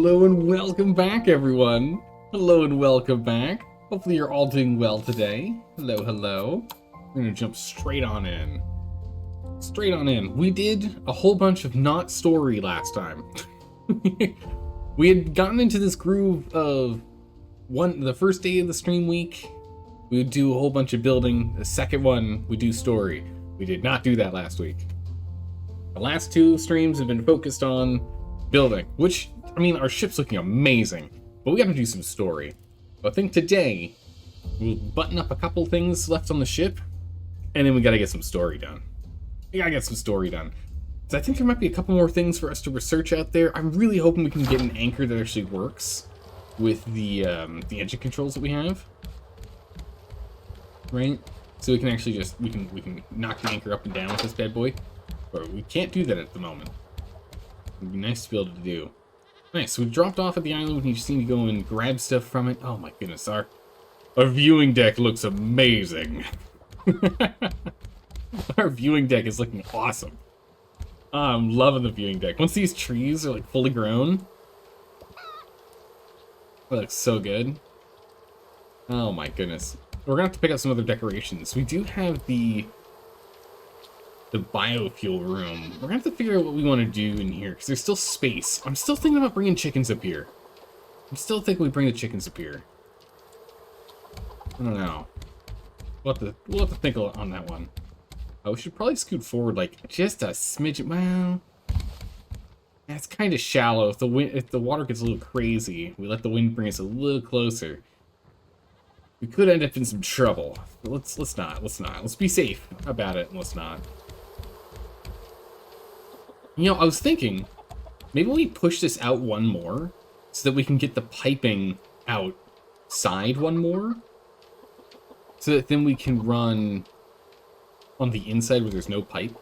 Hello and welcome back, everyone. Hello and welcome back. Hopefully you're all doing well today. Hello, hello. We're gonna jump straight on in. Straight on in. We did a whole bunch of not story last time. We had gotten into this groove of the first day of the stream week, we would do a whole bunch of building. The second one, we do story. We did not do that last week. The last two streams have been focused on building, which, I mean, our ship's looking amazing, but we gotta do some story. So I think today, we'll button up a couple things left on the ship, and then we gotta get some story done. We gotta get some story done. So I think there might be a couple more things for us to research out there. I'm really hoping we can get an anchor that actually works with the engine controls that we have. Right? So we can actually just, we can knock the anchor up and down with this bad boy. But we can't do that at the moment. It'd be nice to be able to do. Nice, so we dropped off at the island. We just need to go and grab stuff from it. Oh my goodness, our viewing deck looks amazing. Our viewing deck is looking awesome. I'm loving the viewing deck. Once these trees are like fully grown, it looks so good. Oh my goodness. We're gonna have to pick up some other decorations. We do have the biofuel room. We're gonna have to figure out what we want to do in here, because there's still space. I'm still thinking about bringing chickens up here. I'm still thinking we bring the chickens up here. I don't know. We'll have to think on that one. Oh, we should probably scoot forward like just a smidge. Well, that's kind of shallow. If the water gets a little crazy, we let the wind bring us a little closer. We could end up in some trouble. But let's not. Let's be safe about it. And let's not. You know, I was thinking, maybe we push this out one more, so that we can get the piping outside one more, so that then we can run on the inside where there's no pipe.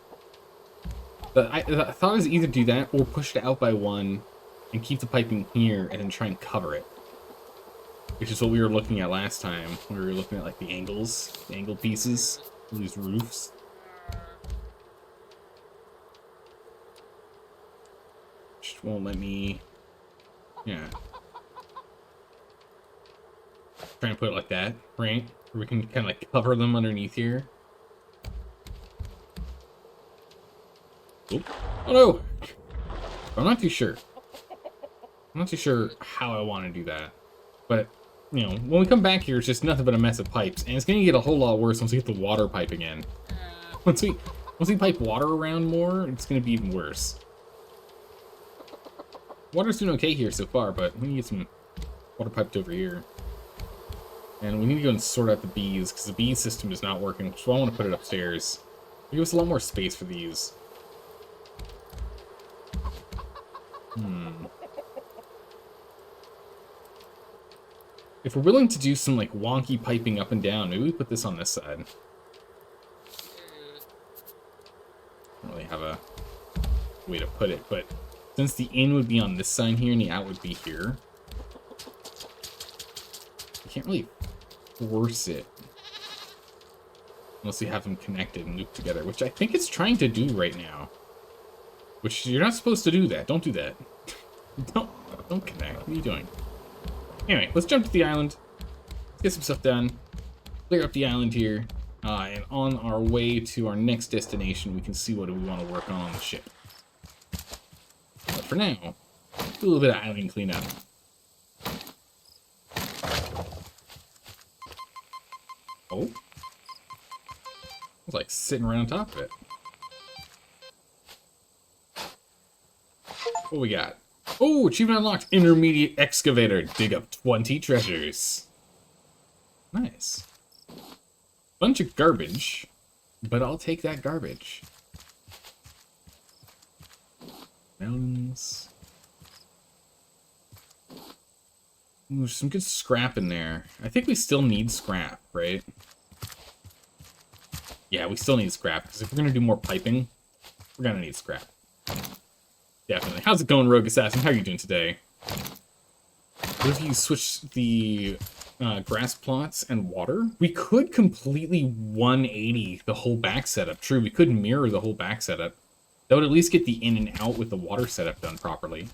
But I thought I was either do that or push it out by one and keep the piping here and then try and cover it. Which is what we were looking at last time. We were looking at like the angle pieces of these roofs. Just won't let me. Yeah. Trying to put it like that, right? Where we can kind of like cover them underneath here. Oop. Oh no! I'm not too sure. I'm not too sure how I want to do that. But, you know, when we come back here, it's just nothing but a mess of pipes. And it's going to get a whole lot worse once we get the water piping in. Once we pipe water around more, it's going to be even worse. Water's doing okay here so far, but we need to get some water piped over here. And we need to go and sort out the bees, because the bee system is not working, so I want to put it upstairs. It'll give us a lot more space for these. If we're willing to do some, like, wonky piping up and down, maybe we put this on this side. Don't really have a way to put it, but since the in would be on this side here and the out would be here, you can't really force it unless you have them connected and looped together, which I think it's trying to do right now. Which, you're not supposed to do that. Don't do that. Don't connect. What are you doing? Anyway, let's jump to the island. Let's get some stuff done. Clear up the island here. And on our way to our next destination, we can see what we want to work on the ship. But for now, do a little bit of island cleanup. Oh. I was like sitting right on top of it. What we got? Oh, achievement unlocked. Intermediate excavator. Dig up 20 treasures. Nice. Bunch of garbage, but I'll take that garbage. Melons. Ooh, there's some good scrap in there. I think we still need scrap, right? Yeah, we still need scrap, because if we're going to do more piping, we're going to need scrap. Definitely. How's it going, Rogue Assassin? How are you doing today? What if you switch the grass plots and water? We could completely 180 the whole back setup. True, we could mirror the whole back setup. That would at least get the in and out with the water setup done properly.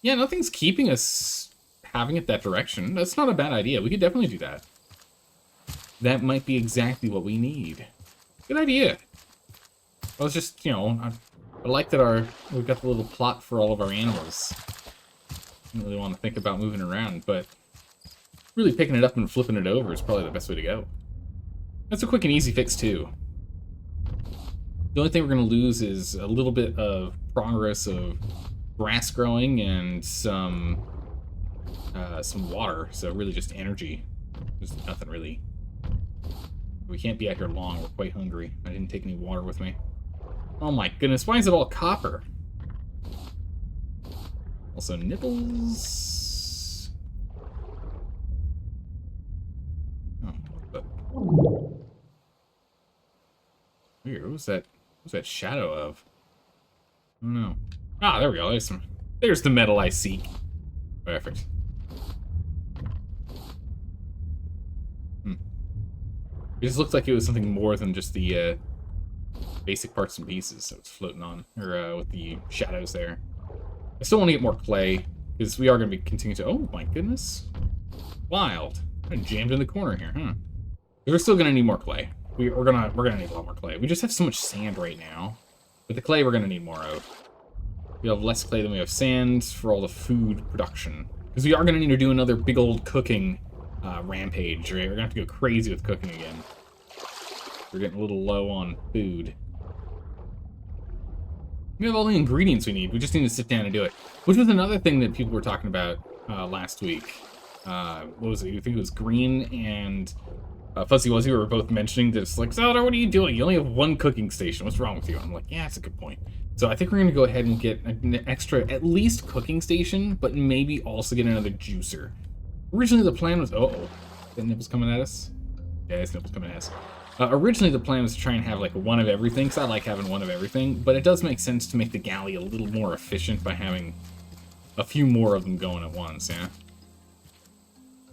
Yeah, nothing's keeping us having it that direction. That's not a bad idea. We could definitely do that. That might be exactly what we need. Good idea. I was just, you know, I like that we've got the little plot for all of our animals. I don't really want to think about moving around, but really picking it up and flipping it over is probably the best way to go. That's a quick and easy fix, too. The only thing we're going to lose is a little bit of progress of grass growing and some water, so really just energy. There's nothing really. We can't be out here long, we're quite hungry. I didn't take any water with me. Oh my goodness, why is it all copper? Also nipples. Oh, but... Weird, what was that shadow of? I don't know. Ah, there we go, there's the metal I seek. Perfect. It just looked like it was something more than just the basic parts and pieces that it's floating on, or with the shadows there. I still want to get more clay, because we are going to be continuing to... Oh my goodness. Wild. I jammed in the corner here, huh? We're still going to need more clay. We're gonna need a lot more clay. We just have so much sand right now. But the clay we're going to need more of. We have less clay than we have sand for all the food production. Because we are going to need to do another big old cooking rampage, right? We're gonna have to go crazy with cooking again. We're getting a little low on food. We have all the ingredients we need. We just need to sit down and do it. Which was another thing that people were talking about last week. What was it? I think it was Green and Fuzzy Wuzzy were both mentioning this. Like, Zelda, what are you doing? You only have one cooking station. What's wrong with you? I'm like, yeah, that's a good point. So I think we're gonna go ahead and get an extra, at least cooking station, but maybe also get another juicer. Originally, the plan was... Uh-oh. The nipple's coming at us? Yeah, this nipple's coming at us. Originally, the plan was to try and have, like, one of everything, because I like having one of everything, but it does make sense to make the galley a little more efficient by having a few more of them going at once, yeah?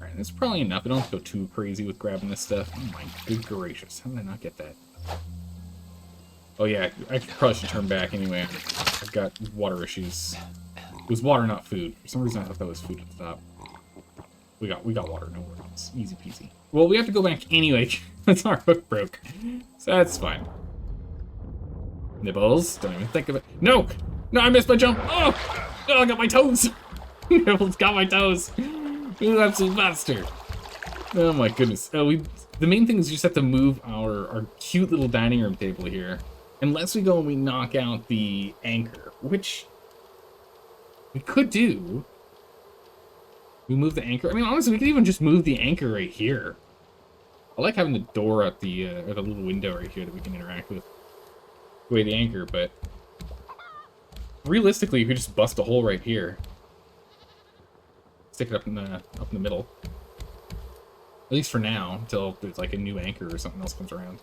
Alright, that's probably enough. I don't have to go too crazy with grabbing this stuff. Oh my good gracious. How did I not get that? Oh yeah, I probably should turn back anyway. I've got water issues. It was water, not food. For some reason, I thought that was food at the top. We got water, no worries. Easy peasy. Well, we have to go back anyway. That's our hook broke. So that's fine. Nibbles, don't even think of it. No! No, I missed my jump! Oh! Oh, I got my toes! Nibbles got my toes! You absolute monster! Oh my goodness. The main thing is we just have to move our cute little dining room table here. Unless we go and we knock out the anchor, which we could do. We move the anchor. I mean, honestly, we could even just move the anchor right here. I like having the door at the, or the little window right here that we can interact with. Way the anchor, but realistically, you could just bust a hole right here. Stick it up in the middle. At least for now, until there's like a new anchor or something else comes around.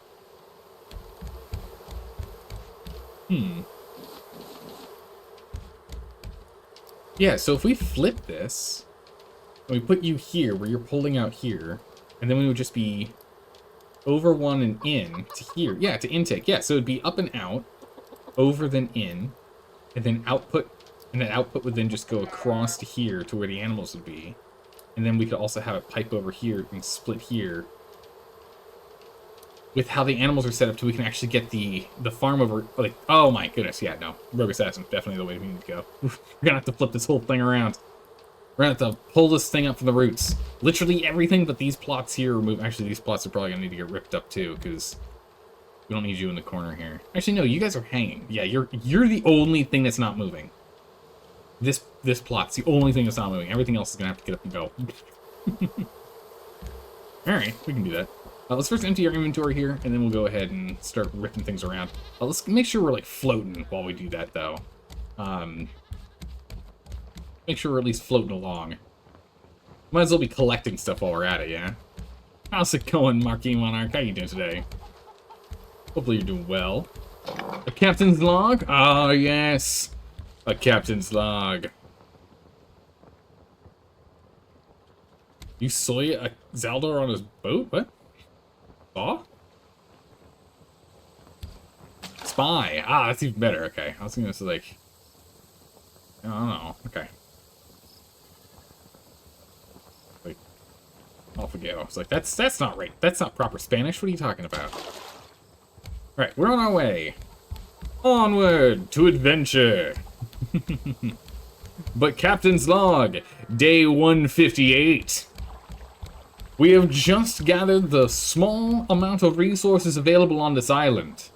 Yeah, so if we flip this, and we put you here, where you're pulling out here, and then we would just be over one and in to here. Yeah, to intake. Yeah, so it'd be up and out, over then in, and then output, and then output would then just go across to here to where the animals would be. And then we could also have it pipe over here and split here. With how the animals are set up, too, we can actually get the farm over, like, oh my goodness, yeah, no. Rogue Assassin, definitely the way we need to go. We're gonna have to flip this whole thing around. We're gonna have to pull this thing up from the roots. Literally everything but these plots here remove. Actually, these plots are probably gonna need to get ripped up too, because we don't need you in the corner here. Actually, no, you guys are hanging. Yeah, you're the only thing that's not moving. This plot's the only thing that's not moving. Everything else is gonna have to get up and go. Alright, we can do that. Let's first empty our inventory here, and then we'll go ahead and start ripping things around. Let's make sure we're, like, floating while we do that, though. Make sure we're at least floating along. Might as well be collecting stuff while we're at it, yeah? How's it going, Marquis Monarch? How you doing today? Hopefully you're doing well. A captain's log? Ah, yes! A captain's log. You saw a Zaldor on his boat? What? Saw? Spy. Ah, that's even better. Okay. I was gonna say, like... I don't know. Okay. Off we go. I was like, that's not right. That's not proper Spanish. What are you talking about? Alright, we're on our way. Onward to adventure. But Captain's Log, day 158. We have just gathered the small amount of resources available on this island.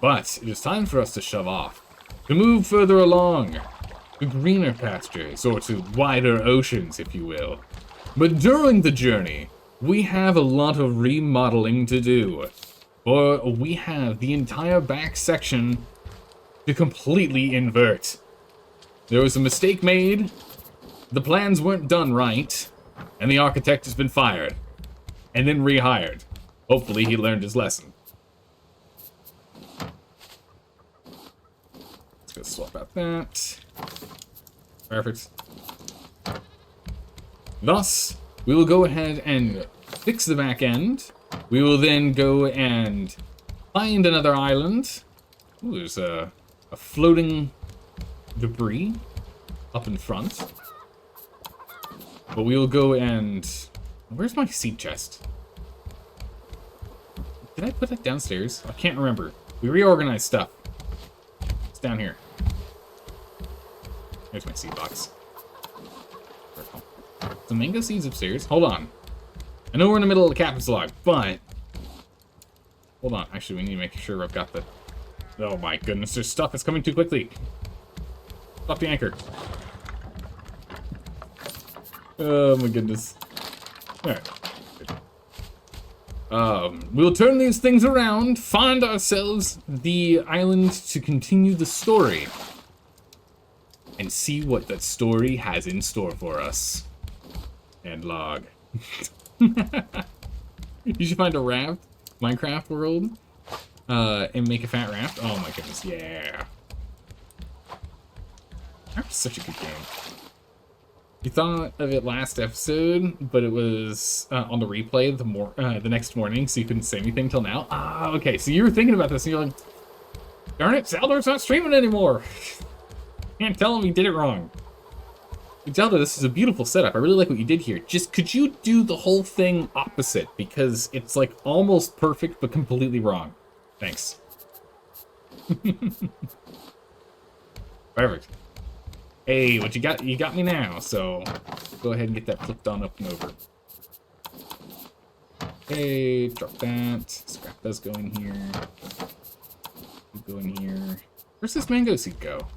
But it is time for us to shove off. To move further along. To greener pastures, or to wider oceans, if you will. But during the journey, we have a lot of remodeling to do. For we have the entire back section to completely invert. There was a mistake made, the plans weren't done right, and the architect has been fired. And then rehired. Hopefully he learned his lesson. Let's go swap out that. Perfect. Thus, we will go ahead and fix the back end. We will then go and find another island. Ooh, there's a floating debris up in front. But we will go and... Where's my seed chest? Did I put that downstairs? I can't remember. We reorganized stuff. It's down here. There's my seed box. The mango seeds upstairs. Hold on. I know we're in the middle of the captain's log, but... Hold on. Actually, we need to make sure I've got the... Oh my goodness, there's stuff that's coming too quickly. Stop the anchor. Oh my goodness. Alright. We'll turn these things around, find ourselves the island to continue the story. And see what that story has in store for us. And log. You should find a raft, Minecraft world, and make a fat raft. Oh my goodness, yeah. Raft is such a good game. You thought of it last episode, but it was on the replay the next morning, so you couldn't say anything till now. Ah, okay, so you were thinking about this, and you're like, darn it, Saldor's not streaming anymore. Can't tell him he did it wrong. Zelda, this is a beautiful setup. I really like what you did here. Just, could you do the whole thing opposite? Because it's, like, almost perfect, but completely wrong. Thanks. Perfect. Hey, what you got? You got me now, so go ahead and get that flipped on up and over. Okay, drop that. Scrap those go in here. You go in here. Where's this mango seed go?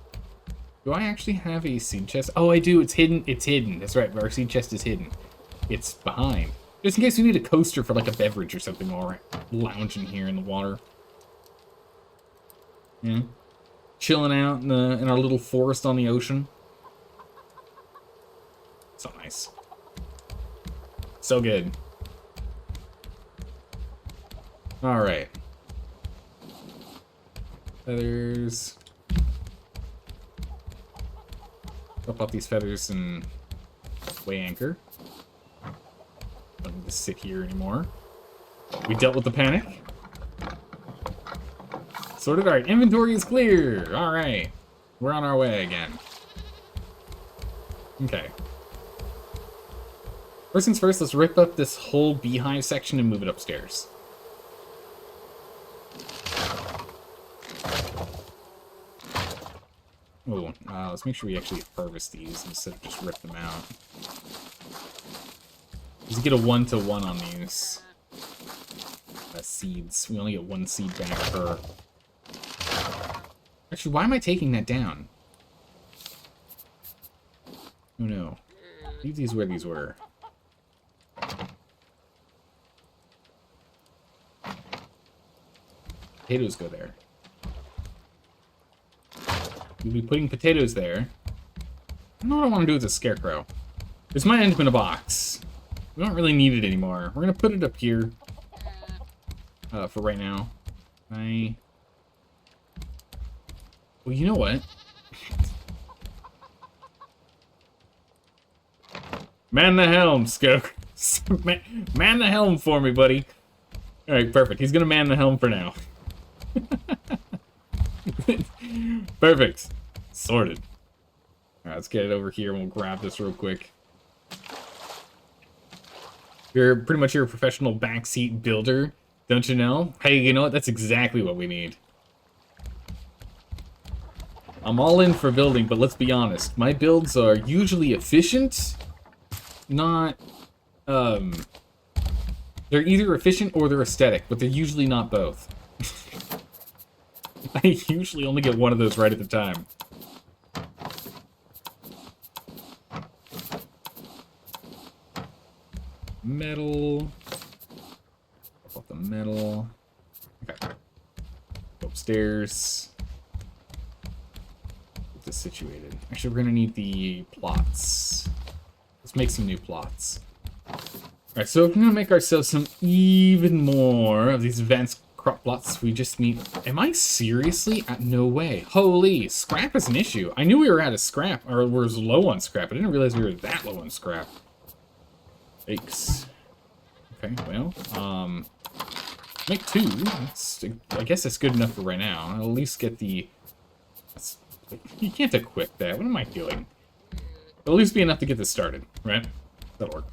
Do I actually have a seed chest? Oh, I do. It's hidden. It's hidden. That's right. Our seed chest is hidden. It's behind. Just in case we need a coaster for like a beverage or something while we're lounging here in the water. Yeah. Chilling out in our little forest on the ocean. So nice. So good. Alright. Feathers. Drop off these feathers and weigh anchor. Don't need to sit here anymore. We dealt with the panic. Sorted. Alright, inventory is clear. Alright. We're on our way again. Okay. First things first, let's rip up this whole beehive section and move it upstairs. Oh, let's make sure we actually harvest these instead of just rip them out. Because you get a 1-to-1 on these seeds. We only get 1 seed back per. Actually, why am I taking that down? Oh no. Leave these where these were. Potatoes go there. We'll be putting potatoes there. I don't know what I want to do with the scarecrow. This might end up in a box. We don't really need it anymore. We're going to put it up here for right now. Well, you know what? Man the helm, Skok. Man the helm for me, buddy. Alright, perfect. He's going to man the helm for now. Perfect. Sorted. Alright, let's get it over here and we'll grab this real quick. You're pretty much your professional backseat builder, don't you know? Hey, you know what? That's exactly what we need. I'm all in for building, but let's be honest. My builds are usually efficient, not, they're either efficient or they're aesthetic, but they're usually not both. I usually only get one of those right at the time. Metal. Pop the metal. Okay. Go upstairs. Get this situated. Actually, we're gonna need the plots. Let's make some new plots. Alright, so if we're gonna make ourselves some even more of these advanced crop plots, we just need... Am I seriously? No way. Holy, scrap is an issue. I knew we were out of scrap, or was low on scrap. I didn't realize we were that low on scrap. Yikes. Okay, well, make 2. I guess that's good enough for right now. I'll at least get the... You can't equip that. What am I doing? It'll at least be enough to get this started, right? That'll work.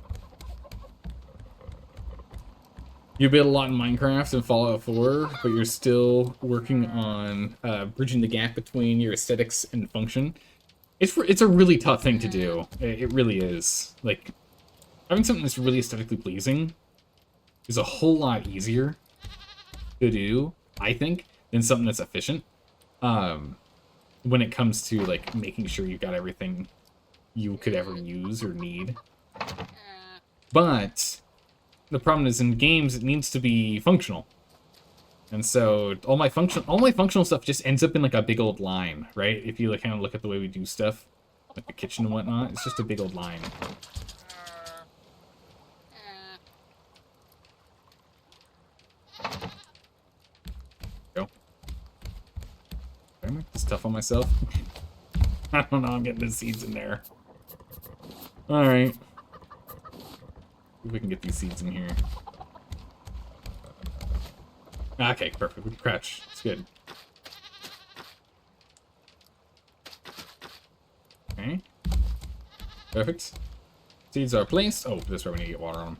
You build a lot in Minecraft and Fallout 4, but you're still working on bridging the gap between your aesthetics and function. It's a really tough thing to do. It really is. Like, having something that's really aesthetically pleasing is a whole lot easier to do, I think, than something that's efficient. When it comes to, like, making sure you've got everything you could ever use or need. But the problem is in games it needs to be functional. And so all my functional stuff just ends up in like a big old line, right? If you like kind of look at the way we do stuff, like the kitchen and whatnot, it's just a big old line. Go. Did I make this tough on myself? I don't know, I'm getting the seeds in there. Alright. If we can get these seeds in here. Okay, perfect. We can crouch. It's good. Okay. Perfect. Seeds are placed. Oh, this is where we need to get water on them.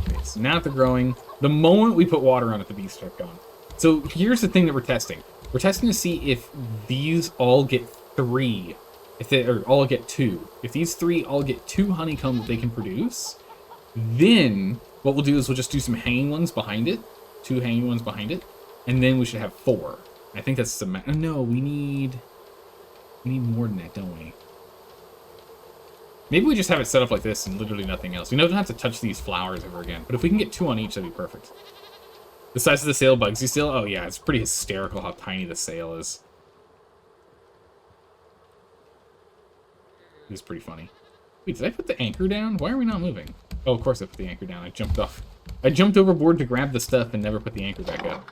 Okay, so now that they're growing, the moment we put water on it, the bees start going. So here's the thing that we're testing. We're testing to see if these all get 3. If they all get 2. If these 3 all get 2 honeycomb that they can produce, then what we'll do is we'll just do some hanging ones behind it. 2 hanging ones behind it. And then we should have 4. I think that's the no, we need more than that, don't we? Maybe we just have it set up like this and literally nothing else. We don't have to touch these flowers ever again. But if we can get 2 on each, that'd be perfect. The size of the sail bugs you still? Oh yeah, it's pretty hysterical how tiny the sail is. It's pretty funny. Wait, did I put the anchor down? Why are we not moving? Oh, of course I put the anchor down. I jumped off. I jumped overboard to grab the stuff and never put the anchor back up.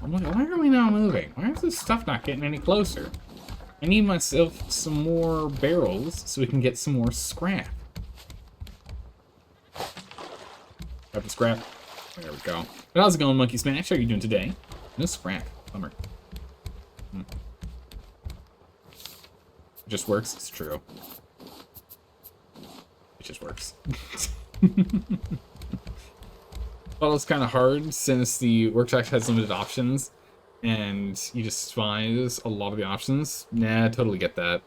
I'm like, why are we not moving? Why is this stuff not getting any closer? I need myself some more barrels so we can get some more scrap. Grab the scrap. There we go. But how's it going, Monkey Smash? How are you doing today? No scrap. Bummer. It just works. It's true. It just works. Well, it's kind of hard since the workshop has limited options, and you despise a lot of the options. Nah, I totally get that.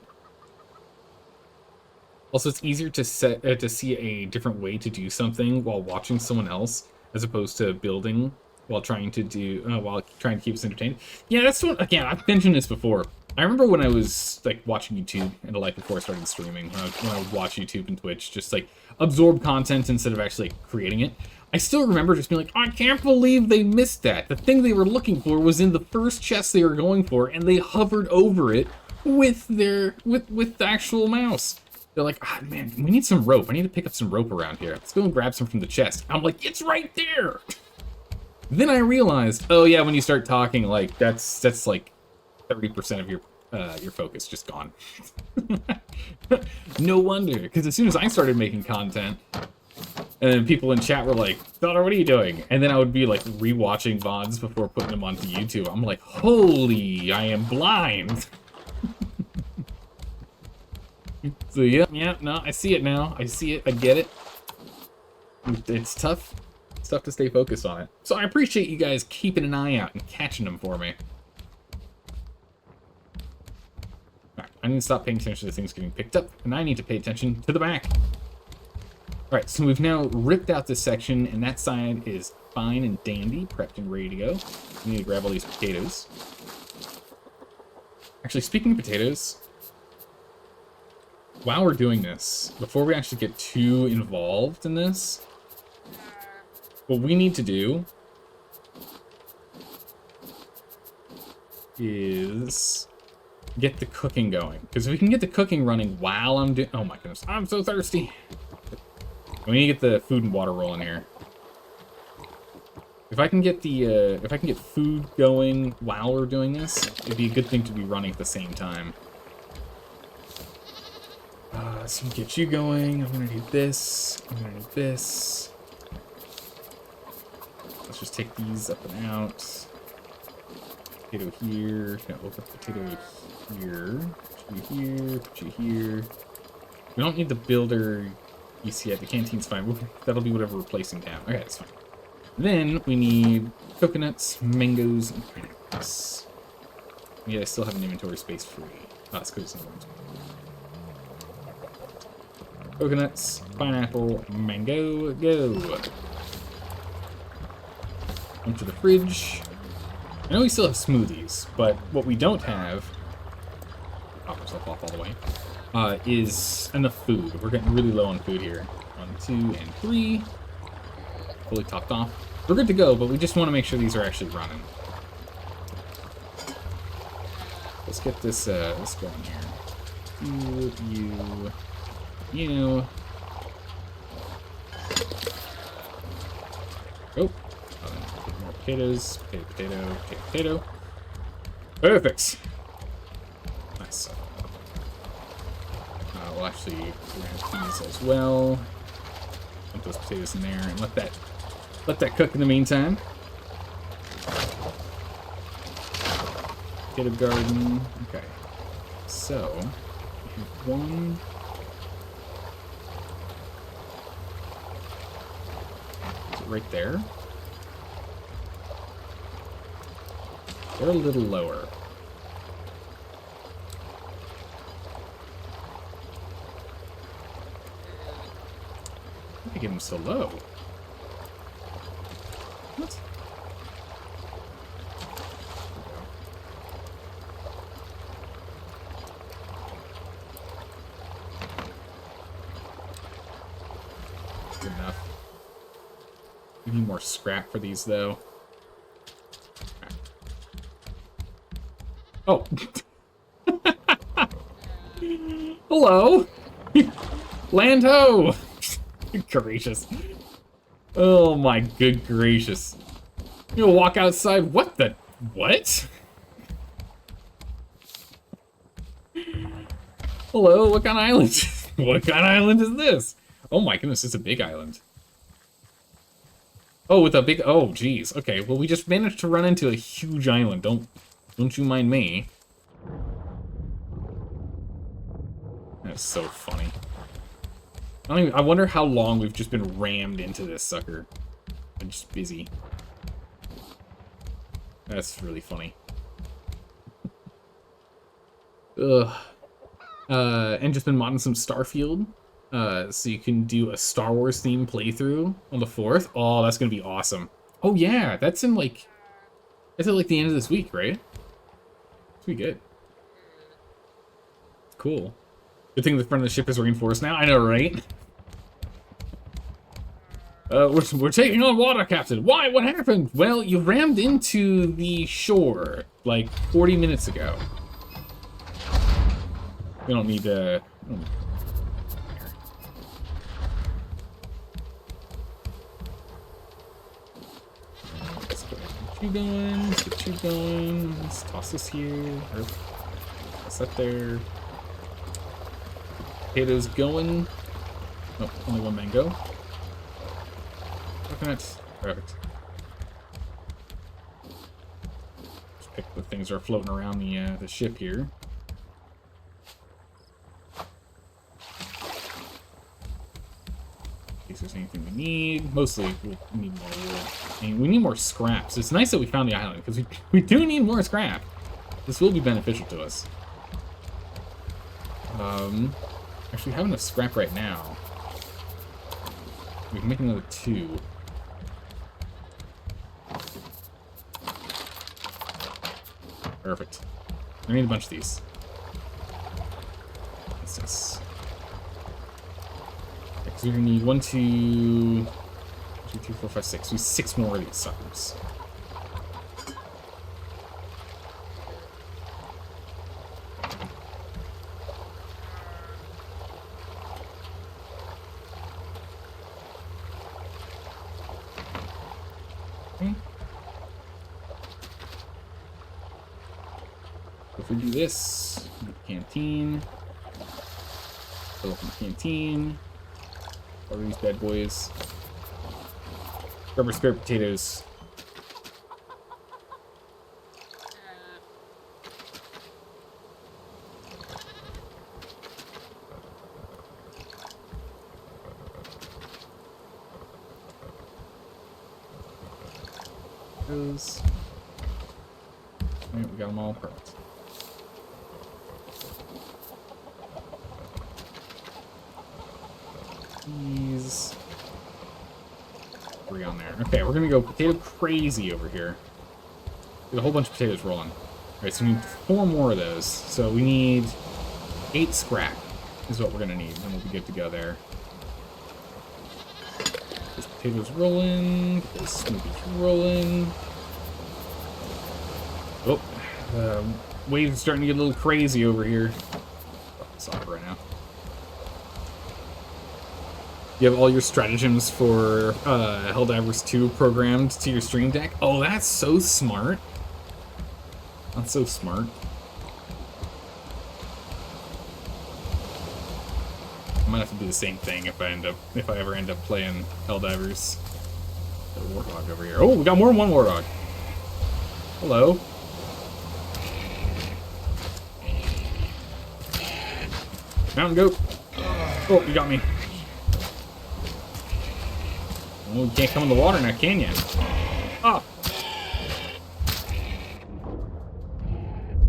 Also, it's easier to see a different way to do something while watching someone else, as opposed to building while trying to keep us entertained. Yeah, that's what. Again, I've mentioned this before. I remember when I was like watching YouTube and like before I started streaming, when I would watch YouTube and Twitch, just like absorb content instead of actually like, creating it. I still remember just being like, I can't believe they missed that. The thing they were looking for was in the first chest they were going for, and they hovered over it with the actual mouse. They're like, ah, man, we need some rope. I need to pick up some rope around here. Let's go and grab some from the chest. I'm like, it's right there. Then I realized, oh yeah, when you start talking, like that's like 30% of your focus just gone. No wonder, because as soon as I started making content, and then people in chat were like, Donner, what are you doing? And then I would be like rewatching VODs before putting them onto YouTube. I'm like, holy, I am blind. So yeah, no, I see it now. I see it. I get it. It's tough. It's tough to stay focused on it. So I appreciate you guys keeping an eye out and catching them for me. Alright, I need to stop paying attention to things getting picked up, and I need to pay attention to the back. Alright, so we've now ripped out this section, and that side is fine and dandy, prepped and ready to go. We need to grab all these potatoes. Actually, speaking of potatoes, while we're doing this, before we actually get too involved in this, what we need to do is get the cooking going. Because if we can get the cooking running while I'm doing... Oh my goodness, I'm so thirsty. We need to get the food and water rolling here. If I can get food going while we're doing this, it'd be a good thing to be running at the same time. So get you going. I'm gonna need this. I'm gonna need this. Let's just take these up and out. Potato here. Gonna open potato here. Put you here. Put you here. We don't need the builder piece yet. The canteen's fine. That'll be whatever we're placing down. Okay, that's fine. Then we need coconuts, mangoes, and pineapples. Yeah, I still have an inventory space free. Oh, that's good. Coconuts, pineapple, mango, go. Into the fridge. I know we still have smoothies, but what we don't have, pop myself off all the way, is enough food. We're getting really low on food here. 1, 2, and 3. Fully topped off. We're good to go, but we just want to make sure these are actually running. Let's get this going here. You. Oh. More potatoes. Potato. Perfect. Nice. We'll actually grab these as well. Put those potatoes in there and let that cook in the meantime. Potato garden. Okay. So we have one. Is it right there? They're a little lower. Why get them so low? What? Good enough. We need more scrap for these, though. Oh. Hello. Land ho. Good gracious. Oh my good gracious. You'll walk outside. What the? What? Hello, what kind of island? What kind of island is this? Oh my goodness, it's a big island. Oh, with a big... Oh, geez. Okay, well, we just managed to run into a huge island. Don't you mind me. That's so funny. I wonder how long we've just been rammed into this sucker. I'm just busy. That's really funny. Ugh. And just been modding some Starfield. So you can do a Star Wars themed playthrough on the 4th. Oh, that's gonna be awesome. Oh yeah, that's in like... That's at like the end of this week, right? It's gonna be good. Cool. Good thing the front of the ship is reinforced now. I know, right? We're taking on water, Captain. Why? What happened? Well, you rammed into the shore like 40 minutes ago. We don't need to... Let's get you going. Let's get you going. Let's toss this here. Toss that there. Potatoes going. Oh, only one mango. Coconuts. Perfect. Just pick the things that are floating around the ship here. anything we need. Mostly, we need more wood. And we need more scraps. It's nice that we found the island, because we do need more scrap. This will be beneficial to us. Actually, we have enough scrap right now. We can make another 2. Perfect. I need a bunch of these. What's this? Because we're gonna need 1, 2, 3, 4, 5, 6. We need 6 more of these suckers. Okay. If we do this, canteen. Fill up the canteen. What are these bad boys? Rubber spare potatoes. Those. Alright, we got them all perfect. These 3 on there. Okay, we're gonna go potato crazy over here. Get a whole bunch of potatoes rolling. Alright, so we need 4 more of those. So we need 8 scrap is what we're gonna need, and we'll be good to go there. This potatoes rolling. Get this smoothies rolling. Oh, wave's starting to get a little crazy over here. It's off right now. You have all your stratagems for Helldivers 2 programmed to your stream deck. Oh, that's so smart. That's so smart. I might have to do the same thing if I ever end up playing Helldivers. Got a warthog over here. Oh, we got more than one warthog. Hello. Mountain goat. Oh, you got me. Well, you can't come in the water now, can you? Oh.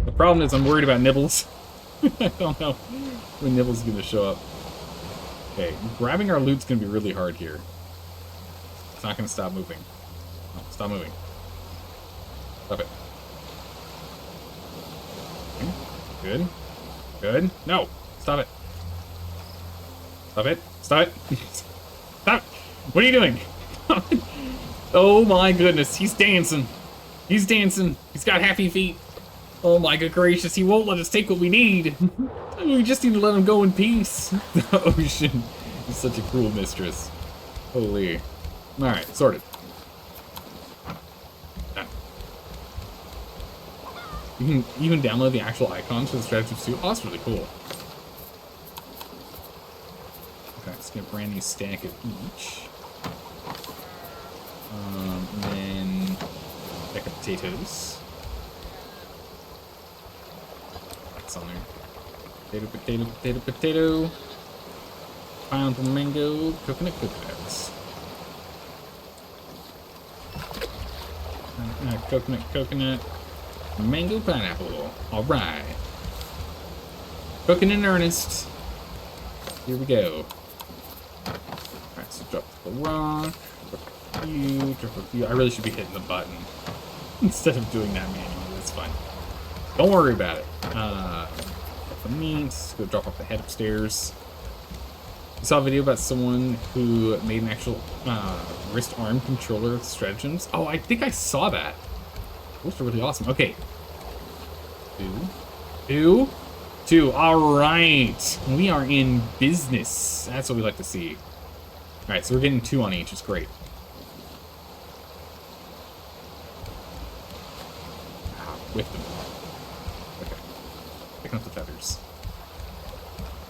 The problem is I'm worried about Nibbles. I don't know when Nibbles is going to show up. Okay, grabbing our loot's going to be really hard here. It's not going to stop moving. No, stop moving. Stop it. Okay. Good. Good. No! Stop it. Stop it. Stop it. Stop it. What are you doing? Oh my goodness, he's dancing. He's dancing. He's got happy feet. Oh my good gracious, he won't let us take what we need. We just need to let him go in peace. The ocean is such a cruel mistress. Holy. Alright, sorted. Done. You can even download the actual icons for the stratagems too. Oh, that's really cool. Okay, let's get a brand new stack of each. And then stack of potatoes. That's on there. Potato, potato, potato, potato. Pineapple, mango, coconut, coconuts. Coconut, coconut, mango, pineapple. All right. Cooking in earnest. Here we go. All right, so drop the rock. Drop a few. I really should be hitting the button instead of doing that manually. That's fine. Don't worry about it. Drop the meat. Go drop off the head upstairs. I saw a video about someone who made an actual wrist arm controller with stratagems. Oh, I think I saw that. Those are really awesome. Okay. 2. All right. We are in business. That's what we like to see. All right, so we're getting 2 on each. It's great. With them. Okay. Picking up the feathers.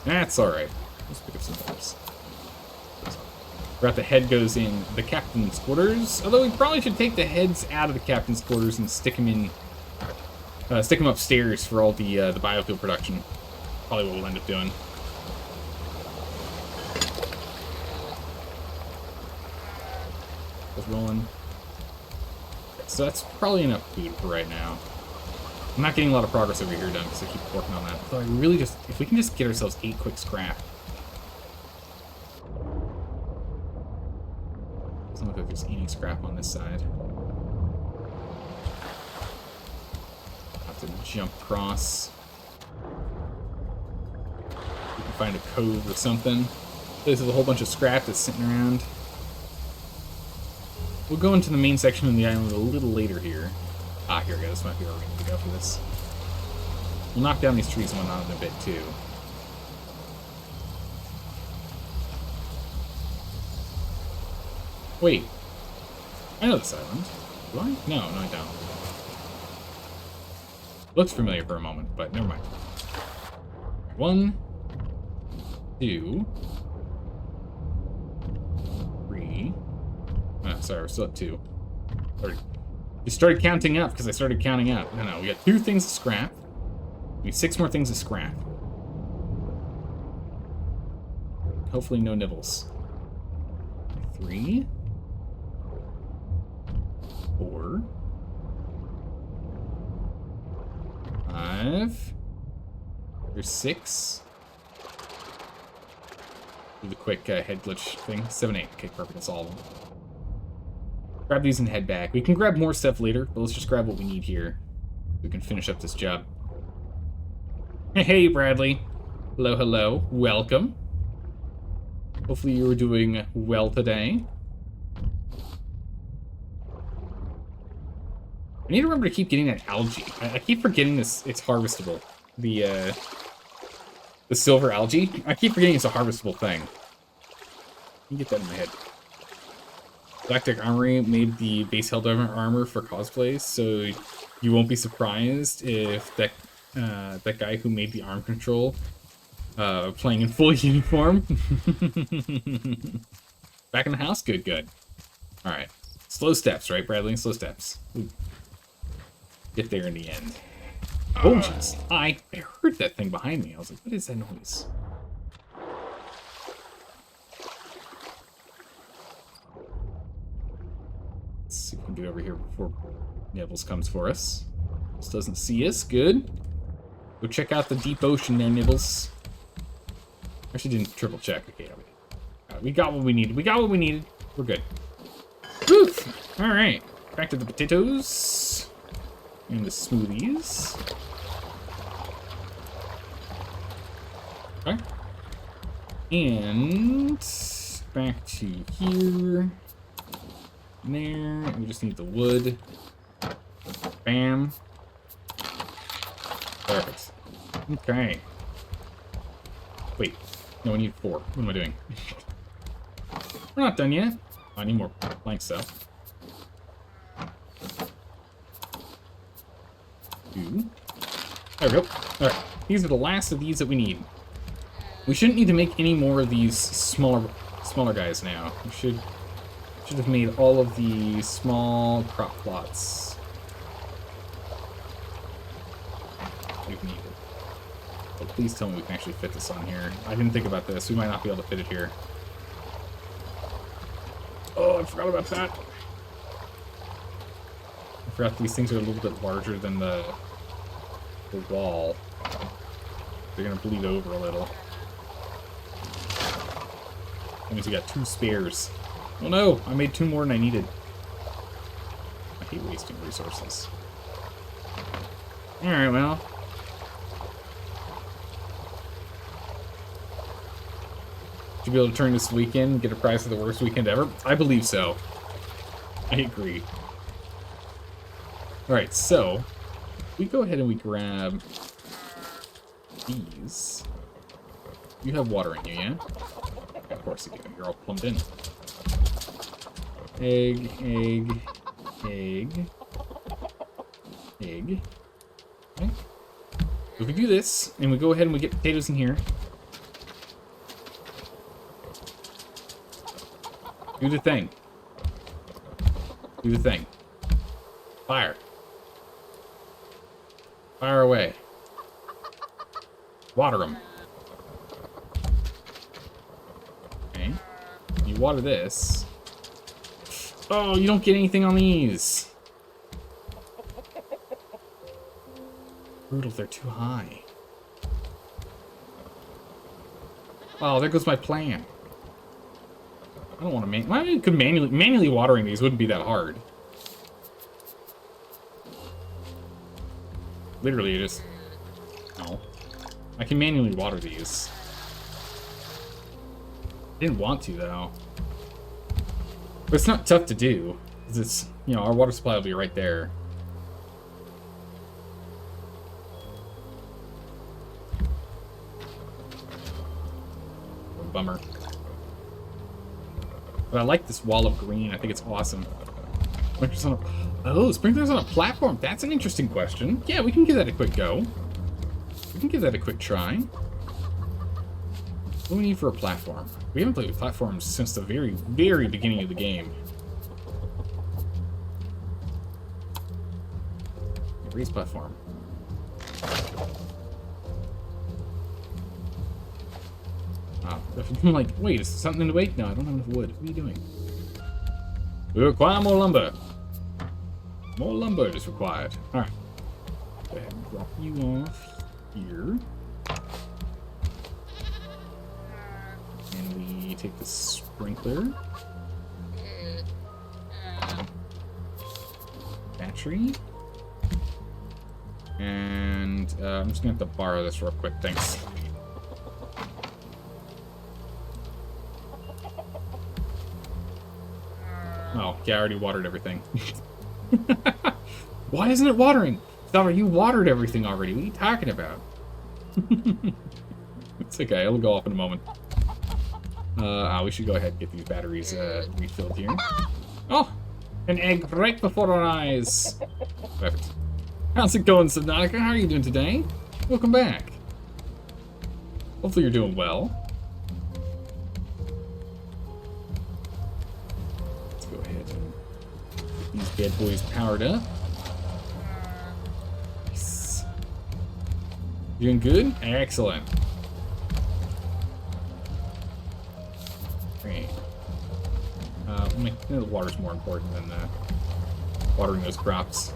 That's all right. Let's pick up some feathers. Right, the head goes in the captain's quarters. Although we probably should take the heads out of the captain's quarters and stick them in, stick them upstairs for all the biofuel production. Probably what we'll end up doing. vehicles rolling. So that's probably enough food for right now. I'm not getting a lot of progress over here done because I keep working on that. So I really just, if we can just get ourselves 8 quick scrap. Doesn't look like there's any scrap on this side. Have to jump across. We can find a cove or something. This is a whole bunch of scrap that's sitting around. We'll go into the main section of the island a little later here. Ah, here we go. This might be where we need to go for this. We'll knock down these trees and whatnot in a bit, too. Wait. I know this island. Do I? No, I don't. Looks familiar for a moment, but never mind. 1, 2, 3. Oh, sorry, we're still at 2. You started counting up because I started counting up. No, we got 2 things to scrap. We need 6 more things to scrap. Hopefully no nibbles. 3, 4, 5. There's 6. Do the quick head glitch thing. 7, 8. Okay, perfect. That's all of them. Grab these and head back. We can grab more stuff later, but let's just grab what we need here. We can finish up this job. Hey, Bradley. Hello, hello. Welcome. Hopefully you were doing well today. I need to remember to keep getting that algae. I keep forgetting this. It's harvestable. The silver algae. I keep forgetting it's a harvestable thing. Let me get that in my head. Galactic Armory made the base Helldiver armor for cosplays, so you won't be surprised if that guy who made the arm control playing in full uniform. Back in the house? Good, good. Alright. Slow steps, right, Bradley? Slow steps. Ooh. Get there in the end. Oh, jeez. I heard that thing behind me. I was like, what is that noise? Let's see if we can get over here before Nibbles comes for us. This doesn't see us. Good. Go check out the deep ocean there, Nibbles. Actually didn't triple check. Okay, we got what we needed. We got what we needed. We're good. Oof. All right. Back to the potatoes. And the smoothies. Okay. And back to here. There. We just need the wood. Bam. Perfect. Okay. Wait. No, I need 4. What am I doing? We're not done yet. Oh, I need more blank stuff. 2. There we go. Alright. These are the last of these that we need. We shouldn't need to make any more of these smaller guys now. We should have made all of the small crop plots we've needed. But please tell me we can actually fit this on here. I didn't think about this. We might not be able to fit it here. Oh, I forgot about that. I forgot these things are a little bit larger than the wall. They're gonna bleed over a little. That means we got 2 spares. Oh no, I made 2 more than I needed. I hate wasting resources. Alright, well. Should be able to turn this weekend and get a prize for the worst weekend ever? I believe so. I agree. Alright, so we go ahead and we grab these. You have water in you, yeah? Of course you do. You're all plumbed in. Egg, egg, egg, egg. Okay. If we do this, and we go ahead and we get potatoes in here. Do the thing. Do the thing. Fire. Fire away. Water them. Okay. You water this. Oh, you don't get anything on these. Brutal, they're too high. Oh, there goes my plan. I don't want to I could manually watering these wouldn't be that hard. Literally, just... No. I can manually water these. I didn't want to, though. But it's not tough to do. Because it's, you know, our water supply will be right there. Bummer. But I like this wall of green. I think it's awesome. Oh, sprinklers on a platform. That's an interesting question. Yeah, we can give that a quick go. We can give that a quick try. What do we need for a platform? We haven't played with platforms since the very, very beginning of the game. Raise platform. Oh, I'm like, wait, is something in the way? No, I don't have enough wood. What are you doing? We require more lumber. More lumber is required. Alright. Go ahead and drop you off here. And we take the sprinkler. Battery. And I'm just gonna have to borrow this real quick, thanks. Oh, yeah, I already watered everything. Why isn't it watering? Summer, you watered everything already. What are you talking about? It's okay, it'll go off in a moment. We should go ahead and get these batteries refilled here. Oh! An egg right before our eyes. Perfect. How's it going, Subnautica? How are you doing today? Welcome back. Hopefully you're doing well. Let's go ahead and get these bad boys powered up. Nice. Doing good? Excellent. Great. The water's more important than watering those crops.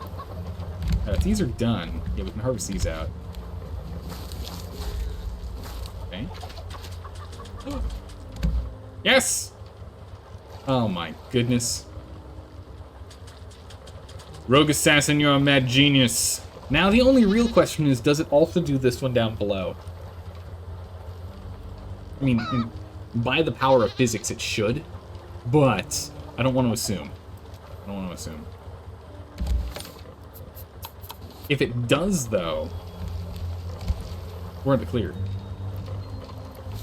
If these are done, yeah, we can harvest these out. Okay. Yes! Oh my goodness. Rogue Assassin, you're a mad genius. Now the only real question is, does it also do this one down below? I mean, by the power of physics, it should. But I don't want to assume. I don't want to assume. If it does, though, we're in the clear.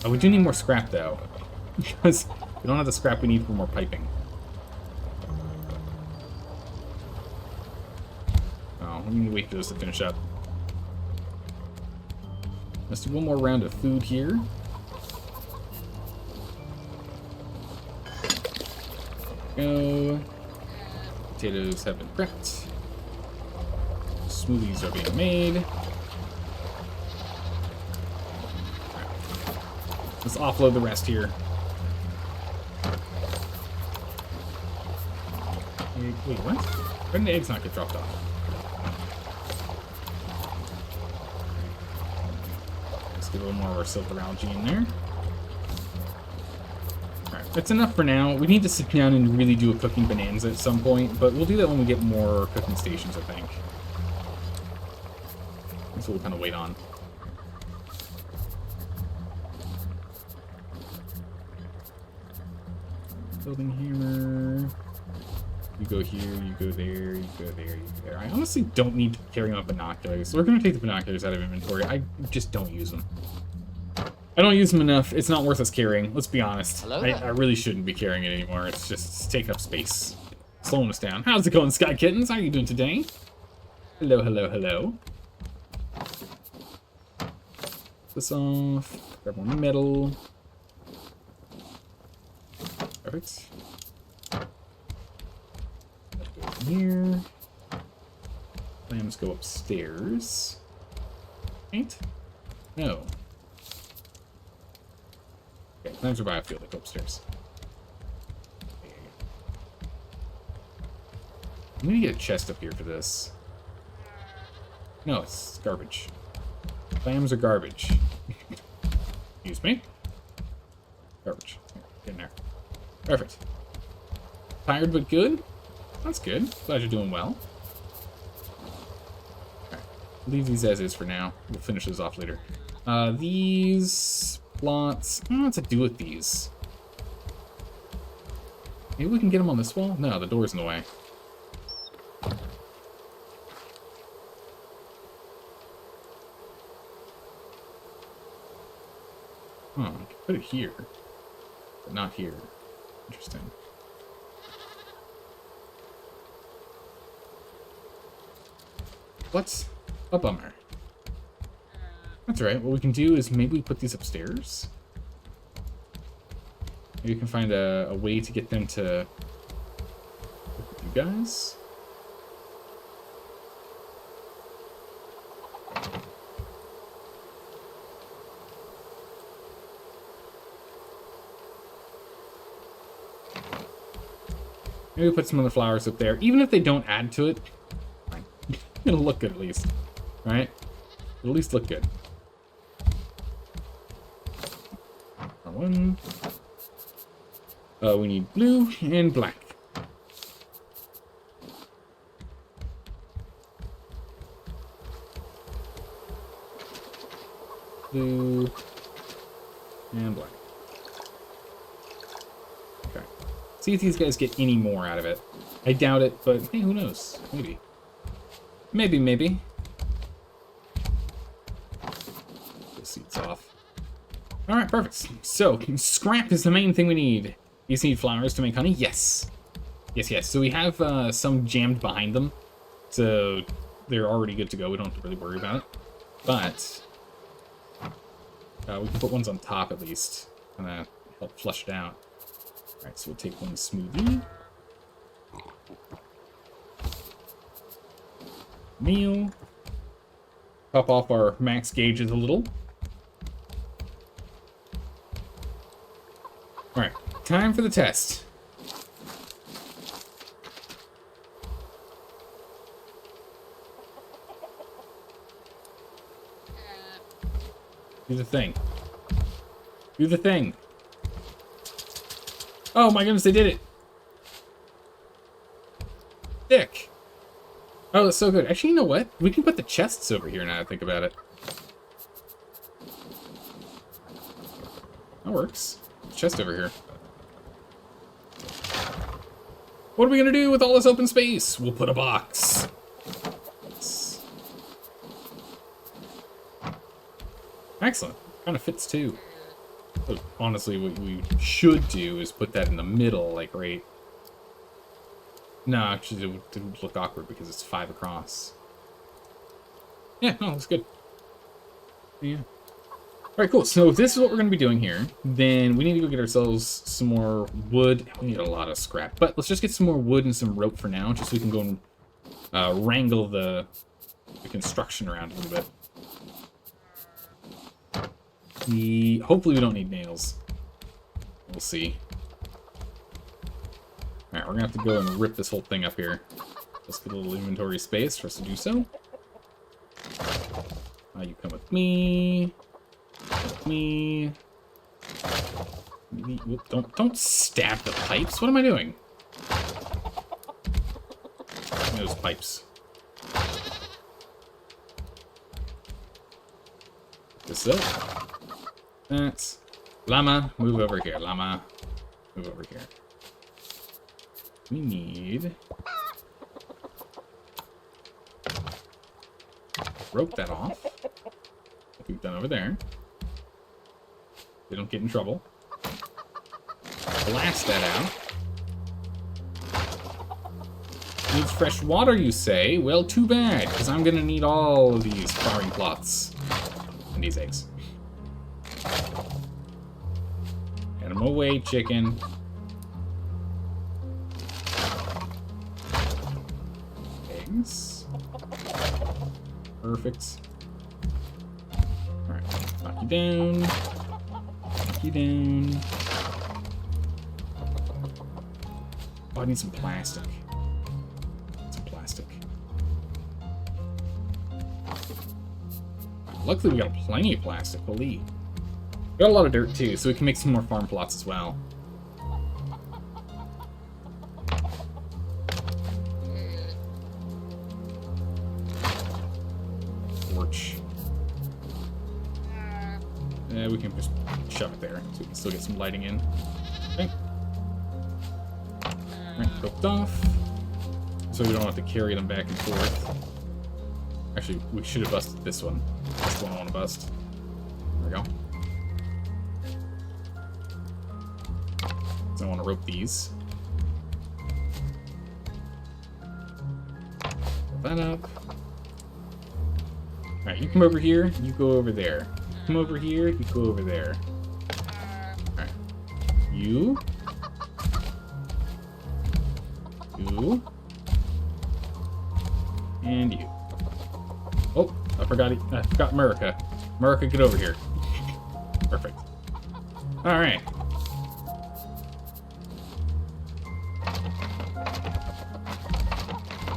Oh, we do need more scrap, though. Because we don't have the scrap we need for more piping. Oh, we need to wait for this to finish up. Let's do one more round of food here. Go. Potatoes have been prepped. Smoothies are being made. Right. Let's offload the rest here. Wait, what? Why didn't the eggs not get dropped off? Let's get a little more of our silver algae in there. Alright, that's enough for now. We need to sit down and really do a cooking bonanza at some point, but we'll do that when we get more cooking stations, I think. That's what we'll kind of wait on. Building hammer. You go here, you go there, you go there, you go there. I honestly don't need to carry my binoculars. So we're going to take the binoculars out of inventory. I just don't use them. I don't use them enough. It's not worth us carrying. Let's be honest. I really shouldn't be carrying it anymore. It's taking up space. Slowing us down. How's it going, Sky Kittens? How are you doing today? Hello, hello, hello. This off. Grab more metal. Perfect. Go here. Clams go upstairs. Right? No. Okay, clams are biofield. They go upstairs. I'm gonna get a chest up here for this. No, it's garbage. Clams are garbage. Excuse me. Garbage. Get in there. Perfect. Tired but good? That's good. Glad you're doing well. Alright. Leave these as is for now. We'll finish those off later. These plots. I don't know what to do with these. Maybe we can get them on this wall? No, the door's in the way. Huh, I can put it here. But not here. Interesting. What's a bummer? That's right. What we can do is maybe we put these upstairs. Maybe we can find a way to get them to work with you guys. Maybe put some other flowers up there. Even if they don't add to it, fine. It'll look good at least. Right? It'll at least look good. One. We need blue and black. Blue and black. Okay. See if these guys get any more out of it. I doubt it, but hey, who knows? Maybe. Maybe. The seeds off. Alright, perfect. So, scrap is the main thing we need. You just need flowers to make honey? Yes. Yes. So we have some jammed behind them. So they're already good to go. We don't have to really worry about it. But we can put ones on top at least. Kind of help flush it out. Alright, so we'll take one smoothie. Meal. Pop off our max gauges a little. Alright, time for the test. Do the thing. Do the thing. Oh my goodness, they did it. Dick. Oh, that's so good. Actually, you know what? We can put the chests over here now that I think about it. That works. Chest over here. What are we gonna do with all this open space? We'll put a box. Excellent. Kind of fits too. But honestly, what we should do is put that in the middle, like right. No, actually, it would look awkward because it's 5 across. Yeah, no, that's good. Yeah. Alright, cool. So if this is what we're going to be doing here, then we need to go get ourselves some more wood. We need a lot of scrap. But let's just get some more wood and some rope for now, just so we can go and wrangle the construction around a little bit. Hopefully we don't need nails. We'll see. Alright, we're going to have to go and rip this whole thing up here. Let's get a little inventory space for us to do so. You come with me. Don't stab the pipes. What am I doing? Those pipes. This up. That's llama. Move over here, llama. Move over here. We need rope that off. Like we've done over there. They don't get in trouble. Blast that out. Needs fresh water, you say? Well, too bad, because I'm going to need all of these flowering plots. And these eggs. Get them away, chicken. Eggs. Perfect. Alright, knock you down. Knock you down. Oh, I need some plastic. Some Luckily we got plenty of plastic, holy. We got a lot of dirt too, so we can make some more farm plots as well. Torch. Yeah, we can just shove it there, so we can still get some lighting in. Okay. Alright, cooked off. So we don't have to carry them back and forth. Actually, we should have busted this one. This one I want to bust. There we go. So I want to rope these. Put that up. Alright, you come over here, you go over there. Come over here, you go over there. Alright. You. You. And you. Oh, I forgot America. America, get over here. Perfect. Alright.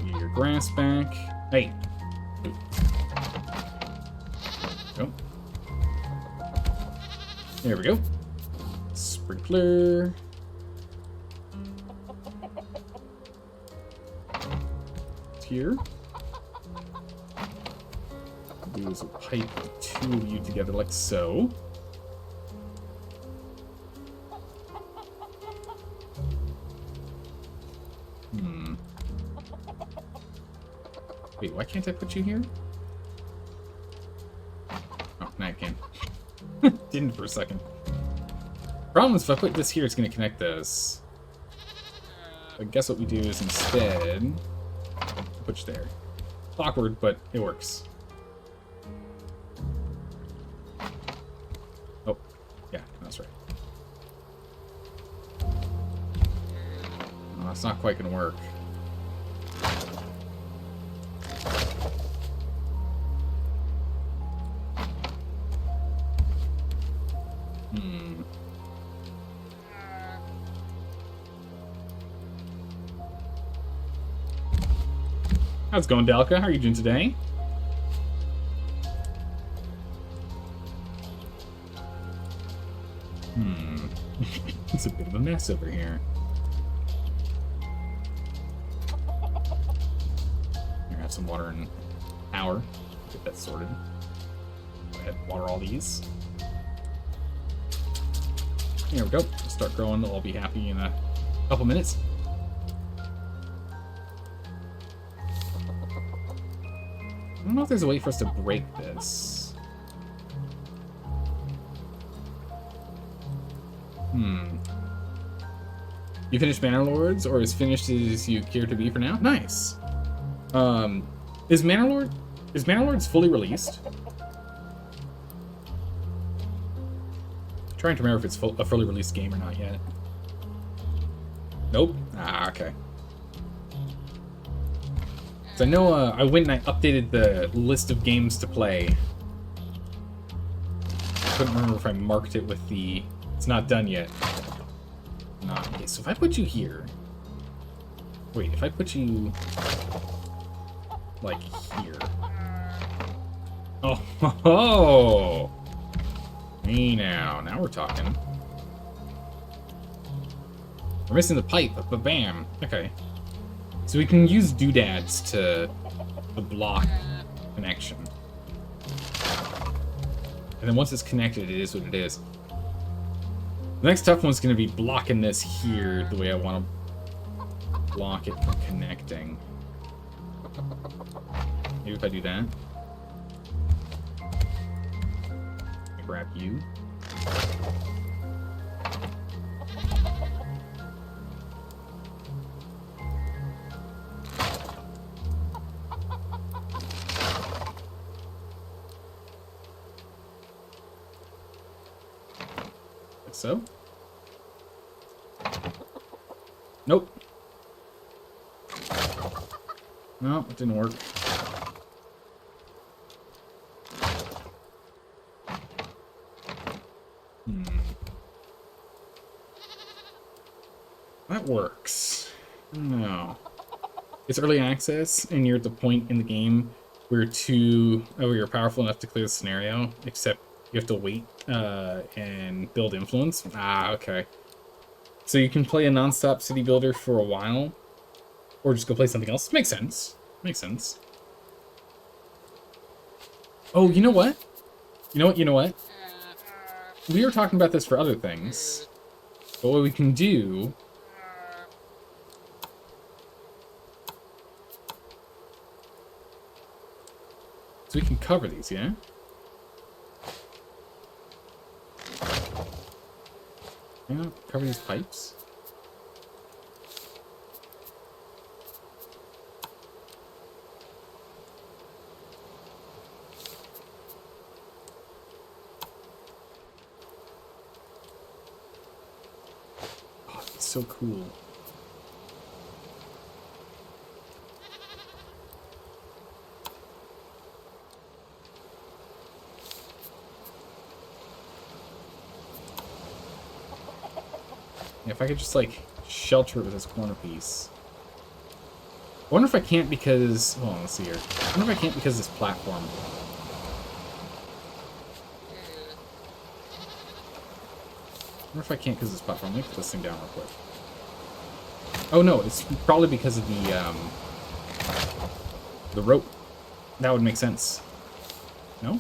Get your grass back. Hey. Go. There we go. Sprinkler. Here. Use a pipe the two of you together like so. Wait, why can't I put you here? Oh, now I can. Didn't for a second. Problem is, if I put this here, it's going to connect those. I guess what we do is instead put you there. It's awkward, but it works. Oh, yeah, that's right. Oh, that's not quite going to work. How's it going, Dalka? How are you doing today? It's a bit of a mess over here. Here, have some water and power. Get that sorted. Go ahead and water all these. Here we go. Start growing. They'll all be happy in a couple minutes. I don't know if there's a way for us to break this. You finished Manor Lords, or as finished as you care to be for now? Nice. Is Manor Lords fully released? I'm trying to remember if it's a fully released game or not yet. Nope. Ah, okay. So I know I went and I updated the list of games to play. I couldn't remember if I marked it with the "it's not done yet." No. Okay, so if I put you here, wait, if I put you like here. Oh, hey now we're talking. We're missing the pipe, but bam. Okay. So we can use doodads to block connection. And then once it's connected, it is what it is. The next tough one's going to be blocking this here the way I want to block it from connecting. Maybe if I do that. Grab you. So? Nope. No, it didn't work. That works. No. It's early access, and you're at the point in the game we're powerful enough to clear the scenario, except you have to wait and build influence. Ah, okay. So you can play a non-stop city builder for a while, or just go play something else. Makes sense. Makes sense. Oh, you know what? You know what? We were talking about this for other things. But what we can do... So we can cover these, yeah? Yeah, cover these pipes. Oh, it's so cool. Yeah, if I could just, like, shelter it with this corner piece. I wonder if I can't because... Hold on, let's see here. I wonder if I can't because of this platform. I wonder if I can't because of this platform. Let me put this thing down real quick. Oh, no, it's probably because of the rope. That would make sense. No?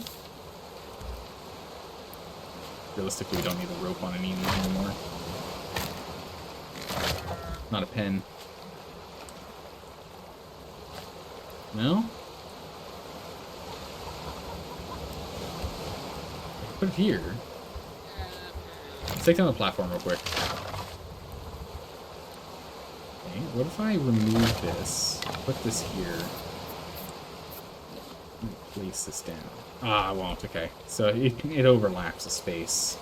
Realistically, we don't need a rope on any of these anymore. Not a pen. No? Put it here. Let's take down the platform real quick. Okay, what if I remove this? Put this here. And place this down. Ah, I won't. Okay. So it overlaps a space.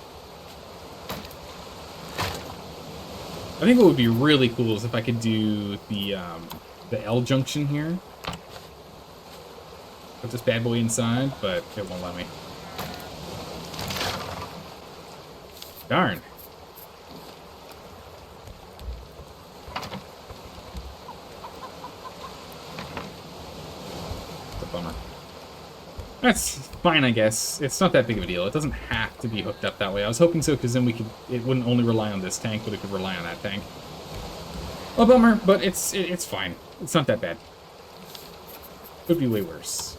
I think what would be really cool is if I could do the L junction here. Put this bad boy inside, but it won't let me. Darn. It's a bummer. That's fine, I guess. It's not that big of a deal. It doesn't have to be hooked up that way. I was hoping so, because then it wouldn't only rely on this tank, but it could rely on that tank. A bummer, but it's fine. It's not that bad. Could be way worse.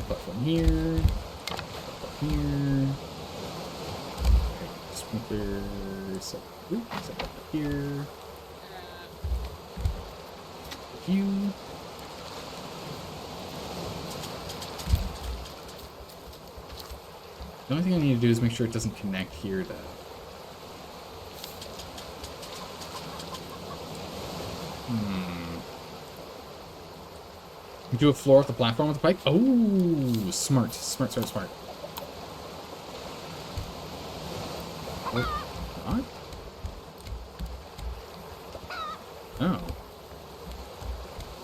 Platform here. Platform here. Okay, sprinkler set up here. A few. The only thing I need to do is make sure it doesn't connect here, though. Do a floor with the platform with the pipe? Oh, smart. Smart. What? Oh.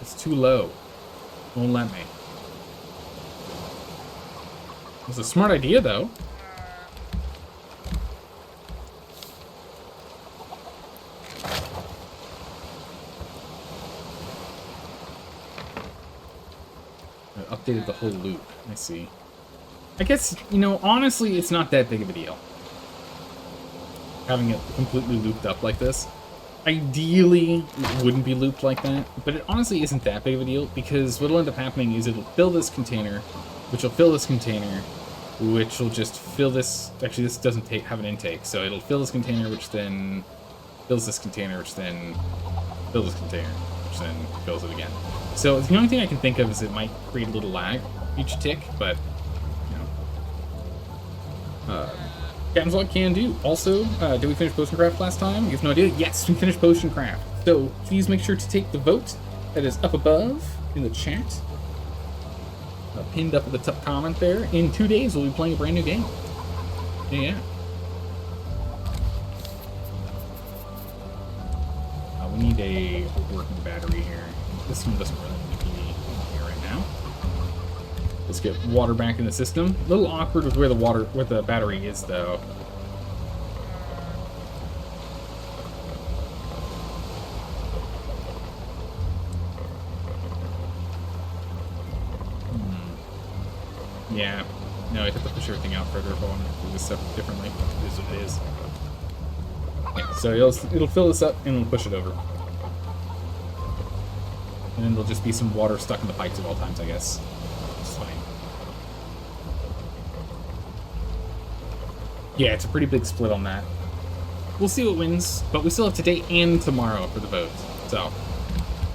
It's too low. Won't let me. It's a smart idea, though. I updated the whole loop. I see. I guess, you know, honestly, it's not that big of a deal. Having it completely looped up like this. Ideally, it wouldn't be looped like that, but it honestly isn't that big of a deal, because what'll end up happening is it'll fill this container, which will fill this container, which will just fill this... Actually, this doesn't have an intake, so it'll fill this container, which then fills this container, which then fills this container, which then fills it again. So the only thing I can think of is it might create a little lag each tick, but, you know. Captain's Log can do. Also, did we finish Potion Craft last time? You have no idea? Yes, we finished Potion Craft. So please make sure to take the vote that is up above in the chat. Pinned up at the top comment there. In 2 days, we'll be playing a brand new game. Yeah. We need a working battery here. This one doesn't really need to be here right now. Let's get water back in the system. A little awkward with where the battery is, though. Yeah. No, I'd have to push everything out further if I want to do this stuff differently. It is what it is. Yeah, so it'll fill this up and we'll push it over. And then there'll just be some water stuck in the pipes at all times, I guess. Which is fine. Yeah, it's a pretty big split on that. We'll see what wins, but we still have today and tomorrow for the vote. So,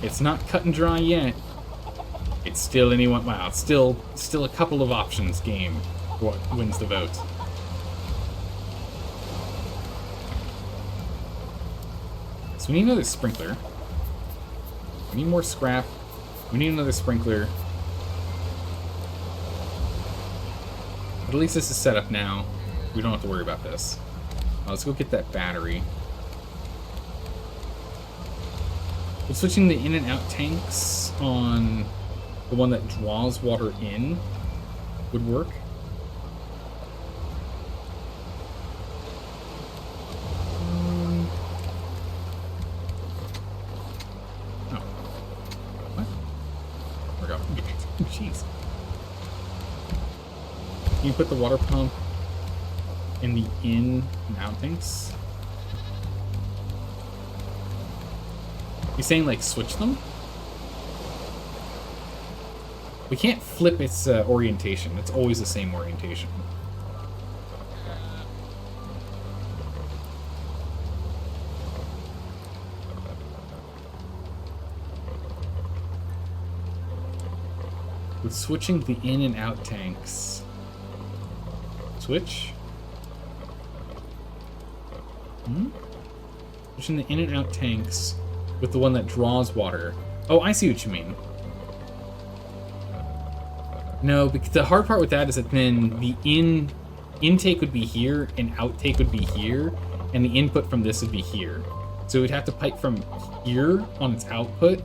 it's not cut and dry yet. It's still anyone. Wow, it's still a couple of options game for what wins the vote. So we need another sprinkler. We need more scrap. We need another sprinkler. But at least this is set up now. We don't have to worry about this. Let's go get that battery. But switching the in and out tanks on the one that draws water in would work. Oh. What? Forgot. Jeez. Can you put the water pump in the in and out tanks? You saying like switch them? We can't flip its orientation. It's always the same orientation. With switching the in and out tanks. Switch? Switching the in and out tanks with the one that draws water. Oh, I see what you mean. No, because the hard part with that is that then the intake would be here and outtake would be here, and the input from this would be here. So we'd have to pipe from here on its output,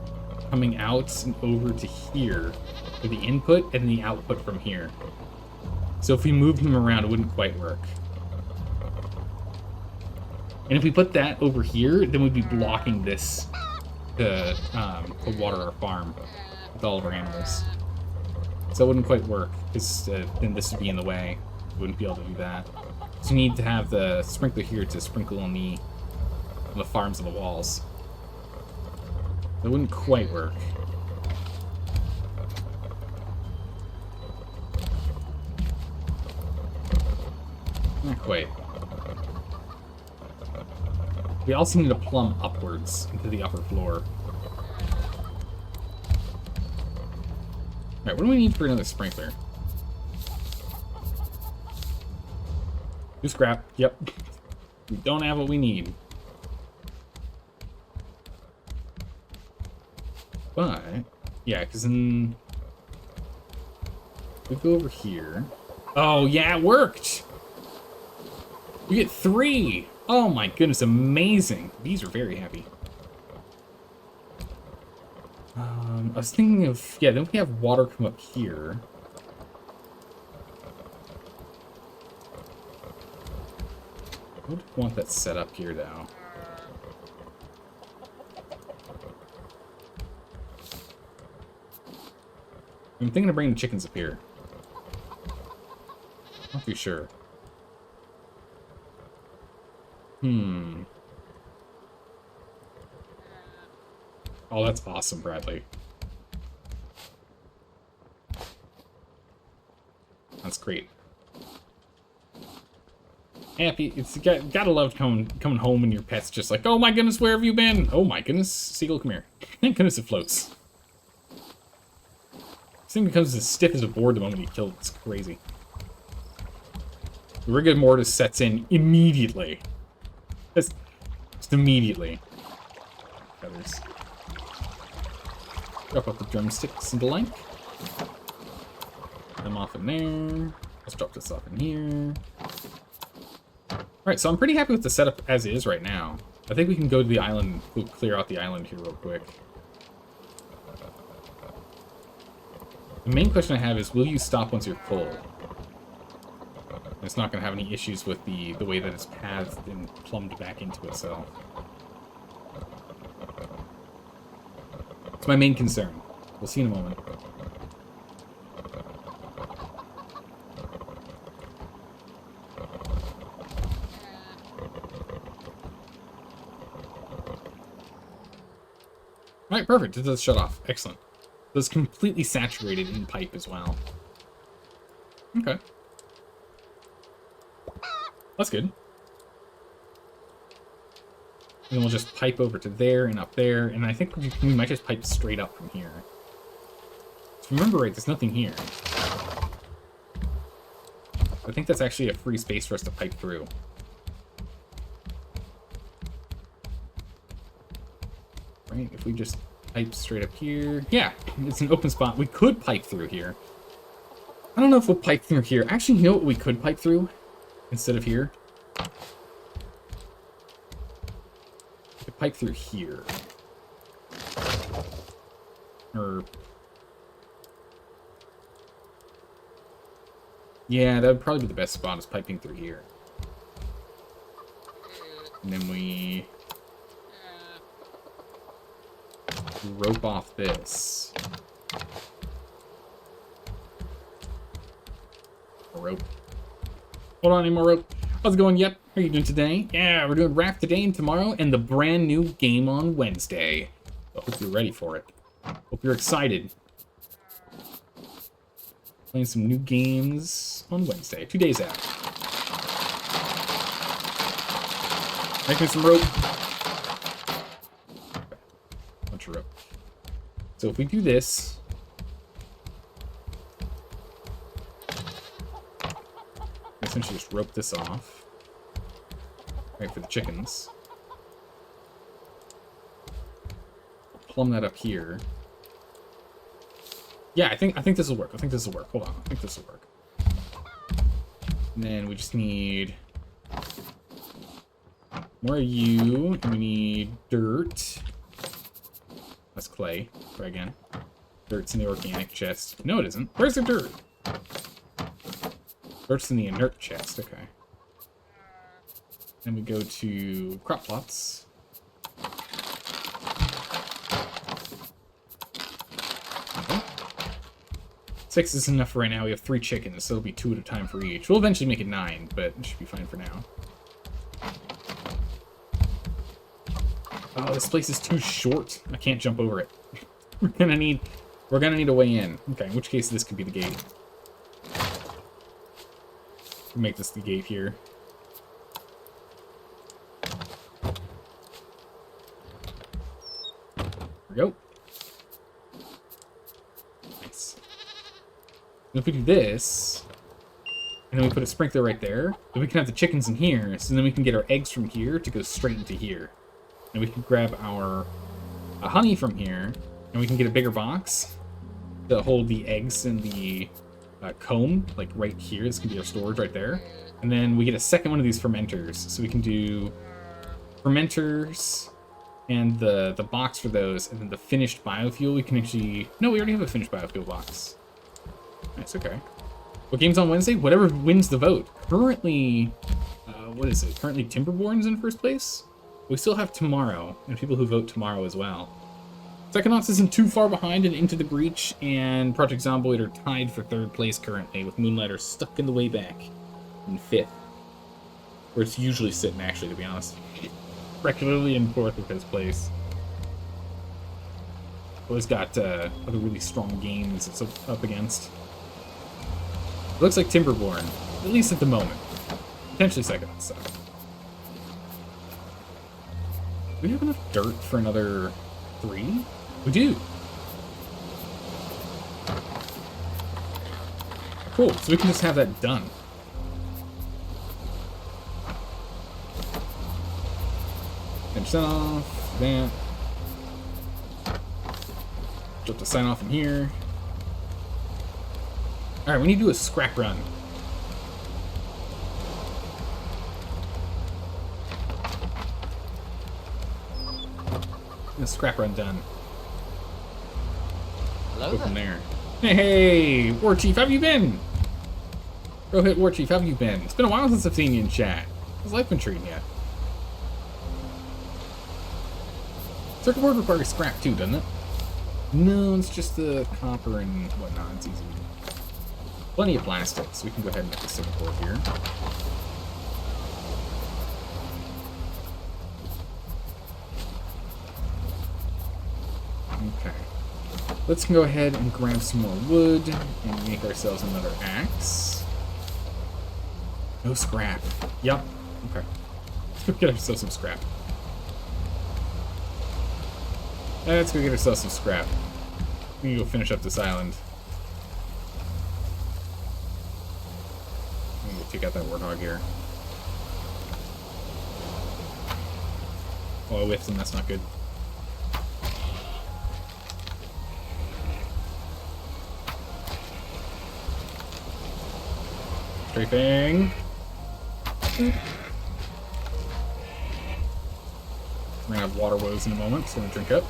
coming out and over to here for the input, and the output from here. So if we moved them around, it wouldn't quite work. And if we put that over here, then we'd be blocking this to water our farm with all of our animals. So it wouldn't quite work, because then this would be in the way. We wouldn't be able to do that. So you need to have the sprinkler here to sprinkle on the farms and the walls. It wouldn't quite work. Not quite. We also need to plumb upwards into the upper floor. Alright, what do we need for another sprinkler? New scrap. Yep. We don't have what we need. But, yeah, because then we go over here. Oh, yeah, it worked! We get 3! Oh my goodness, amazing. These are very happy. I was thinking of, yeah, then we have water come up here. I would want that set up here now. I'm thinking of bringing the chickens up here. Not too sure. Oh, that's awesome, Bradley. That's great. Happy. It's gotta love coming home and your pet's just like, oh my goodness, where have you been? Oh my goodness, Seagull, come here. Thank goodness it floats. This thing becomes as stiff as a board the moment you kill it. It's crazy. The rigor mortis sets in immediately. Just immediately. Feathers. Drop off the drumsticks and the like. Put them off in there. Let's drop this off in here. Alright, so I'm pretty happy with the setup as is right now. I think we can go to the island, we'll clear out the island here real quick. The main question I have is, will you stop once you're full? It's not going to have any issues with the way that it's pathed and plumbed back into itself. It's my main concern. We'll see in a moment. Alright, perfect. It does shut off. Excellent. So it's completely saturated in pipe as well. Okay. That's good. And then we'll just pipe over to there and up there, and I think we might just pipe straight up from here. If you remember right, there's nothing here. I think that's actually a free space for us to pipe through. Right, if we just pipe straight up here. Yeah, it's an open spot. We could pipe through here. I don't know if we'll pipe through here. Actually, you know what we could pipe through instead of here? We could pipe through here. Or... yeah, that would probably be the best spot, is piping through here. And then we... rope off this. More rope. Hold on, any more rope? How's it going? Yep. How are you doing today? Yeah, we're doing Raft today and tomorrow, and the brand new game on Wednesday. I hope you're ready for it. Hope you're excited. Playing some new games on Wednesday. 2 days out. Making some rope. Bunch of rope. So if we do this, essentially just rope this off. Right, for the chickens. Plumb that up here. Yeah, I think this will work. I think this will work. Hold on, I think this will work. And then we just need more of you, and we need dirt. That's clay. Try again. Dirt's in the organic chest. No, it isn't. Where's the dirt? Dirt's in the inert chest. Okay. Then we go to crop plots. Okay. 6 is enough for right now. We have 3 chickens, so it'll be 2 at a time for each. We'll eventually make it 9, but it should be fine for now. Oh, this place is too short. I can't jump over it. We're gonna need a way in. Okay, in which case this could be the gate. We'll make this the gate here. There we go. Nice. And if we do this, and then we put a sprinkler right there, then we can have the chickens in here, so then we can get our eggs from here to go straight into here. And we can grab our honey from here, and we can get a bigger box to hold the eggs and the comb, like right here. This can be our storage right there. And then we get a second one of these fermenters. So we can do fermenters and the box for those, and then the finished biofuel. We can actually... no, we already have a finished biofuel box. Nice, okay. What game's on Wednesday? Whatever wins the vote. Currently, what is it? Currently Timberborn's in first place? We still have tomorrow, and people who vote tomorrow as well. Psychonauts isn't too far behind in Into the Breach, and Project Zomboid are tied for 3rd place currently, with Moonlighter stuck in the way back in 5th. Where it's usually sitting, actually, to be honest. Regularly in 4th or 5th place. Always got other really strong games it's up against. It looks like Timberborn, at least at the moment. Potentially Psychonauts, so. Do we have enough dirt for another 3? We do. Cool, so we can just have that done. Finish that off, that. Just to sign off in here. Alright, we need to do a scrap run. Scrap run done. Hello Go from there. Hey, War Chief, how have you been? Go hit War Chief, how have you been? It's been a while since I've seen you in chat. How's life been treating you? Circuit board requires scrap too, doesn't it? No, it's just the copper and whatnot. It's easy. Plenty of plastic, so we can go ahead and make the circuit board here. Let's go ahead and grab some more wood and make ourselves another axe. No scrap. Yup. Okay. Let's go get ourselves some scrap. Let's go get ourselves some scrap. We can go finish up this island. I'm gonna take out that warthog here. Oh, I whiffed him. That's not good. Strafing. We're gonna have water woes in a moment, so I'm gonna drink up.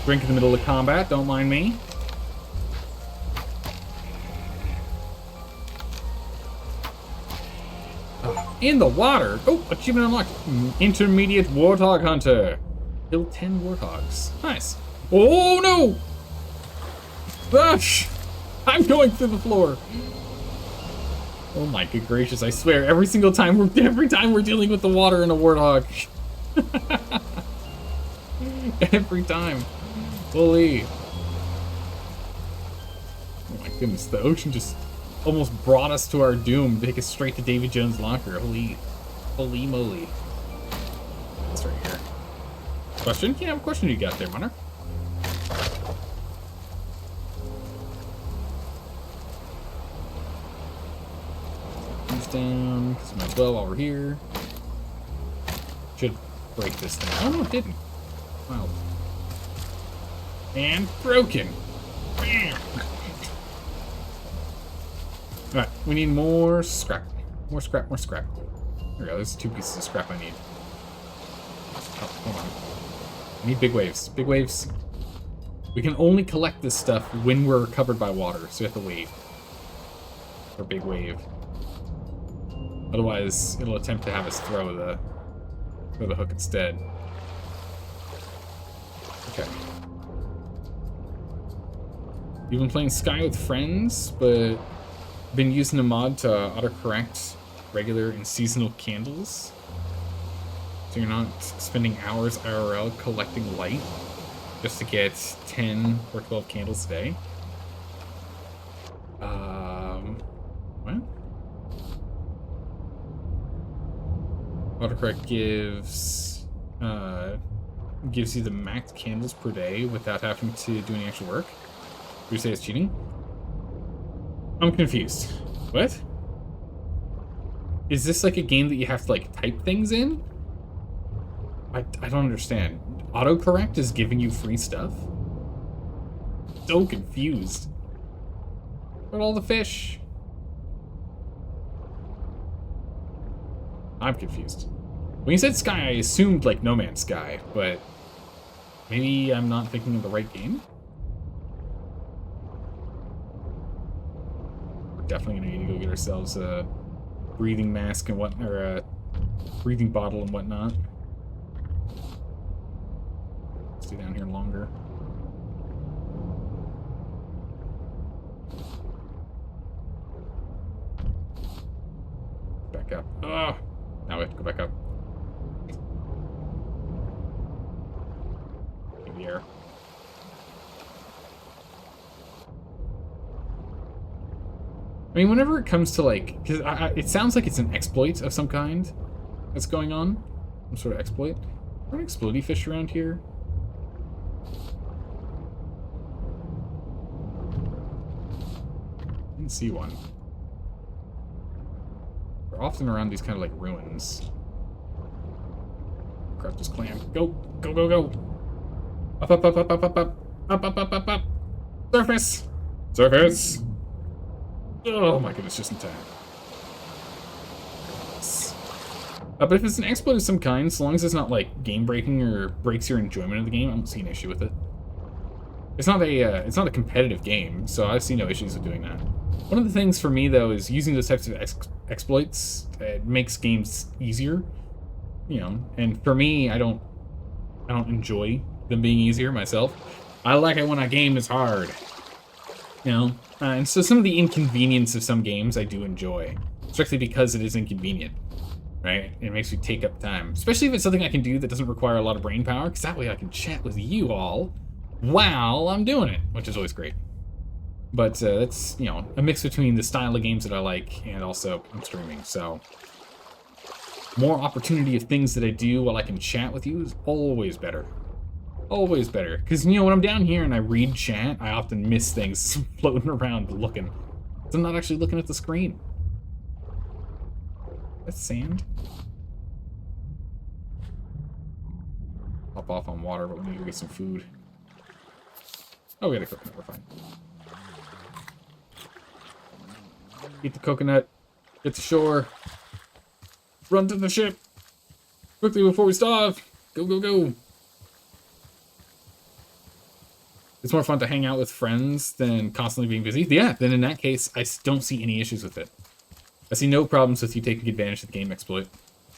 Drink in the middle of combat, don't mind me. Oh, in the water! Oh, achievement unlocked. Intermediate Warthog Hunter. Kill 10 warthogs. Nice. Oh no! Gosh! I'm going through the floor. Oh my good gracious, I swear, every time we're dealing with the water in a warthog. Every time. Holy. Oh my goodness, the ocean just almost brought us to our doom, take us straight to Davy Jones' locker. Holy moly. That's right here. Question? Yeah, what question you got there, Runner? Down, because might as well while we're here. Should break this thing. Oh no, it didn't. Wow. And broken. Bam. Alright, we need more scrap. More scrap. There we go, there's 2 pieces of scrap I need. Oh, hold on. I need big waves. Big waves. We can only collect this stuff when we're covered by water, so we have to wait for big wave. Otherwise, it'll attempt to have us throw the hook instead. Okay. You've been playing Sky with friends, but been using a mod to autocorrect regular and seasonal candles. So you're not spending hours IRL collecting light just to get 10 or 12 candles a day. What? Autocorrect gives you the max candles per day without having to do any extra work. You say it's cheating? I'm confused. What? Is this like a game that you have to like type things in? I don't understand. Autocorrect is giving you free stuff? So confused. Where'd all the fish? I'm confused. When you said Sky, I assumed like No Man's Sky, but maybe I'm not thinking of the right game? We're definitely gonna need to go get ourselves a breathing mask and what, or a breathing bottle and whatnot. Stay down here longer. Back up. Oh! Now we have to go back up. In the air. I mean, whenever it comes to like, because it sounds like it's an exploit of some kind that's going on. Some sort of exploit. Are there explodey fish around here? Didn't see one. They're often around these kind of like ruins. Crap, this clam. Go! Go, go, go! Up, up, up, up, up, up, up! Up, up, up, up, up! Surface! Surface! Oh my goodness, just in time. But if it's an exploit of some kind, so long as it's not like game breaking or breaks your enjoyment of the game, I don't see an issue with it. It's not a competitive game, so I see no issues with doing that. One of the things for me though is using those types of exploits. It makes games easier, you know. And for me, I don't enjoy them being easier myself. I like it when a game is hard, you know. And so some of the inconvenience of some games I do enjoy, strictly because it is inconvenient, right? It makes me take up time, especially if it's something I can do that doesn't require a lot of brain power, because that way I can chat with you all while I'm doing it, which is always great. But it's, you know, a mix between the style of games that I like and also I'm streaming, so more opportunity of things that I do while I can chat with you is always better. Always better. Because, you know, when I'm down here and I read chat, I often miss things floating around looking. So I'm not actually looking at the screen. That's sand. Hop off on water, but we need to get some food. Oh, we got a coconut, we're fine. Eat the coconut. Get to shore. Run to the ship. Quickly before we starve. Go, go, go. It's more fun to hang out with friends than constantly being busy. Yeah, then in that case, I don't see any issues with it. I see no problems with you taking advantage of the game exploit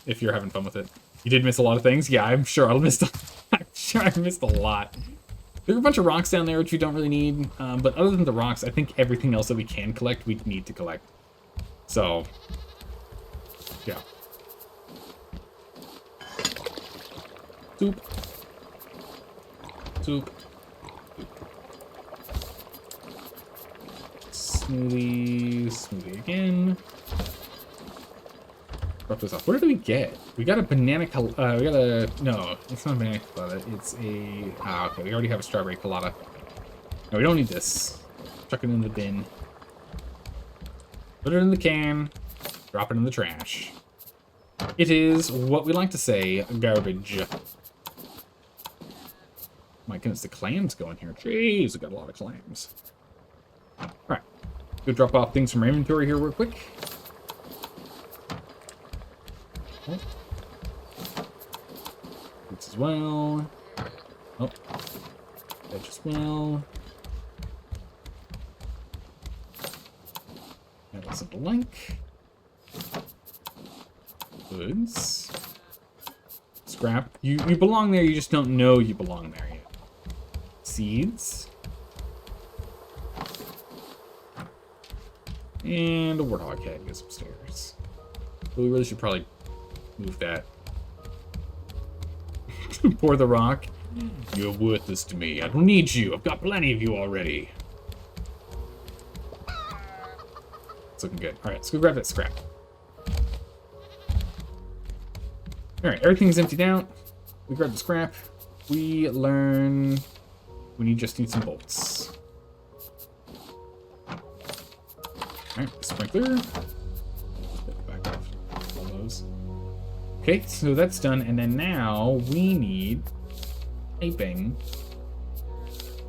if you're having fun with it. You did miss a lot of things. Yeah, I'm sure I missed a lot. There are a bunch of rocks down there which we don't really need, but other than the rocks, I think everything else that we can collect, we need to collect. So, yeah. Soup. Soup. Smoothie. Smoothie again. Drop this off. What did we get? We got a banana we got a... No, it's not a banana colada. It's a... Ah, okay. We already have a strawberry colada. No, we don't need this. Chuck it in the bin. Put it in the can. Drop it in the trash. It is what we like to say, garbage. My goodness, the clams go in here. Jeez, we got a lot of clams. Alright. Go drop off things from our inventory here real quick. Oh. Boots as well. Oh. Veg as well. And that's a blank. Goods. Scrap. You belong there, you just don't know you belong there yet. Seeds. And a warthog head goes upstairs. But we really should probably move that. Pour the rock. You're worthless to me. I don't need you. I've got plenty of you already. It's looking good. Alright, let's go grab that scrap. Alright, everything's emptied out. We grab the scrap. We learn... We just need some bolts. Alright, sprinkler. Back off all those. Okay, so that's done, and then now we need piping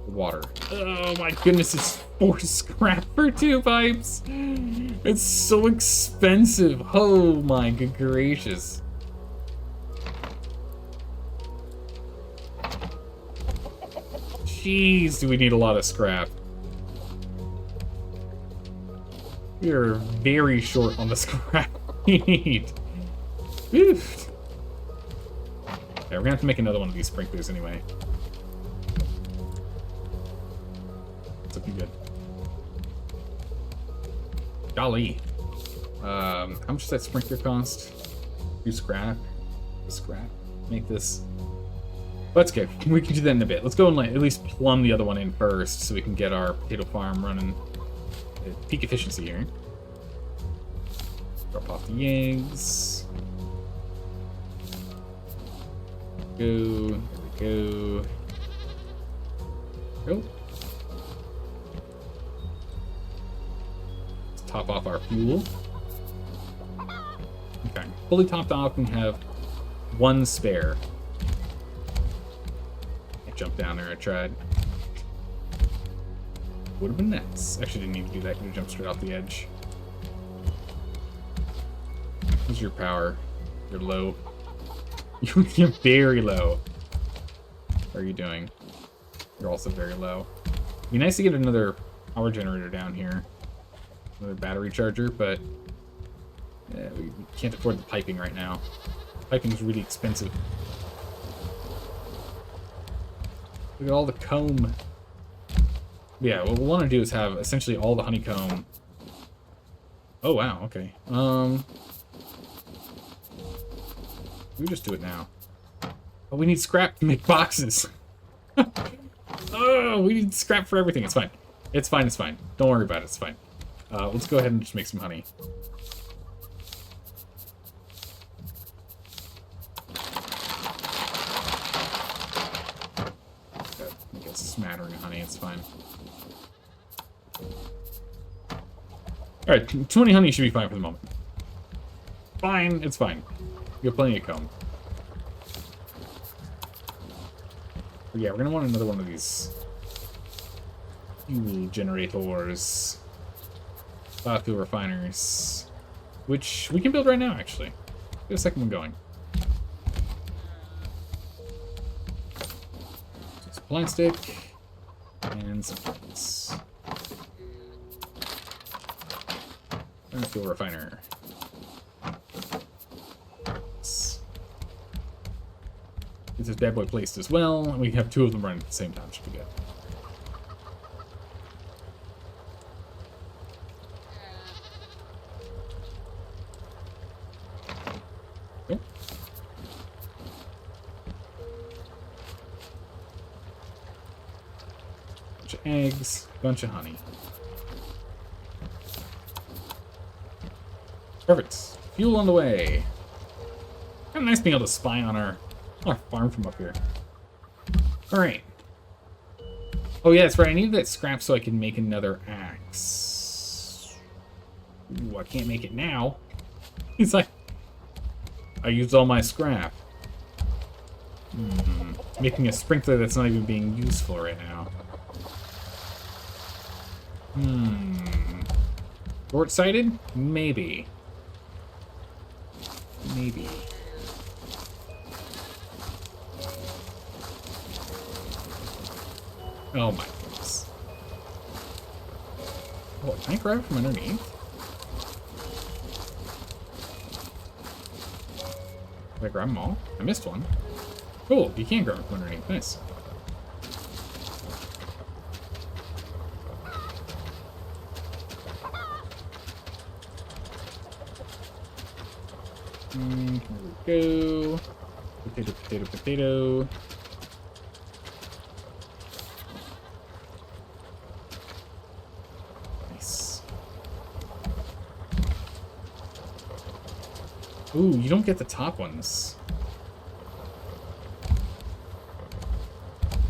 water. Oh my goodness, it's 4 scrap for 2 pipes. It's so expensive. Oh my good gracious. Jeez, do we need a lot of scrap. We are very short on the scrap we need. Oof. Yeah, we're gonna have to make another one of these sprinklers anyway. It's looking good. Golly. How much does that sprinkler cost? 2 scrap. Scrap. Make this. Well, that's good. We can do that in a bit. Let's go and at least plumb the other one in first so we can get our potato farm running at peak efficiency here. Drop off the eggs. Go. There we go. Go. Let's top off our fuel. Okay. Fully topped off and have 1 spare. I jumped down there, I tried. Would have been nice. Actually didn't need to do that, could have jumped straight off the edge. What's your power? You're low. You're very low. How are you doing? You're also very low. It'd be nice to get another power generator down here. Another battery charger, but we can't afford the piping right now. Piping is really expensive. Look at all the comb. Yeah, what we'll want to do is have essentially all the honeycomb. Oh wow, okay. We just do it now. Oh, we need scrap to make boxes. Oh, we need scrap for everything. It's fine. It's fine. It's fine. Don't worry about it. It's fine. Let's go ahead and just make some honey. Get a smattering of honey. It's fine. Alright, 20 honey should be fine for the moment. Fine. It's fine. You have plenty of comb. But yeah, we're gonna want another one of these fuel generators, biofuel refiners, which we can build right now, actually. Get a second one going. Just a plant stick and some plants. Biofuel refiner. Get this bad boy placed as well, and we have two of them running at the same time. Should be good. Okay. Bunch of eggs, bunch of honey. Perfect. Fuel on the way. Kind of nice being able to spy on our farm from up here. Alright. Oh yeah, that's right. I need that scrap so I can make another axe. Ooh, I can't make it now. It's like, I used all my scrap. Making a sprinkler that's not even being useful right now. Short-sighted? Maybe. Maybe. Oh my goodness. Oh, can I grab from underneath? Did I grab them all? I missed one. Cool, you can grab them from underneath. Nice. Here we go. Potato, potato, potato. Nice. Ooh, you don't get the top ones.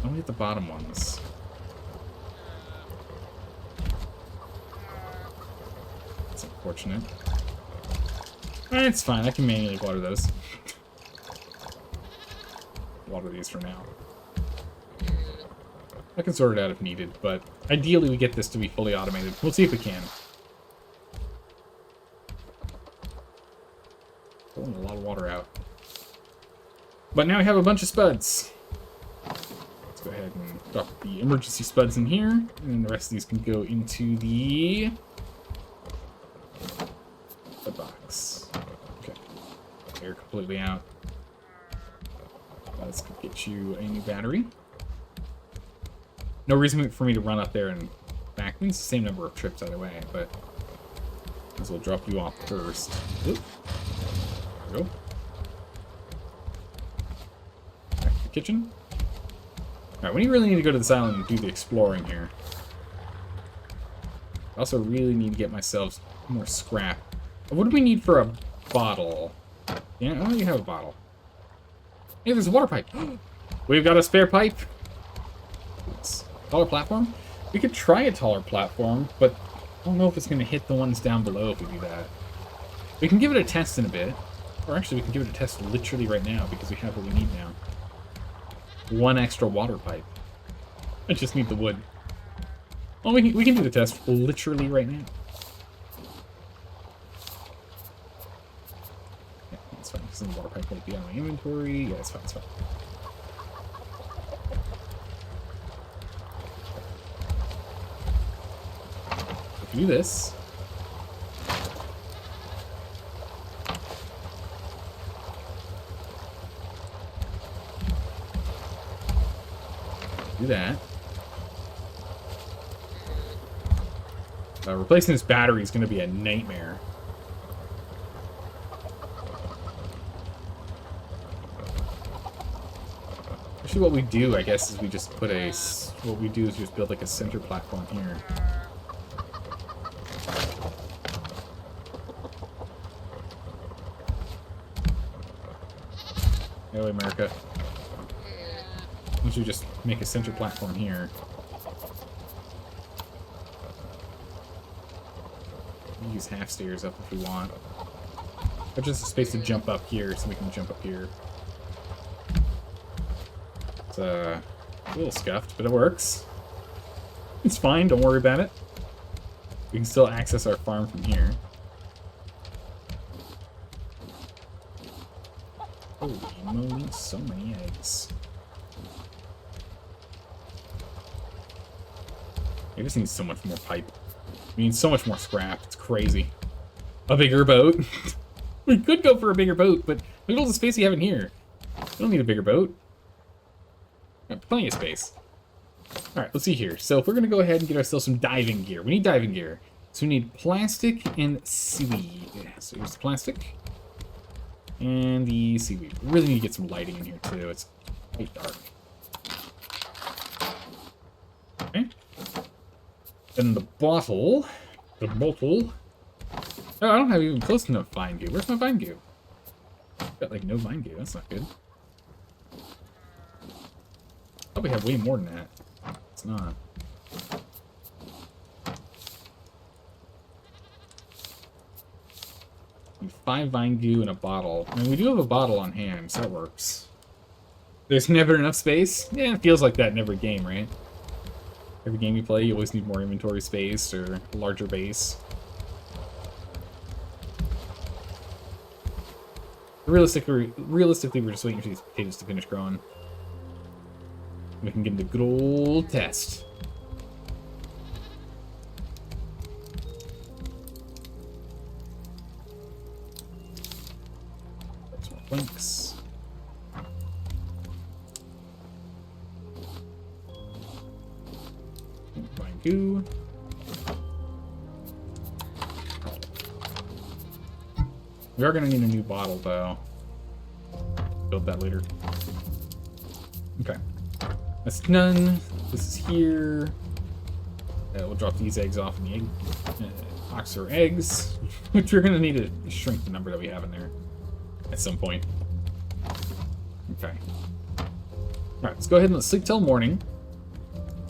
Only get the bottom ones. That's unfortunate. It's fine, I can manually water those. Water these for now. I can sort it out if needed, but ideally we get this to be fully automated. We'll see if we can. Pulling a lot of water out. But now we have a bunch of spuds. Let's go ahead and drop the emergency spuds in here, and then the rest of these can go into the box. Okay. Air completely out. Let's get you a new battery. No reason for me to run up there and back. I mean, it's the same number of trips either way, but as we'll drop you off first. Oop. There we go. Back to the kitchen. Alright, we really need to go to this island and do the exploring here. I also really need to get myself more scrap. What do we need for a bottle? Yeah, oh, you have a bottle. Hey, there's a water pipe. We've got a spare pipe. Taller platform? We could try a taller platform, but I don't know if it's going to hit the ones down below if we do that. We can give it a test in a bit. Or actually, we can give it a test literally right now because we have what we need now. One extra water pipe. I just need the wood. Well, we can do the test literally right now. Yeah, that's fine. Because the water pipe won't be on my inventory. Yeah, it's fine, it's fine. Do this. Do that. Replacing this battery is going to be a nightmare. Actually, Actually, what we do, I guess, is we just put a... What we do is just build like a center platform here. Go away, America. Once you just make a center platform here. We use half stairs up if we want. But just a space to jump up here so we can jump up here. It's a little scuffed, but it works. It's fine, don't worry about it. We can still access our farm from here. Holy moly, so many eggs. I just need so much more pipe. We need so much more scrap. It's crazy. A bigger boat. We could go for a bigger boat, but look at all the space we have in here. We don't need a bigger boat. We have plenty of space. Alright, let's see here. So if we're going to go ahead and get ourselves some diving gear. We need diving gear. So we need plastic and seaweed. So here's the plastic. And the seaweed. We really need to get some lighting in here too. It's quite dark. Okay. Then the bottle. Oh, I don't have even close enough vine goo. Where's my vine goo? Got like no vine goo. That's not good. Oh, we have way more than that. It's not. Need 5 vine goo in a bottle. I mean, we do have a bottle on hand, so that works. There's never enough space? Yeah, it feels like that in every game, right? Every game you play, you always need more inventory space or a larger base. Realistically, we're just waiting for these potatoes to finish growing. We can get the good old test. There's more planks. Vine goo. We are going to need a new bottle, though. Build that later. Okay. That's done. This is here. We'll drop these eggs off in the egg box or eggs, which we're going to need to shrink the number that we have in there at some point. Okay. Alright, let's go ahead and let's sleep till morning.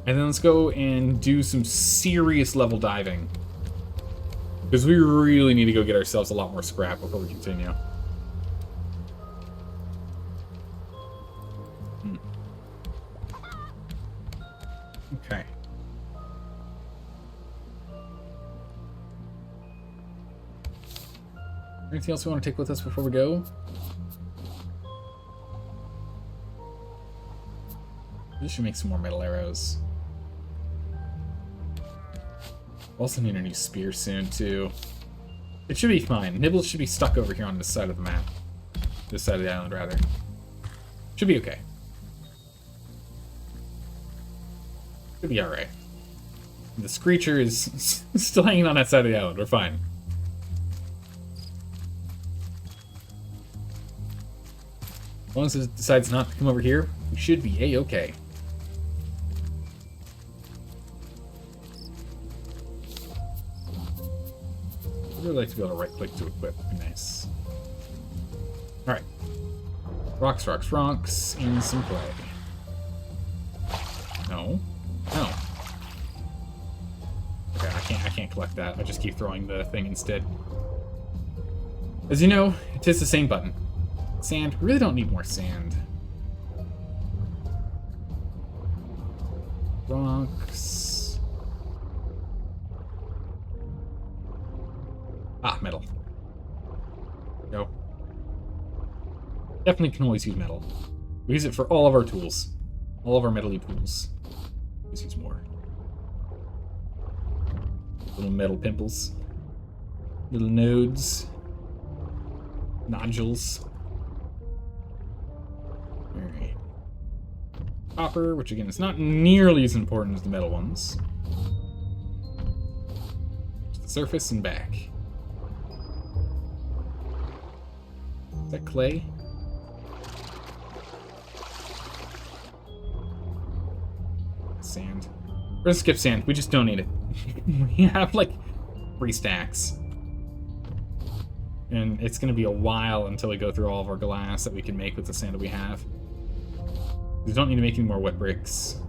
And then let's go and do some serious level diving. Because we really need to go get ourselves a lot more scrap before we continue. Okay. Anything else we want to take with us before we go? We should make some more metal arrows. Also need a new spear soon, too. It should be fine. Nibbles should be stuck over here on this side of the map. This side of the island, rather. Should be okay. Should be alright. The Screecher is still hanging on that side of the island. We're fine. As long as it decides not to come over here, we should be A-okay. I'd really like to be able to right-click to equip. That'd be nice. Alright. Rocks, rocks, rocks, and some clay. No. No. Okay, I can't collect that. I just keep throwing the thing instead. As you know, it is the same button. Sand. We really don't need more sand. Rocks. Ah, metal. No. Definitely can always use metal. We use it for all of our tools. All of our metally tools. Let's use more. Little metal pimples. Little nodes. Nodules. Alright. Copper, which again is not nearly as important as the metal ones. To the surface and back. Is that clay? Sand. We're gonna skip sand. We just don't need it. We have like 3 stacks. And it's gonna be a while until we go through all of our glass that we can make with the sand that we have. We don't need to make any more wet bricks.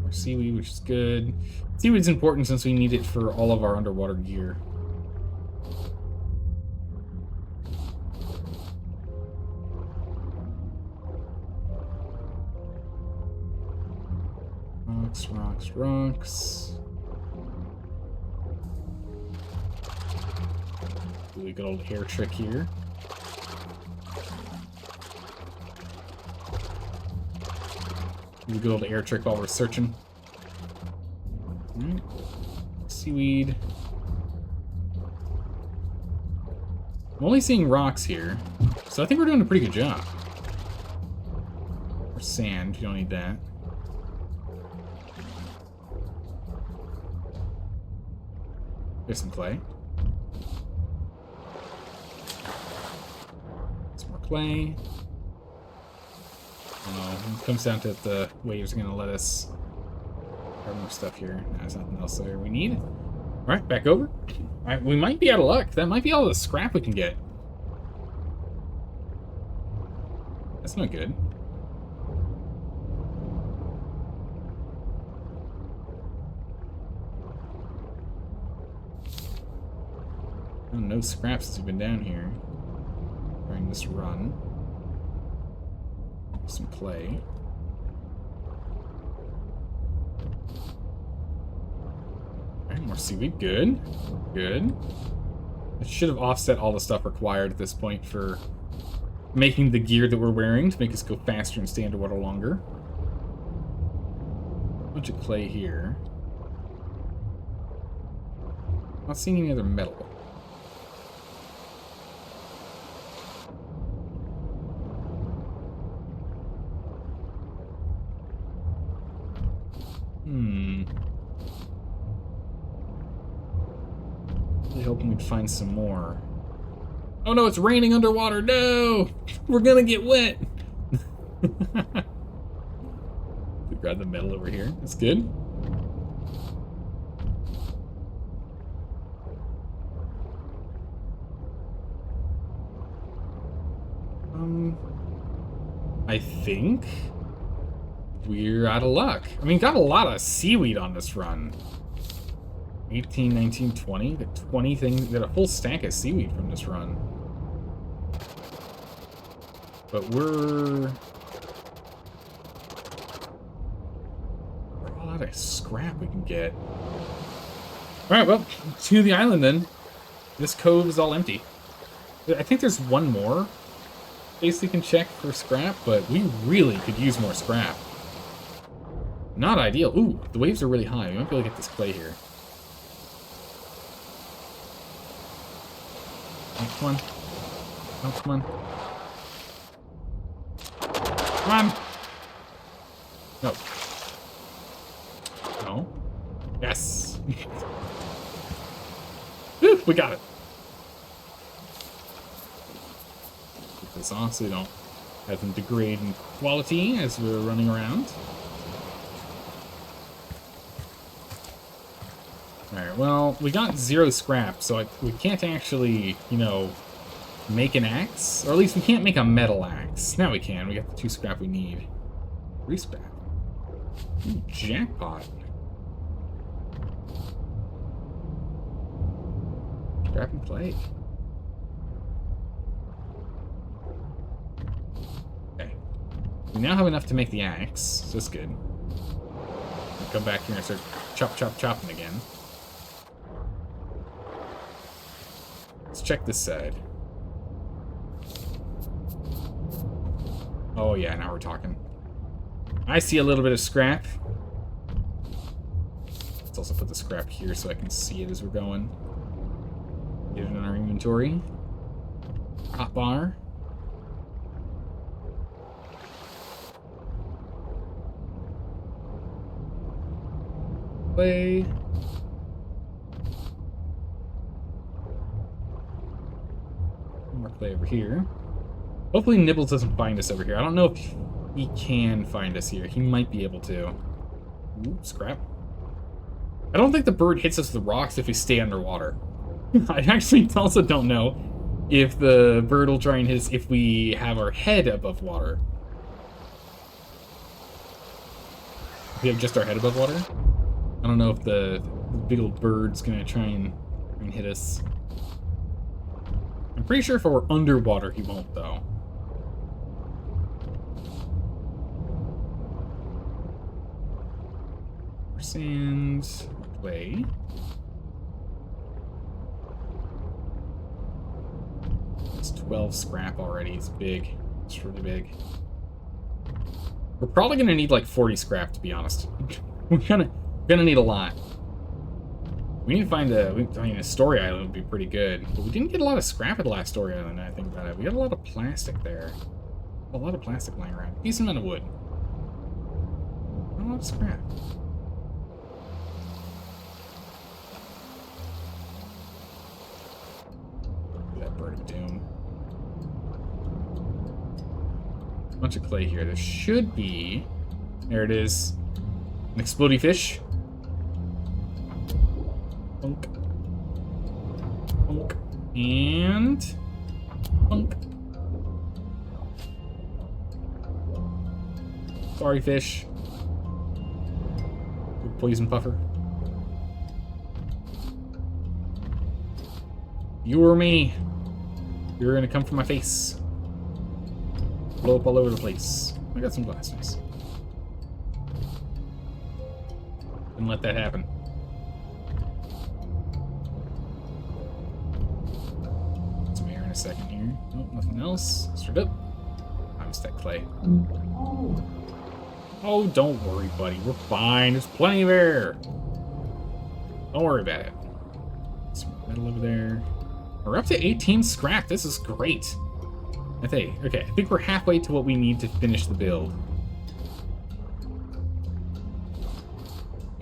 More seaweed, which is good. Seaweed's important since we need it for all of our underwater gear. Rocks, rocks, rocks. Do a good old hair trick here. Do a good old air trick while we're searching. Alright. Seaweed. I'm only seeing rocks here, so I think we're doing a pretty good job. Or sand, you don't need that. There's some clay. Some more clay. It comes down to the waves are going to let us grab more stuff here. No, there's nothing else there we need. Alright, back over. Alright, we might be out of luck. That might be all the scrap we can get. That's not good. Oh, no scraps since we've been down here during this run. Some clay. Alright, more seaweed. Good. Good. It should have offset all the stuff required at this point for making the gear that we're wearing to make us go faster and stay underwater longer. Bunch of clay here. Not seeing any other metal. Really hoping we'd find some more. Oh no, it's raining underwater. No! We're gonna get wet. We grab the metal over here. That's good. I think we're out of luck. I mean, got a lot of seaweed on this run. 18, 19, 20. Got 20 things. Got a full stack of seaweed from this run. But we're all out of scrap we can get. Alright, well, to the island then. This cove is all empty. I think there's one more place we can check for scrap, but we really could use more scrap. Not ideal. Ooh, the waves are really high. We might be able to get this clay here. Oh, come on. Oh, come on. Come on! No. No. Yes! Whew, we got it. Get this off so we don't have them degrade in quality as we're running around. Alright, well, we got 0 scrap, so we can't actually, you know, make an axe. Or at least we can't make a metal axe. Now we can. We got the 2 scrap we need. 3 scrap. Ooh, jackpot. Scrap and clay. Okay. We now have enough to make the axe, so that's good. We'll come back here and start chopping again. Let's check this side. Oh yeah, now we're talking. I see a little bit of scrap. Let's also put the scrap here so I can see it as we're going. Get it in our inventory. Hot bar. Clay. More clay over here. Hopefully Nibbles doesn't find us over here. I don't know if he can find us here. He might be able to. Ooh, scrap. I don't think the bird hits us with rocks if we stay underwater. I actually also don't know if the bird will try and hit us if we have our head above water. If we have just our head above water. I don't know if the big old bird's gonna try and hit us. I'm pretty sure if we're underwater, he won't, though. Sand, clay. It's 12 scrap already. It's big. It's really big. We're probably gonna need like 40 scrap, to be honest. We're gonna need a lot. We need to find a story island would be pretty good. But we didn't get a lot of scrap at the last story island, I think about it. We got a lot of plastic there. A lot of plastic lying around. Decent amount of wood. Not a lot of scrap. That bird of doom. A bunch of clay here. There should be... There it is. An explodey fish. Punk. Punk. And... Punk. Sorry, fish. Good poison puffer. You or me. You're gonna come for my face. Blow up all over the place. I got some glass, nice. Didn't let that happen. Some air in a second here. Nope, nothing else. Straight up. I missed that clay. Oh, don't worry, buddy. We're fine. There's plenty of air. Don't worry about it. Some metal over there. We're up to 18 scrap. This is great. I think we're halfway to what we need to finish the build.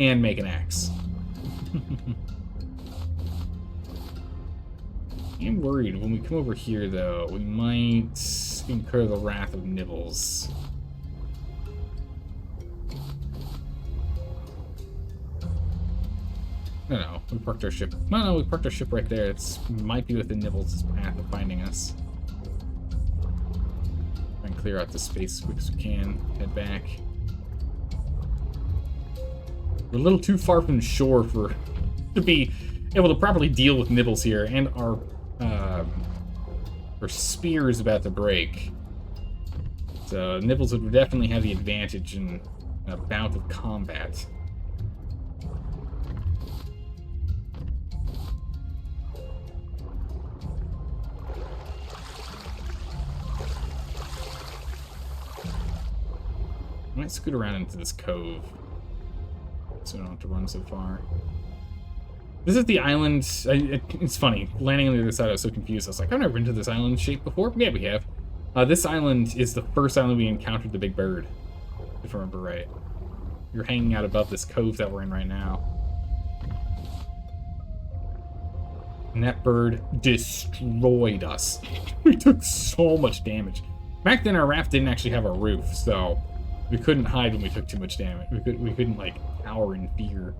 And make an axe. I'm worried when we come over here, though, we might incur the wrath of Nibbles. No, we parked our ship. No, we parked our ship right there. It might be within Nibbles' path of finding us. Try and clear out the space as quick as we can. Head back. We're a little too far from shore to be able to properly deal with Nibbles here, and our spear is about to break. So Nibbles would definitely have the advantage in a bout of combat. I might scoot around into this cove so I don't have to run so far. This is the island. It's funny. Landing on the other side, I was so confused. I was like, I've never been to this island shape before. Yeah, we have. This island is the first island we encountered the big bird, if I remember right. You're hanging out above this cove that we're in right now. And that bird destroyed us. We took so much damage. Back then, our raft didn't actually have a roof, so we couldn't hide when we took too much damage. We couldn't, like, cower in fear.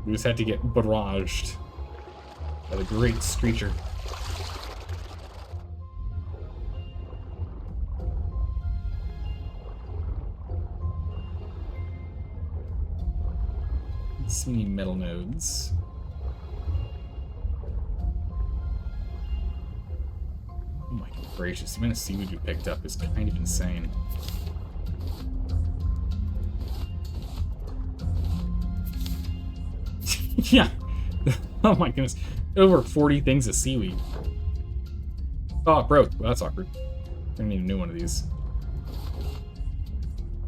We just had to get barraged by the great Screecher. So many metal nodes. Oh my gracious, the amount of seaweed we picked up is kind of insane. Yeah. Oh my goodness. Over 40 things of seaweed. Oh, it broke. Well, that's awkward. I need a new one of these.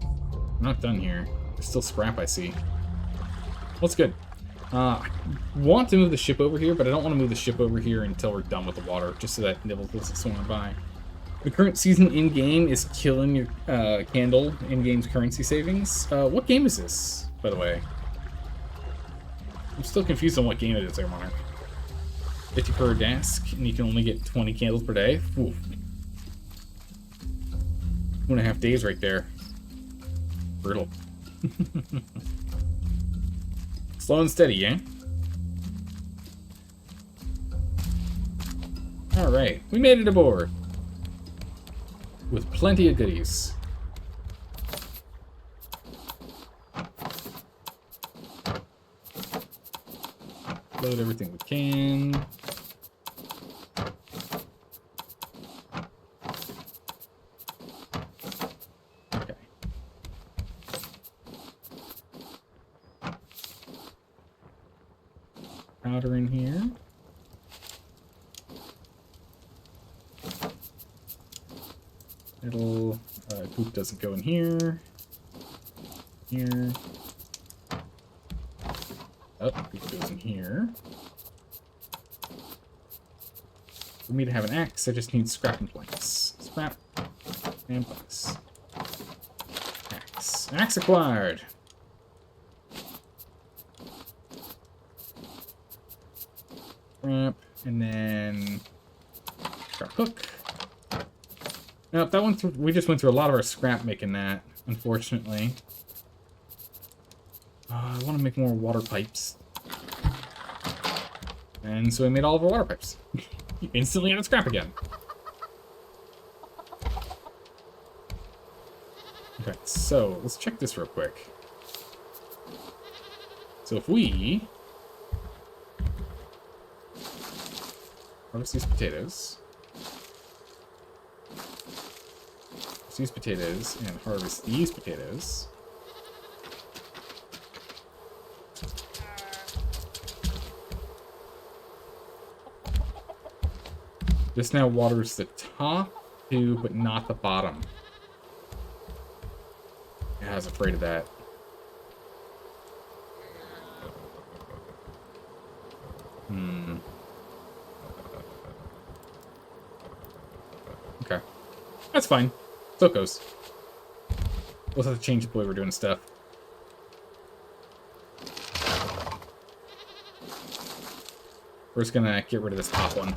I'm not done here. There's still scrap, I see. Well, it's good. I want to move the ship over here, but I don't want to move the ship over here until we're done with the water, just so that Nibbles doesn't swim by. The current season in-game is killing your candle in-game's currency savings. What game is this, by the way? I'm still confused on what game it is there, Monarch. 50 per desk, and you can only get 20 candles per day. Oof. 2.5 days right there. Brutal. Slow and steady, eh? Alright, we made it aboard. With plenty of goodies. Load everything we can. Okay. Powder in here. It'll, goop doesn't go in here. Here. Oh, goop goes in here. For me to have an axe, I just need scrap and planks. Scrap and planks. Axe. Axe acquired! Scrap, and then scrap hook. Nope, that one we just went through a lot of our scrap making that, unfortunately. I want to make more water pipes. And so we made all of our water pipes. Instantly out of scrap again. Okay, so let's check this real quick. So if we harvest these potatoes, and harvest these potatoes. This now waters the top too, but not the bottom. Yeah, I was afraid of that. Okay. That's fine. So it goes. We'll have to change the way we're doing stuff. We're just gonna get rid of this top one.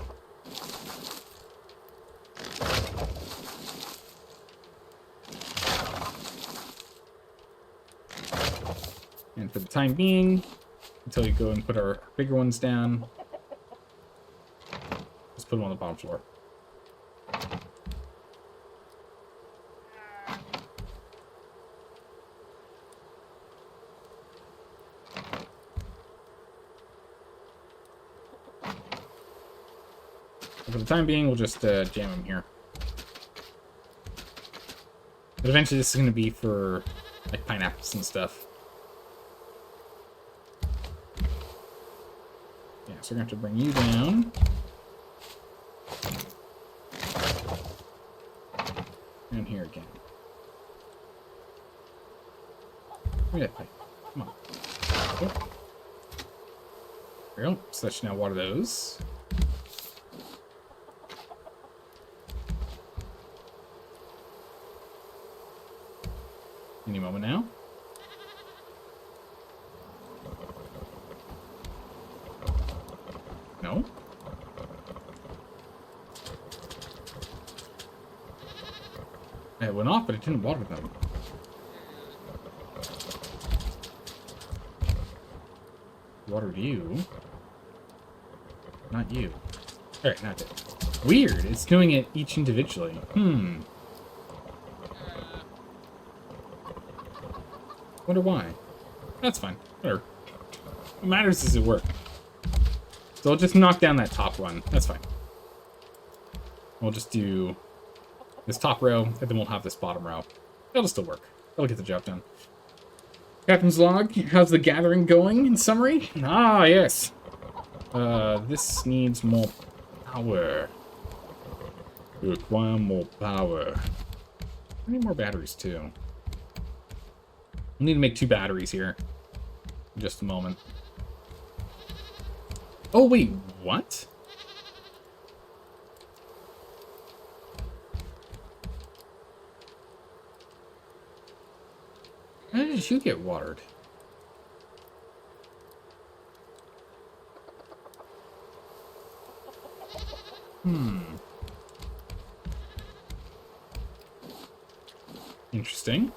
And for the time being, until we go and put our bigger ones down, let's put them on the bottom floor. For the time being, we'll just jam them here. But eventually this is going to be for like pineapples and stuff. Yeah, so we're going to have to bring you down. And here again. Give me that pipe. Come on. Oh. There we go. So that should now water those. Any moment now. No? It went off, but it didn't water them. Watered you. Not you. Alright, not it. Weird, it's doing it each individually. Wonder why. That's fine. Whatever. What matters is it work. So I'll just knock down that top one. That's fine. We'll just do this top row, and then we'll have this bottom row. That'll still work. That'll get the job done. Captain's log. How's the gathering going in summary? Ah, yes. This needs more power. We require more power. I need more batteries, too. I need to make 2 batteries here. In just a moment. Oh, wait, what? How did you get watered? Interesting.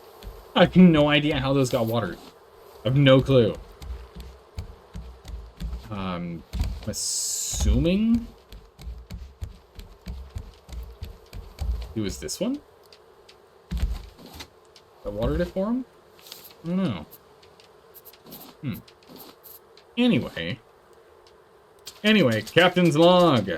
I have no idea how those got watered. I have no clue. I'm assuming it was this one? I watered it for him? I don't know. Anyway, Captain's log.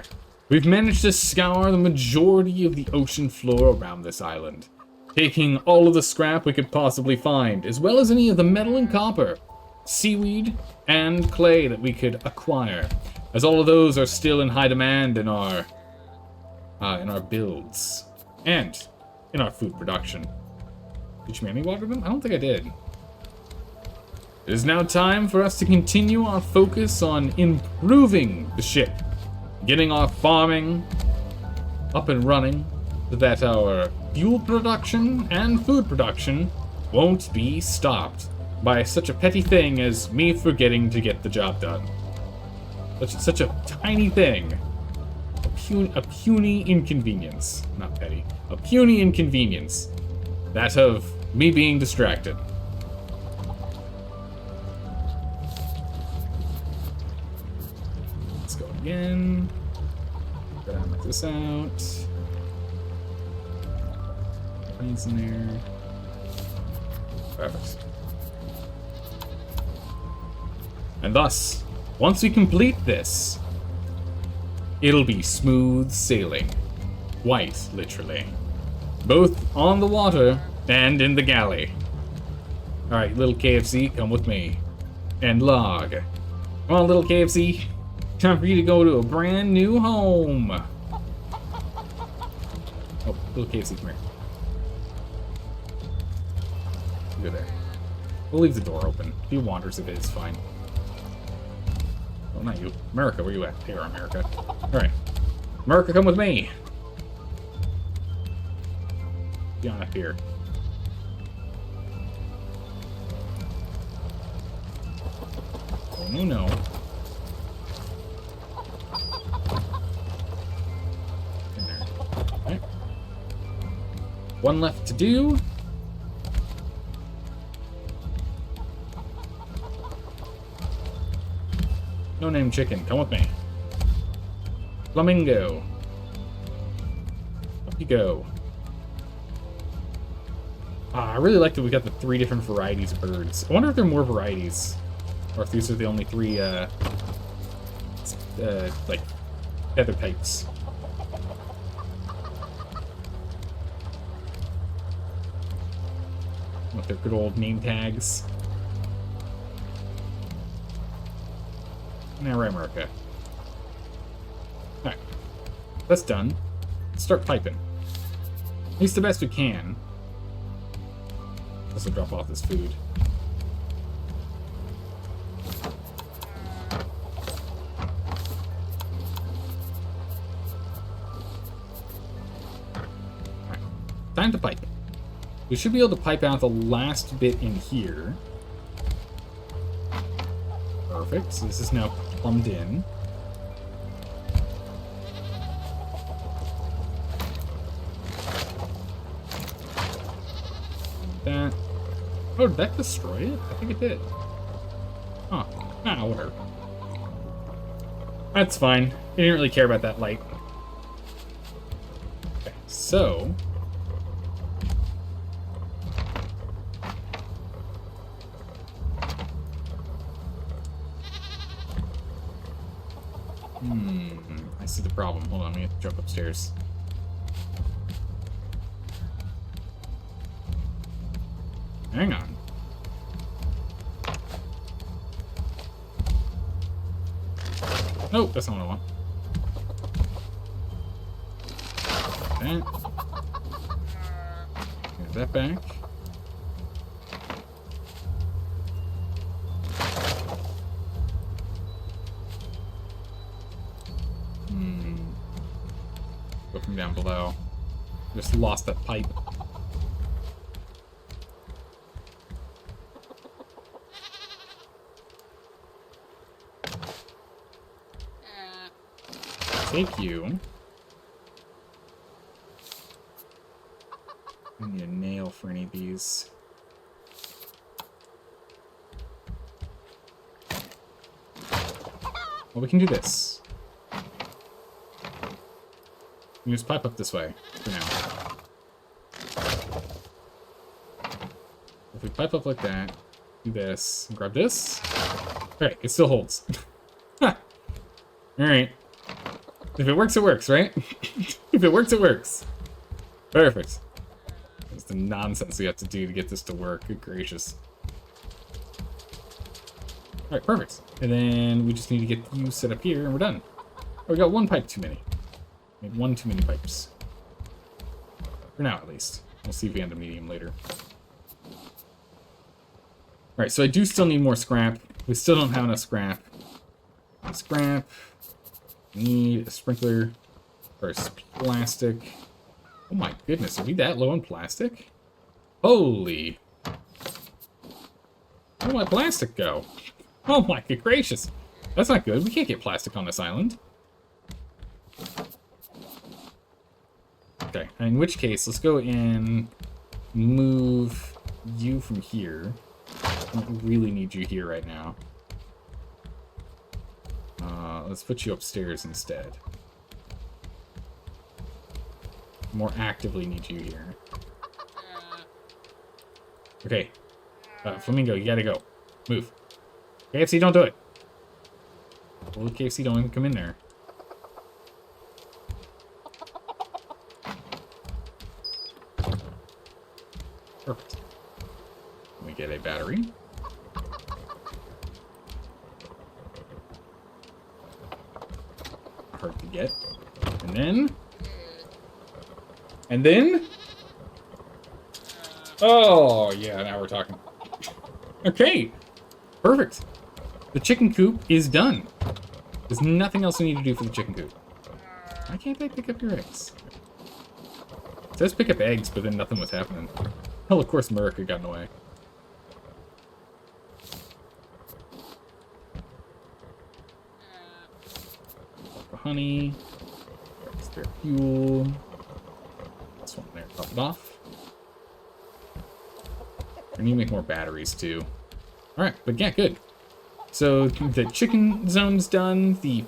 We've managed to scour the majority of the ocean floor around this island, taking all of the scrap we could possibly find, as well as any of the metal and copper, seaweed, and clay that we could acquire, as all of those are still in high demand in our builds and in our food production. Did you manually water them? I don't think I did. It is now time for us to continue our focus on improving the ship, getting our farming up and running so that our fuel production and food production won't be stopped by such a petty thing as me forgetting to get the job done. Such a tiny thing. A puny inconvenience. Not petty. A puny inconvenience. That of me being distracted. Let's go again. Gotta make this out. Planes in there. Perfect. And thus, once we complete this, it'll be smooth sailing. White, literally. Both on the water and in the galley. Alright, little KFC, come with me. And log. Come on, little KFC. Time for you to go to a brand new home. Oh, little KFC, come here. Go there. We'll leave the door open. If he wanders, if it is fine. Oh, not you. America, where you at? Here, America. Alright. America, come with me. Get on up here. Oh, no, no. In there. Alright. One left to do. No name chicken, come with me. Flamingo. Up you go. I really like that we got the 3 different varieties of birds. I wonder if there are more varieties. Or if these are the only 3, like, feather types. With their good old name tags. Now, right, America. Alright. That's done. Let's start piping. At least the best we can. This will drop off this food. Alright. Time to pipe. We should be able to pipe out the last bit in here. Perfect. So this is now plumbed in. That. Oh, did that destroy it? I think it did. Huh. Ah, whatever. That's fine. I didn't really care about that light. Okay, so. I see the problem. Hold on, we have to jump upstairs. Hang on. Nope, that's not what I want. That. Get that back. Go from down below. Just lost that pipe. Take you. for any of these. Well, we can do this. We can just pipe up this way for now. If we pipe up like that, do this, and grab this. Alright, it still holds. Alright. If it works, it works, right? If it works, it works. Perfect. That's the nonsense we have to do to get this to work. Good gracious. Alright, perfect. And then we just need to get you set up here, and we're done. Oh, we got one pipe too many. Made one too many pipes. For now, at least. We'll see if we end up needing them later. Alright, so I do still need more scrap. We still don't have enough scrap. Scrap. Need a sprinkler. First, plastic. Oh my goodness, are we that low on plastic? Holy. Where'd my plastic go? Oh my good gracious. That's not good. We can't get plastic on this island. Okay, in which case, let's go and move you from here. I don't really need you here right now. Let's put you upstairs instead. More actively need you here. Okay. Flamingo, you gotta go. Move. KFC, don't do it. Well, KFC, don't even come in there. Perfect. Let me get a battery. Hard to get. And then... Oh, yeah, now we're talking. Okay. Perfect. The chicken coop is done. There's nothing else we need to do for the chicken coop. Why can't I pick up your eggs? It says pick up eggs, but then nothing was happening. Hell, of course, America got in the way. Honey. Spare fuel. This one there, top it off. I need to make more batteries too. Alright, but yeah, good. So the chicken zone's done, the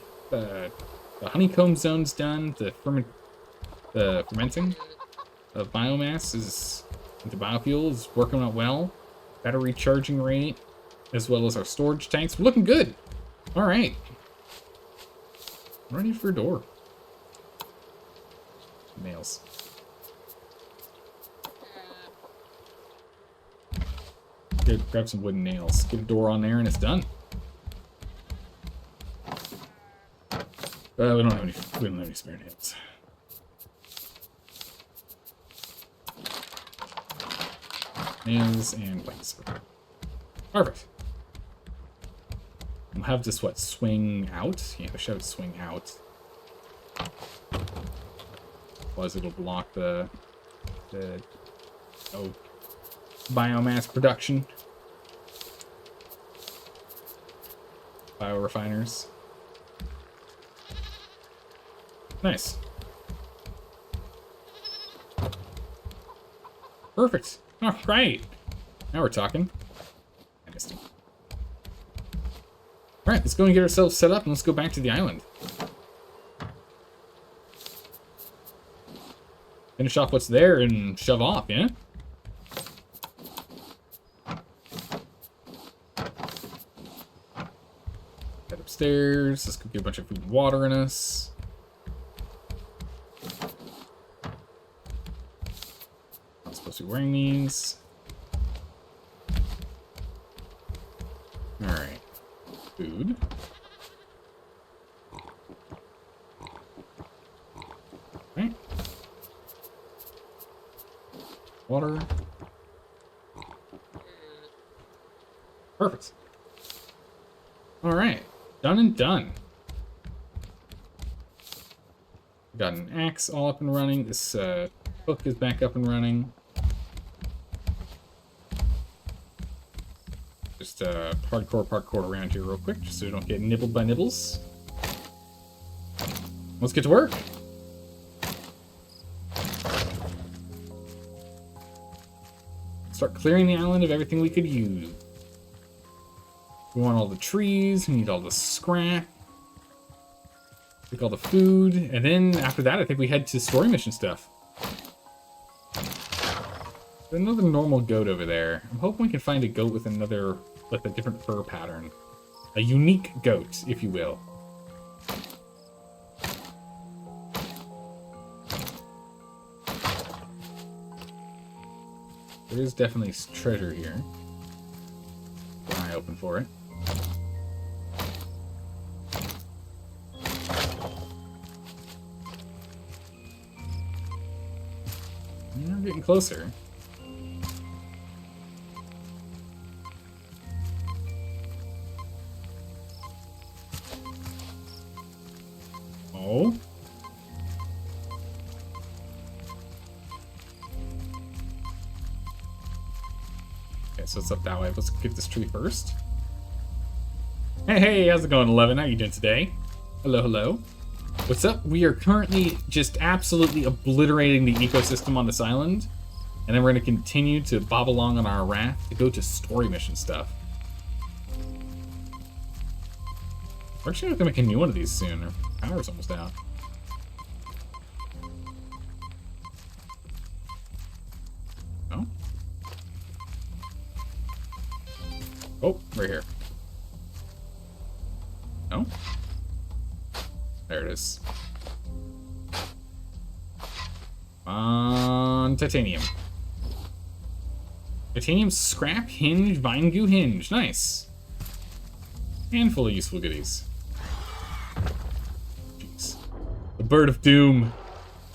honeycomb zone's done, the fermenting of biomass is the biofuel is working out well. Battery charging rate, as well as our storage tanks. We're looking good. Alright. Ready for a door. Nails. Good, grab some wooden nails. Get a door on there and it's done. We don't have any spare nails. Nails and planks. Perfect. We'll have this, what, swing out? Yeah, we should have it swing out. Otherwise it'll block the biomass production. Biorefiners. Nice. Perfect. All right. Now we're talking. I missed him. All right, let's go and get ourselves set up, and let's go back to the island. Finish off what's there and shove off, yeah? Head upstairs. Let's go get a bunch of food and water in us. Not supposed to be wearing these. Alright. Food. Okay. Water. Perfect. Alright. Done and done. Got an axe all up and running. This hook is back up and running. Just hardcore parkour around here real quick, just so we don't get nibbled by nibbles. Let's get to work. Start clearing the island of everything we could use. We want all the trees, we need all the scrap. Take all the food, and then after that I think we head to story mission stuff. There's another normal goat over there. I'm hoping we can find a goat with another, with a different fur pattern. A unique goat, if you will. There is definitely treasure here. Keep an eye open for it. Yeah, I'm getting closer. Oh. Okay, so it's up that way. Let's get this tree first. Hey, how's it going, 11? How you doing today? Hello, hello. What's up? We are currently just absolutely obliterating the ecosystem on this island. And then we're going to continue to bob along on our raft to go to story mission stuff. We're actually going to make a new one of these soon. Our power's almost out. Oh? Oh, right here. No? There it is. On titanium. Titanium scrap hinge, vine goo hinge. Nice. Handful of useful goodies. Jeez. The bird of doom.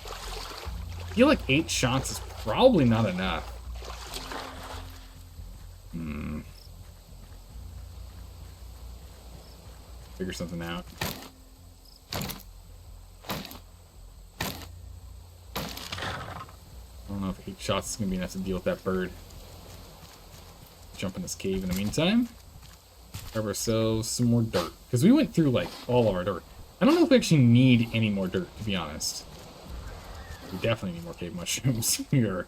I feel like 8 shots is probably not enough. Figure something out. I don't know if 8 shots is going to be enough to deal with that bird. Jump in this cave in the meantime. Grab ourselves some more dirt. Because we went through, like, all of our dirt. I don't know if we actually need any more dirt, to be honest. We definitely need more cave mushrooms. We are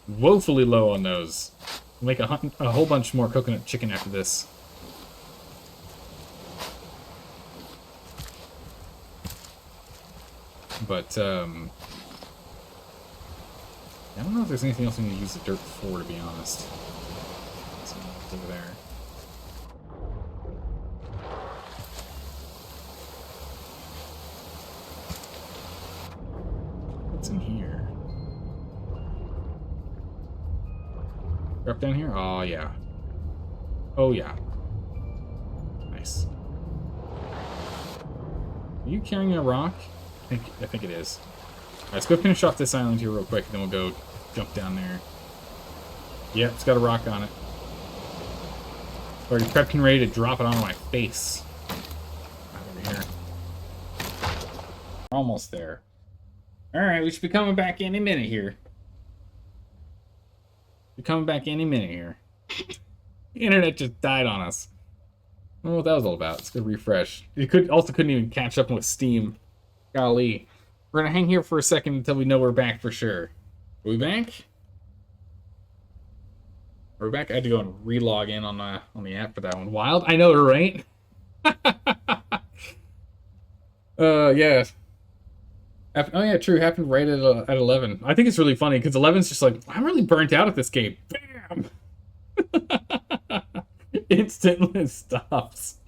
woefully low on those. We'll make a whole bunch more coconut chicken after this. But, I don't know if there's anything else we need to use the dirt for, to be honest. Something over there. What's in here? Up down here? Oh, yeah. Oh, yeah. Nice. Are you carrying a rock? I think it is. Alright, let's go finish off this island here real quick, and then we'll go jump down there. Yep, it's got a rock on it. Already prepped and ready to drop it on my face. Right over here. Almost there. Alright, we should be coming back any minute here. We're coming back any minute here. The internet just died on us. I don't know what that was all about. Let's go refresh. You couldn't even catch up with Steam. Golly. We're gonna hang here for a second until we know we're back for sure. Are we back? Are we back? I had to go and re-log in on the app for that one. Wild? I know, right? Yeah. Oh yeah, true. Happened right at 11. I think it's really funny because 11's just like, I'm really burnt out at this game. Bam! Instantly stops.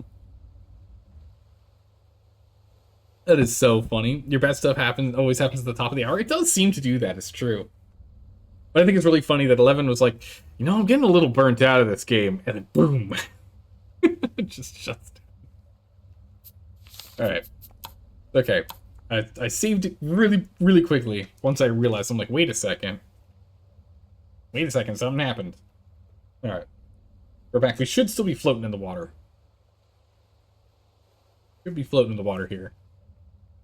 That is so funny. Your bad stuff always happens at the top of the hour. It does seem to do that, it's true. But I think it's really funny that 11 was like, you know, I'm getting a little burnt out of this game. And then boom. It just shuts down. Alright. Okay. I saved it really, really quickly. Once I realized, I'm like, wait a second. Wait a second, something happened. Alright. We're back. We should still be floating in the water. Should be floating in the water here.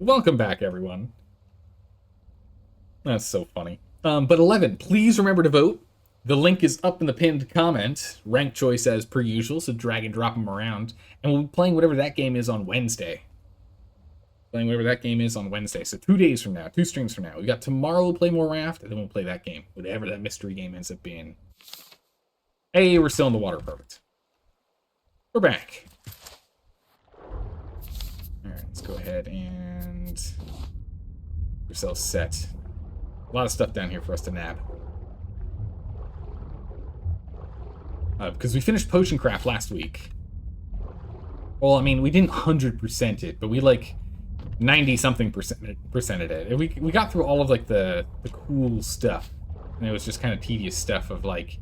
Welcome back, everyone. That's so funny. But 11, please remember to vote. The link is up in the pinned comment. Rank choice as per usual, so drag and drop them around. And we'll be playing whatever that game is on Wednesday. So 2 days from now, 2 streams from now. We got tomorrow, we'll play more Raft, and then we'll play that game. Whatever that mystery game ends up being. Hey, we're still in the water. Perfect. We're back. Alright, let's go ahead and get ourselves set. A lot of stuff down here for us to nab. Because we finished Potion Craft last week. Well, I mean, we didn't 100% it, but we, like, 90-something percented it. And we got through all of, like, the cool stuff. And it was just kind of tedious stuff of, like,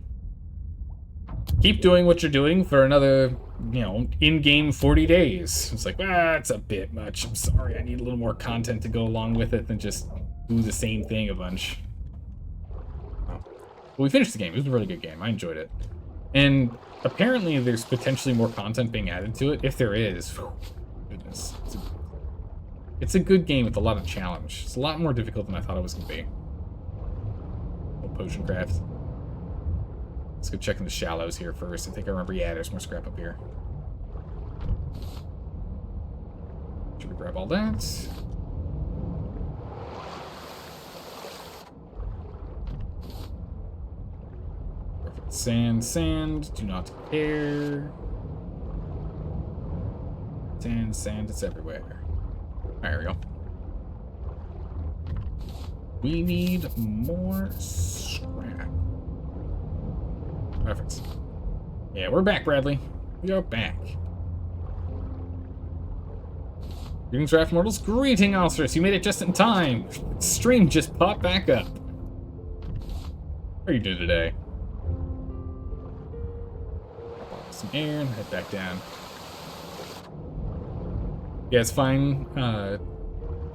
keep doing what you're doing for another, you know, in-game 40 days. It's like, it's a bit much. I'm sorry, I need a little more content to go along with it than just do the same thing a bunch. Well, we finished the game. It was a really good game. I enjoyed it. And apparently there's potentially more content being added to it. If there is, goodness. It's a good game with a lot of challenge. It's a lot more difficult than I thought it was going to be. Oh, Potion Craft. Let's go check in the shallows here first. I think I remember, yeah, there's more scrap up here. Should we grab all that? Perfect. Sand, do not care. Sand, it's everywhere. There we go. We need more scrap. Perfect. Yeah, we're back, Bradley. We are back. Greetings, Raft mortals. Greeting, Alcerus. You made it just in time. Stream just popped back up. How are you doing today? Some air and head back down. Yeah, it's fine.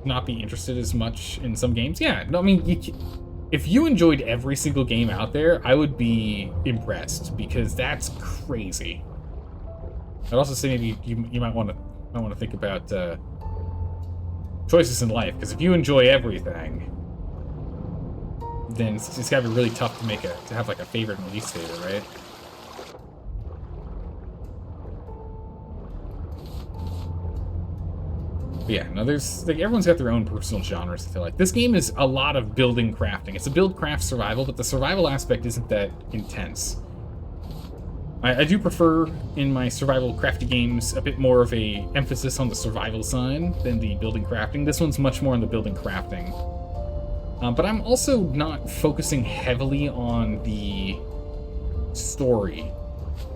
Not be interested as much in some games. Yeah, no, I mean, if you enjoyed every single game out there, I would be impressed because that's crazy. I'd also say maybe you might want to think about choices in life, because if you enjoy everything, then it's gotta be really tough to have like a favorite and least favorite, right? But yeah, no, there's like everyone's got their own personal genres. I feel like this game is a lot of building crafting. It's a build craft survival, but the survival aspect isn't that intense. I do prefer in my survival crafty games a bit more of a emphasis on the survival side than the building crafting. This one's much more on the building crafting. But I'm also not focusing heavily on the story.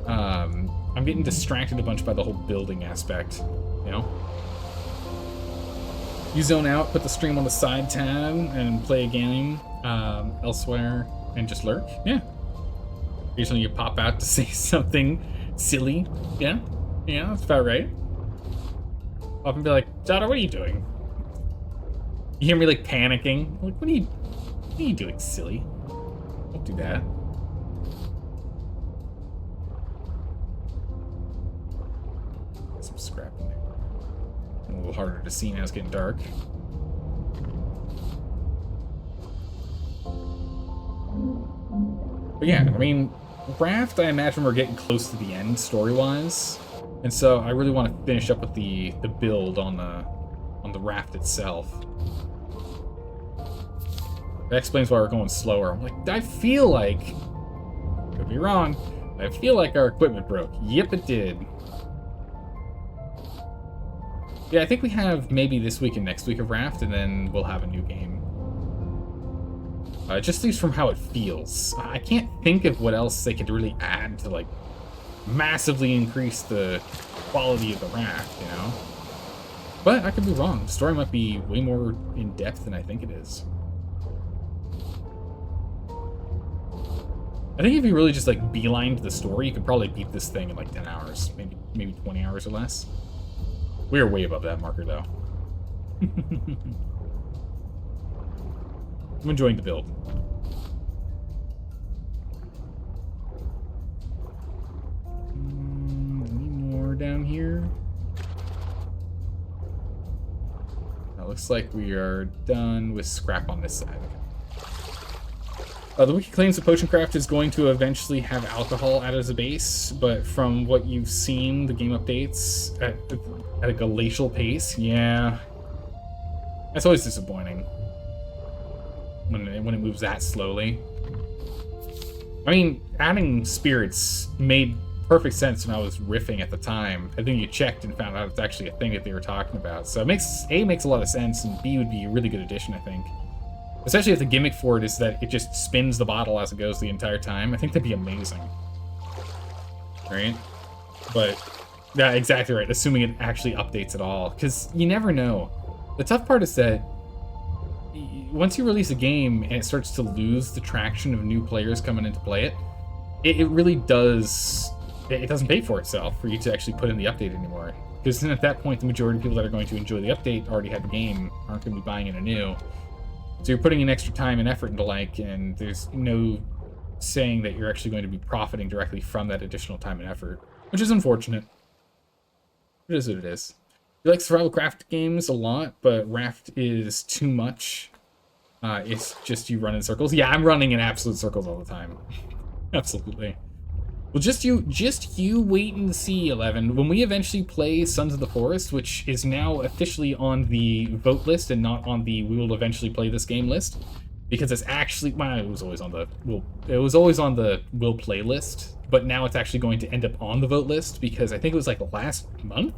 I'm getting distracted a bunch by the whole building aspect, you know? You zone out, put the stream on the side tab, and play a game elsewhere, and just lurk. Yeah. Occasionally you pop out to say something silly. Yeah, that's about right. Pop and be like, Dada, what are you doing? You hear me like panicking. Like, what are you doing, silly? Don't do that. Some scrap in there. A little harder to see now, it's getting dark. But yeah, I mean, Raft, I imagine we're getting close to the end story-wise, and so I really want to finish up with the build on the Raft itself. That explains why we're going slower. I'm like, I feel like, could be wrong, I feel like our equipment broke. Yep, it did. Yeah, I think we have maybe this week and next week of Raft, and then we'll have a new game. Just at least from how it feels. I can't think of what else they could really add to, like, massively increase the quality of the Raft, you know? But I could be wrong. The story might be way more in-depth than I think it is. I think if you really just, like, beelined the story, you could probably beat this thing in, like, 10 hours. Maybe 20 hours or less. We're way above that marker, though. I'm enjoying the build. Any more down here? It looks like we are done with scrap on this side. The wiki claims the potion craft is going to eventually have alcohol added as a base, but from what you've seen, the game updates at a glacial pace, yeah. That's always disappointing when it moves that slowly. I mean, adding spirits made perfect sense when I was riffing at the time. I think you checked and found out it's actually a thing that they were talking about. So it makes a lot of sense, and B would be a really good addition, I think. Especially if the gimmick for it is that it just spins the bottle as it goes the entire time. I think that'd be amazing. Right? But, yeah, exactly right. Assuming it actually updates at all. Because you never know. The tough part is that once you release a game and it starts to lose the traction of new players coming in to play it, it really does... It doesn't pay for itself for you to actually put in the update anymore. Because then at that point, the majority of people that are going to enjoy the update already have the game, aren't going to be buying it anew. So you're putting in extra time and effort into like, and there's no saying that you're actually going to be profiting directly from that additional time and effort, which is unfortunate. It is what it is. I like survival craft games a lot, but Raft is too much. It's just you run in circles. Yeah, I'm running in absolute circles all the time. Absolutely. Well, just you wait and see, 11. When we eventually play Sons of the Forest, which is now officially on the vote list and not on the we will eventually play this game list, because it's actually, well, it was always on the will play list, but now it's actually going to end up on the vote list because I think it was like last month,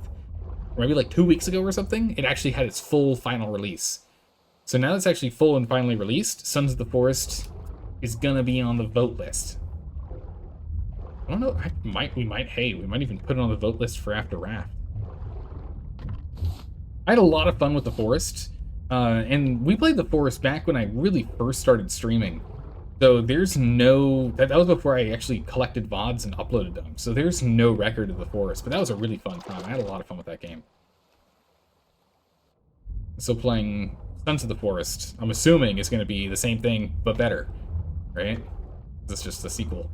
or maybe like 2 weeks ago or something. It actually had its full final release. So now it's actually full and finally released. Sons of the Forest is gonna be on the vote list. I don't know. We might even put it on the vote list for after Raft. I had a lot of fun with the Forest, and we played the Forest back when I really first started streaming. So there's no... That was before I actually collected VODs and uploaded them. So there's no record of the Forest, but that was a really fun time. I had a lot of fun with that game. So playing Sons of the Forest, I'm assuming is going to be the same thing, but better, right? It's just a sequel.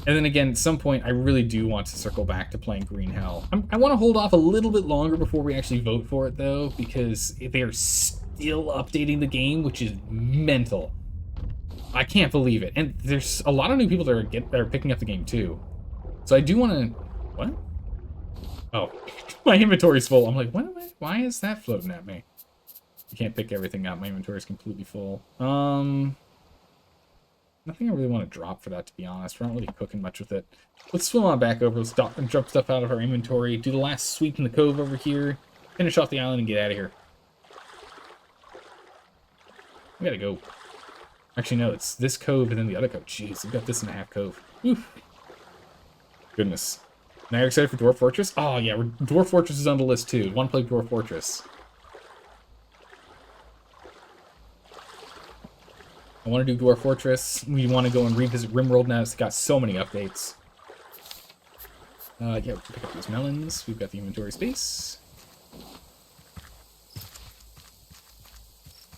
And then again, at some point, I really do want to circle back to playing Green Hell. I want to hold off a little bit longer before we actually vote for it, though, because they are still updating the game, which is mental. I can't believe it. And there's a lot of new people that are picking up the game, too. So I do want to... What? Oh, my inventory's full. I'm like, why is that floating at me? I can't pick everything up. My inventory's completely full. Nothing I really want to drop for that, to be honest. We're not really cooking much with it. Let's swim on back over. Let's drop stuff out of our inventory. Do the last sweep in the cove over here. Finish off the island and get out of here. We gotta go. Actually, no. It's this cove and then the other cove. Jeez, we've got this in a half cove. Oof. Goodness. Now you're excited for Dwarf Fortress? Oh, yeah. Dwarf Fortress is on the list, too. Want to play Dwarf Fortress. I want to do Dwarf Fortress. We want to go and revisit Rimworld now. It's got so many updates. Yeah, we'll pick up these melons. We've got the inventory space.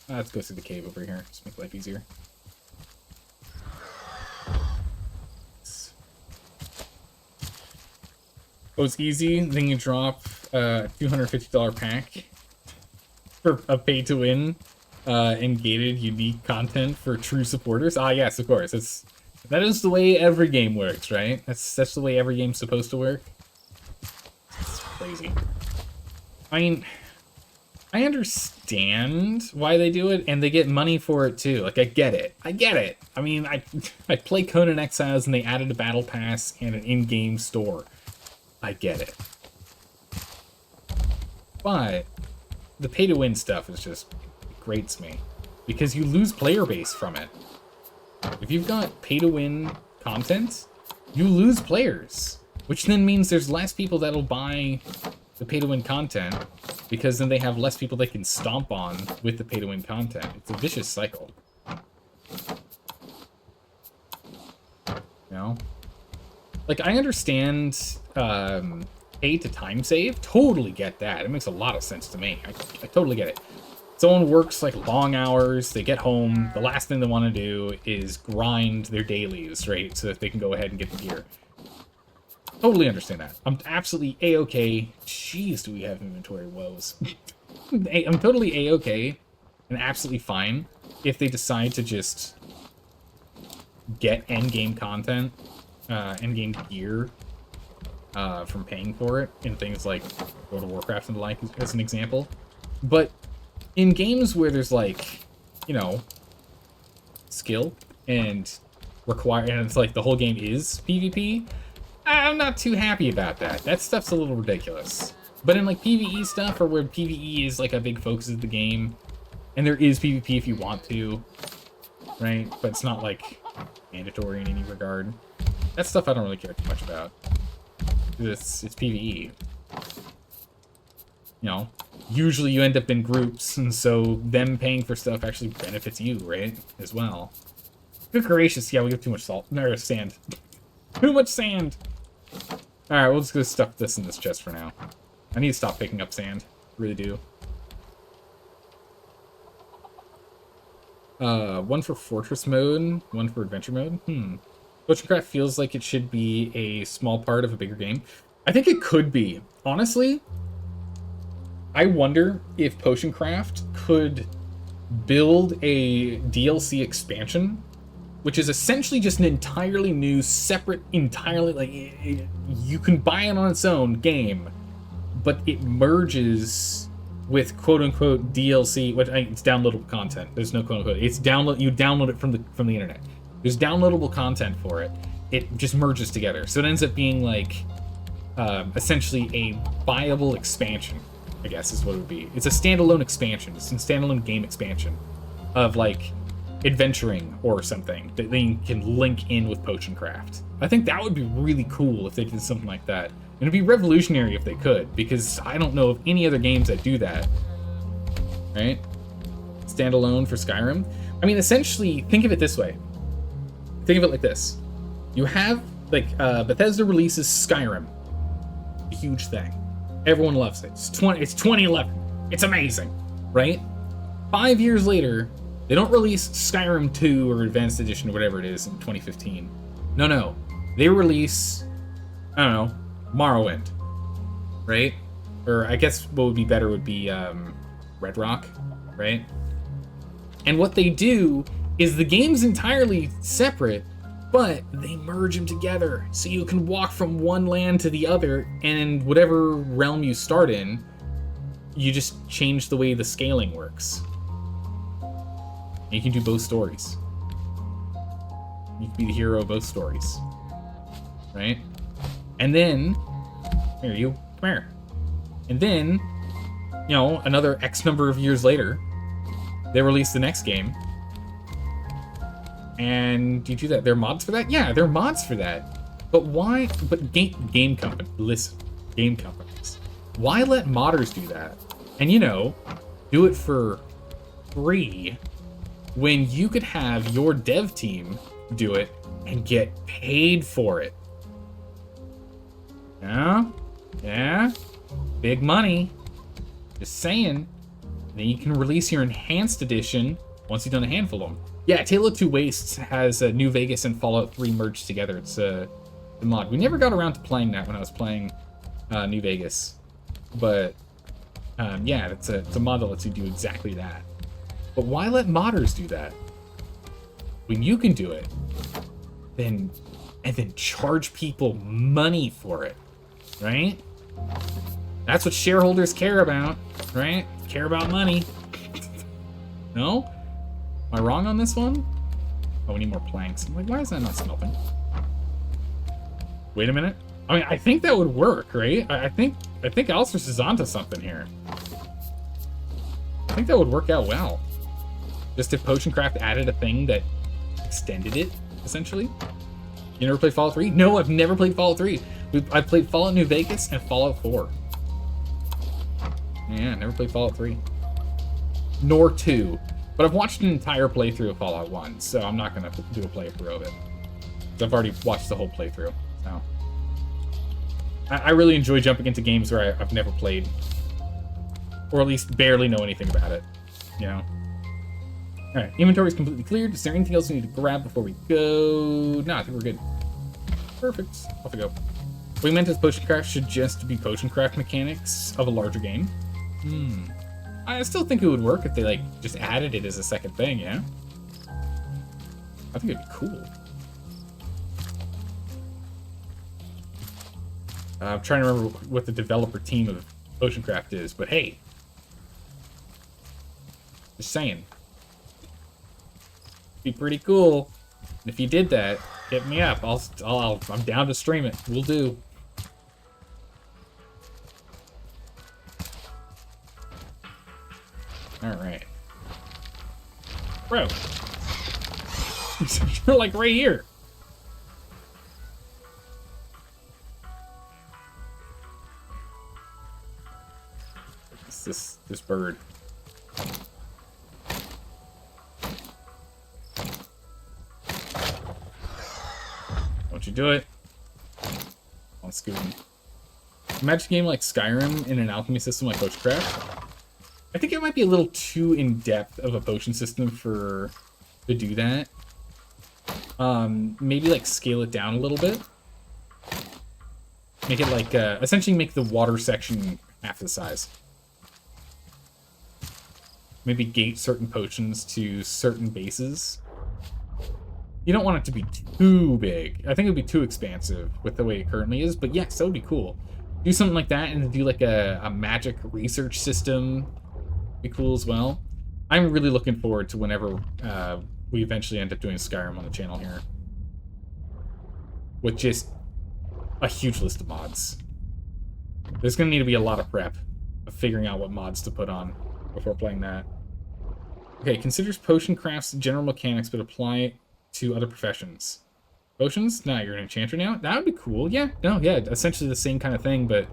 Let's go through the cave over here. Just make life easier. Oh, it's easy. Then you drop a $250 pack for a pay-to-win. And gated unique content for true supporters. Ah, yes, of course. That is the way every game works, right? That's the way every game's supposed to work. It's crazy. I mean, I understand why they do it, and they get money for it too. Like, I get it. I mean, I play Conan Exiles, and they added a battle pass and an in-game store. I get it. But the pay-to-win stuff is just... grates me, because you lose player base from it. If you've got pay-to-win content, you lose players, which then means there's less people that'll buy the pay-to-win content, because then they have less people they can stomp on with the pay-to-win content. It's a vicious cycle. You know? Like, I understand pay to time save. Totally get that. It makes a lot of sense to me. I totally get it. Someone works like long hours, they get home, the last thing they want to do is grind their dailies, right? So that they can go ahead and get the gear. Totally understand that. I'm absolutely A-okay. Jeez, do we have inventory woes. I'm totally A-okay and absolutely fine if they decide to just get endgame content, endgame gear from paying for it in things like World of Warcraft and the like, as an example. But in games where there's, like, you know, skill and require, and it's like the whole game is PvP, I'm not too happy about that. That stuff's a little ridiculous. But in like PvE stuff, or where PvE is like a big focus of the game, and there is PvP if you want to, right? But it's not like mandatory in any regard. That stuff I don't really care too much about. It's PvE. You know, usually you end up in groups, and so them paying for stuff actually benefits you, right? As well. Good gracious, yeah, we have too much salt. No, sand. Too much sand! Alright, we'll just go stuff this in this chest for now. I need to stop picking up sand. Really do. One for Fortress mode, one for Adventure mode. Potioncraft feels like it should be a small part of a bigger game. I think it could be. Honestly, I wonder if Potioncraft could build a DLC expansion, which is essentially just an entirely new, separate, entirely, like, you can buy it on its own game, but it merges with quote-unquote DLC, which it's downloadable content. There's no quote-unquote. It's you download it from the internet. There's downloadable content for it. It just merges together. So it ends up being like essentially a viable expansion, I guess is what it would be. It's a standalone expansion. It's a standalone game expansion of like adventuring or something that they can link in with Potioncraft. I think that would be really cool if they did something like that. And it'd be revolutionary if they could, because I don't know of any other games that do that. Right? Standalone for Skyrim. I mean, essentially, think of it this way. Think of it like this. You have, like, Bethesda releases Skyrim. A huge thing. Everyone loves it. It's 2011. It's amazing. Right? 5 years later, they don't release Skyrim 2 or Advanced Edition or whatever it is in 2015. No. They release, I don't know, Morrowind. Right? Or I guess what would be better would be Red Rock. Right? And what they do is the game's entirely separate, but they merge them together. So you can walk from one land to the other, and in whatever realm you start in, you just change the way the scaling works. And you can do both stories. You can be the hero of both stories. Right? And then, come here. And then, you know, another X number of years later, they release the next game. And you do that. There are mods for that? Yeah, there are mods for that. But why? But game company. Listen, game companies. Why let modders do that? And you know, do it for free when you could have your dev team do it and get paid for it. Yeah, big money. Just saying. Then you can release your enhanced edition once you've done a handful of them. Yeah, Tale of Two Wastes has New Vegas and Fallout 3 merged together. It's the mod. We never got around to playing that when I was playing New Vegas. But, yeah, it's a mod that lets you do exactly that. But why let modders do that? When you can do it, and then charge people money for it, right? That's what shareholders care about, right? Care about money. No? Am I wrong on this one? Oh, we need more planks. I'm like, why is that not smelting? Wait a minute. I mean, I think that would work, right? I think Alstris is onto something here. I think that would work out well. Just if Potioncraft added a thing that extended it, essentially. You never played Fallout 3? No, I've never played Fallout 3. I've played Fallout New Vegas and Fallout 4. Yeah, never played Fallout 3. Nor 2. But I've watched an entire playthrough of Fallout 1, so I'm not going to do a playthrough of it. I've already watched the whole playthrough, so. I really enjoy jumping into games where I've never played. Or at least barely know anything about it, you know? Alright, inventory is completely cleared. Is there anything else we need to grab before we go? No, I think we're good. Perfect. Off we go. What we meant is Potioncraft should just be Potioncraft mechanics of a larger game. I still think it would work if they, like, just added it as a second thing, yeah? I think it'd be cool. I'm trying to remember what the developer team of Potioncraft is, but hey. Just saying. Be pretty cool If you did that, hit me up. I'm down to stream it. We'll do. Alright. Bro. You're like right here. It's this bird. Don't you do it. On scooting. Imagine a game like Skyrim in an alchemy system like Witchcraft. I think it might be a little too in-depth of a potion system to do that. Maybe like scale it down a little bit. Make it like, essentially make the water section half the size. Maybe gate certain potions to certain bases. You don't want it to be too big. I think it would be too expansive with the way it currently is, but yes, that would be cool. Do something like that and do like a magic research system. Be cool as well. I'm really looking forward to whenever we eventually end up doing Skyrim on the channel here. With just a huge list of mods. There's going to need to be a lot of prep of figuring out what mods to put on before playing that. Okay, considers potion crafts general mechanics, but apply it to other professions. Potions? Nah, you're an enchanter now? That would be cool. Yeah, no, yeah, essentially the same kind of thing, but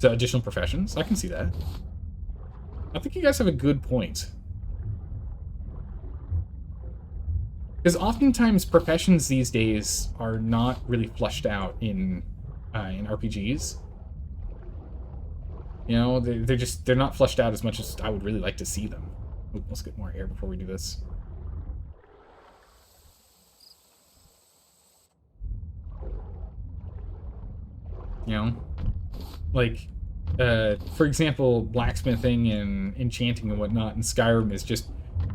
to additional professions. I can see that. I think you guys have a good point. Because oftentimes professions these days are not really fleshed out in RPGs. You know, they're not fleshed out as much as I would really like to see them. Ooh, let's get more air before we do this. You know, like, for example, blacksmithing and enchanting and whatnot in Skyrim is just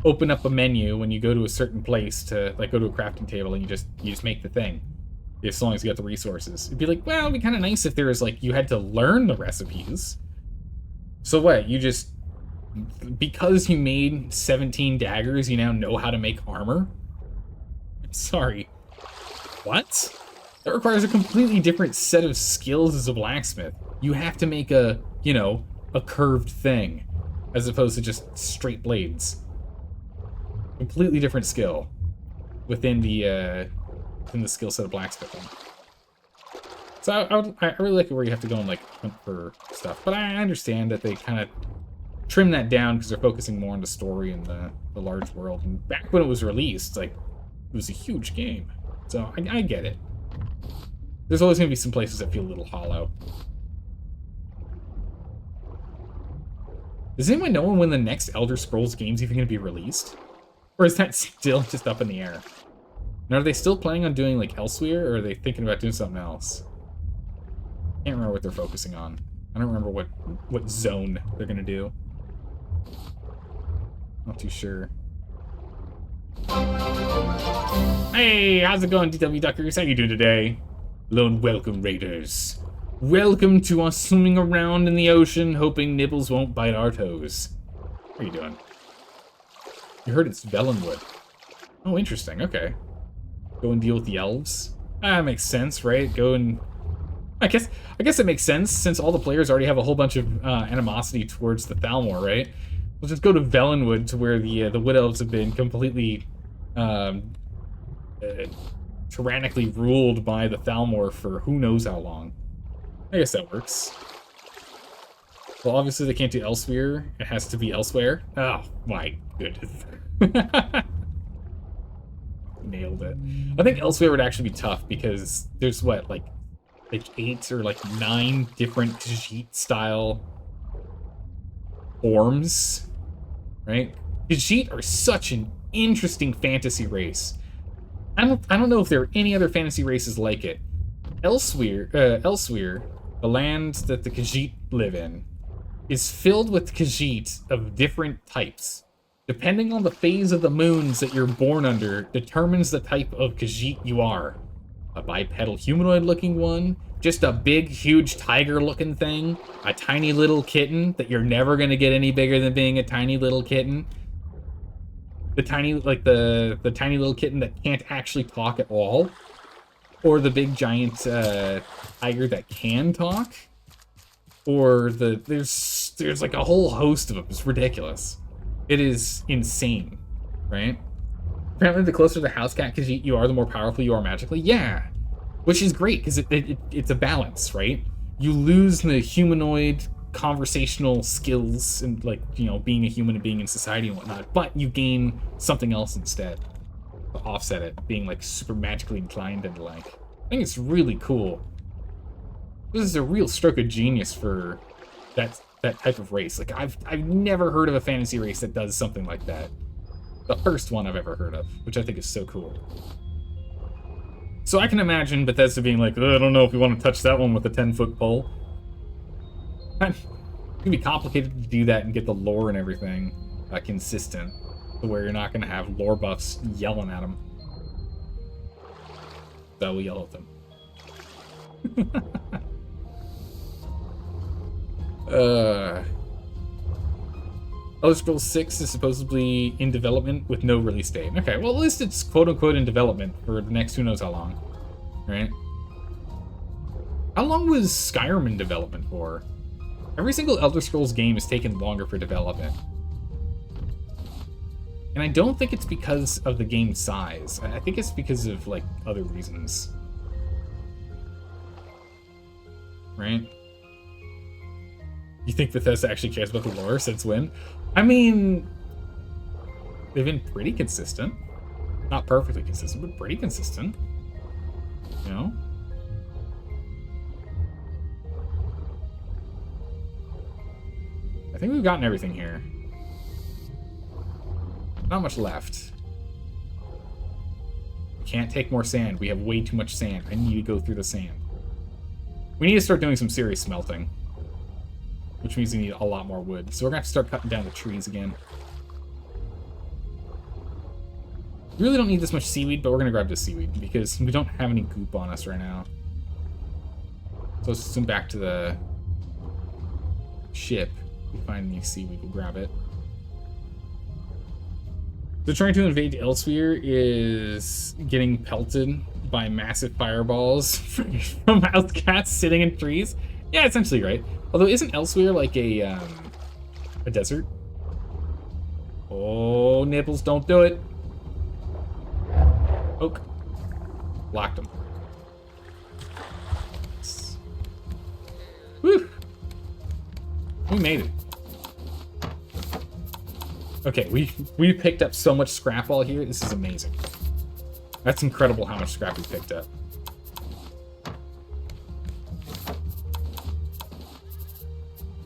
open up a menu when you go to a certain place to, like, go to a crafting table and you just make the thing. As long as you got the resources. It'd be like, well, it'd be kind of nice if there was, like, you had to learn the recipes. So what, you just, because you made 17 daggers, you now know how to make armor? Sorry. What? That requires a completely different set of skills as a blacksmith. You have to make a, you know, a curved thing, as opposed to just straight blades. Completely different skill within the skill set of blacksmithing. So I really like it where you have to go and like hunt for stuff, but I understand that they kind of trim that down because they're focusing more on the story and the large world. And back when it was released, like, it was a huge game, so I get it. There's always going to be some places that feel a little hollow. Does anyone know when the next Elder Scrolls game's even going to be released? Or is that still just up in the air? And are they still planning on doing, like, Elsewhere, or are they thinking about doing something else? Can't remember what they're focusing on. I don't remember what zone they're going to do. Not too sure. Hey, how's it going, DW Duckers? How you doing today? Hello and welcome, Raiders. Welcome to us swimming around in the ocean, hoping nibbles won't bite our toes. How you doing? You heard it's Velenwood. Oh, interesting. Okay. Go and deal with the elves. That makes sense, right? Go and... I guess it makes sense, since all the players already have a whole bunch of animosity towards the Thalmor, right? We'll just go to Velenwood, to where the Wood Elves have been completely... tyrannically ruled by the Thalmor for who knows how long. I guess that works. Well, obviously they can't do Elsewhere. It has to be Elsewhere. Oh, my goodness. Nailed it. I think Elsewhere would actually be tough because there's what, like 8 or like 9 different Khajiit-style forms, right? Khajiit are such an interesting fantasy race. I don't know if there are any other fantasy races like it. Elsewhere, the land that the Khajiit live in, is filled with Khajiit of different types. Depending on the phase of the moons that you're born under, determines the type of Khajiit you are. A bipedal humanoid-looking one, just a big, huge tiger-looking thing, a tiny little kitten that you're never going to get any bigger than being a tiny little kitten. The tiny, like the tiny little kitten that can't actually talk at all, or the big giant tiger that can talk, or there's like a whole host of them. It's ridiculous. It is insane, right? Apparently, the closer the house cat, because you are, the more powerful you are magically. Yeah, which is great because it's a balance, right? You lose the humanoid conversational skills and, like, you know, being a human and being in society and whatnot, but you gain something else instead to offset it, being like super magically inclined and like. I think it's really cool. This is a real stroke of genius for that type of race. Like I've never heard of a fantasy race that does something like that. The first one I've ever heard of, which I think is so cool. So I can imagine Bethesda being like, I don't know if we want to touch that one with a 10-foot pole. It can be complicated to do that and get the lore and everything consistent, to where you're not going to have lore buffs yelling at them. So we'll yell at them. Elder Scrolls 6 is supposedly in development with no release date. Okay, well, at least it's quote-unquote in development for the next who knows how long, right? How long was Skyrim in development for? Every single Elder Scrolls game has taken longer for development. And I don't think it's because of the game's size. I think it's because of, like, other reasons. Right? You think Bethesda actually cares about the lore since when? I mean, they've been pretty consistent. Not perfectly consistent, but pretty consistent. You know? I think we've gotten everything here. Not much left. Can't take more sand. We have way too much sand. I need to go through the sand. We need to start doing some serious smelting, which means we need a lot more wood. So we're gonna have to start cutting down the trees again. We really don't need this much seaweed, but we're gonna grab this seaweed because we don't have any goop on us right now. So let's swim back to the ship. If we find any seaweed, we'll grab it. So trying to invade Elsewhere is getting pelted by massive fireballs from house cats sitting in trees. Yeah, essentially, right? Although, isn't Elsewhere like a desert? Oh, Nibbles, don't do it. Oak. Blocked him. Whew. We made it. Okay, we picked up so much scrap all here. This is amazing. That's incredible how much scrap we picked up.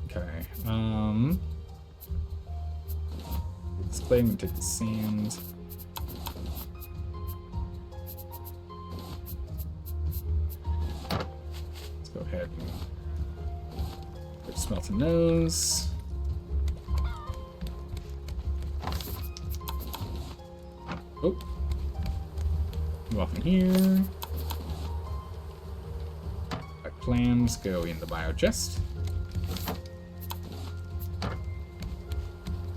Okay. This clay, I'm gonna take the sand. Let's go ahead and smelt a nose. Oh. Go off in here. My plans go in the bio chest.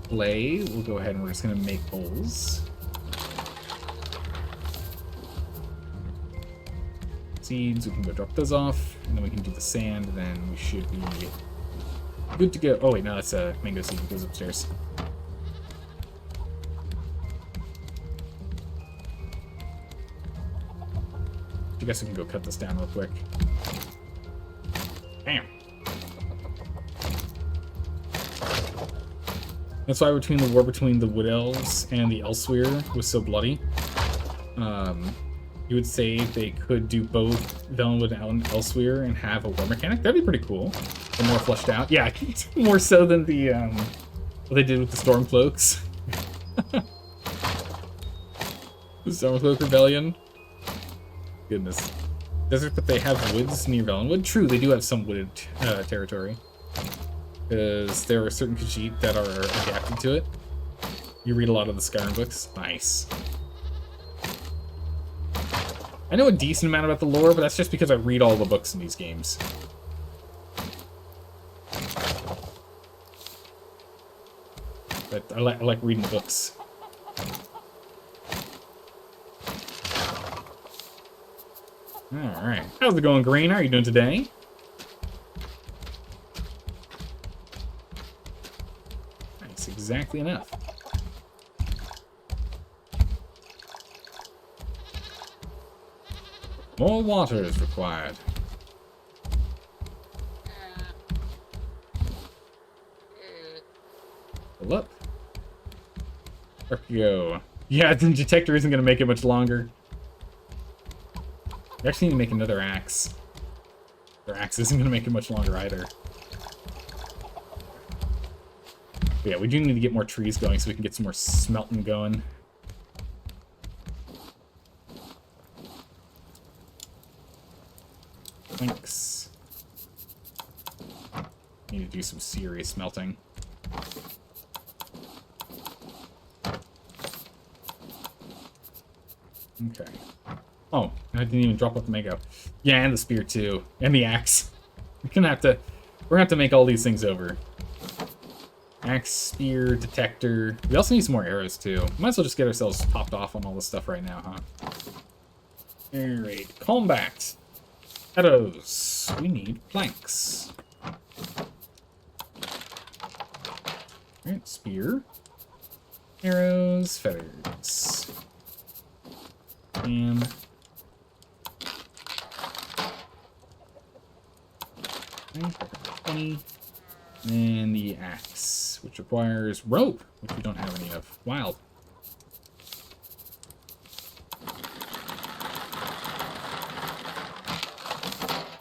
Clay, we'll go ahead and we're just gonna make bowls. Seeds, we can go drop those off, and then we can do the sand, then we should be good to go. Oh wait, no, that's a mango seed that goes upstairs. I guess we can go cut this down real quick. Bam. That's why between the war between the Wood Elves and the Elsewhere was so bloody. You would say they could do both Valenwood and Elsewhere and have a war mechanic. That'd be pretty cool. And more fleshed out. Yeah, more so than the what they did with the Stormcloaks. The Stormcloak Rebellion. Goodness. Desert, but they have woods near Valenwood. True, they do have some wooded territory. Because there are certain Khajiit that are adapted to it. You read a lot of the Skyrim books. Nice. I know a decent amount about the lore, but that's just because I read all the books in these games. But I like reading the books. Alright. How's it going, Green? How are you doing today? Nice, exactly enough. More water is required. Look. There we go. Yeah, the detector isn't going to make it much longer. We actually need to make another axe. Their axe isn't going to make it much longer either. But yeah, we do need to get more trees going so we can get some more smelting going. Thanks. Need to do some serious smelting. Okay. Oh, I didn't even drop off the mango. Yeah, and the spear too. And the axe. We're gonna have to make all these things over. Axe, spear, detector. We also need some more arrows too. Might as well just get ourselves popped off on all this stuff right now, huh? Alright, combat. Arrows. We need planks. Alright, spear. Arrows, feathers. And then the axe, which requires rope, which we don't have any of. Wild.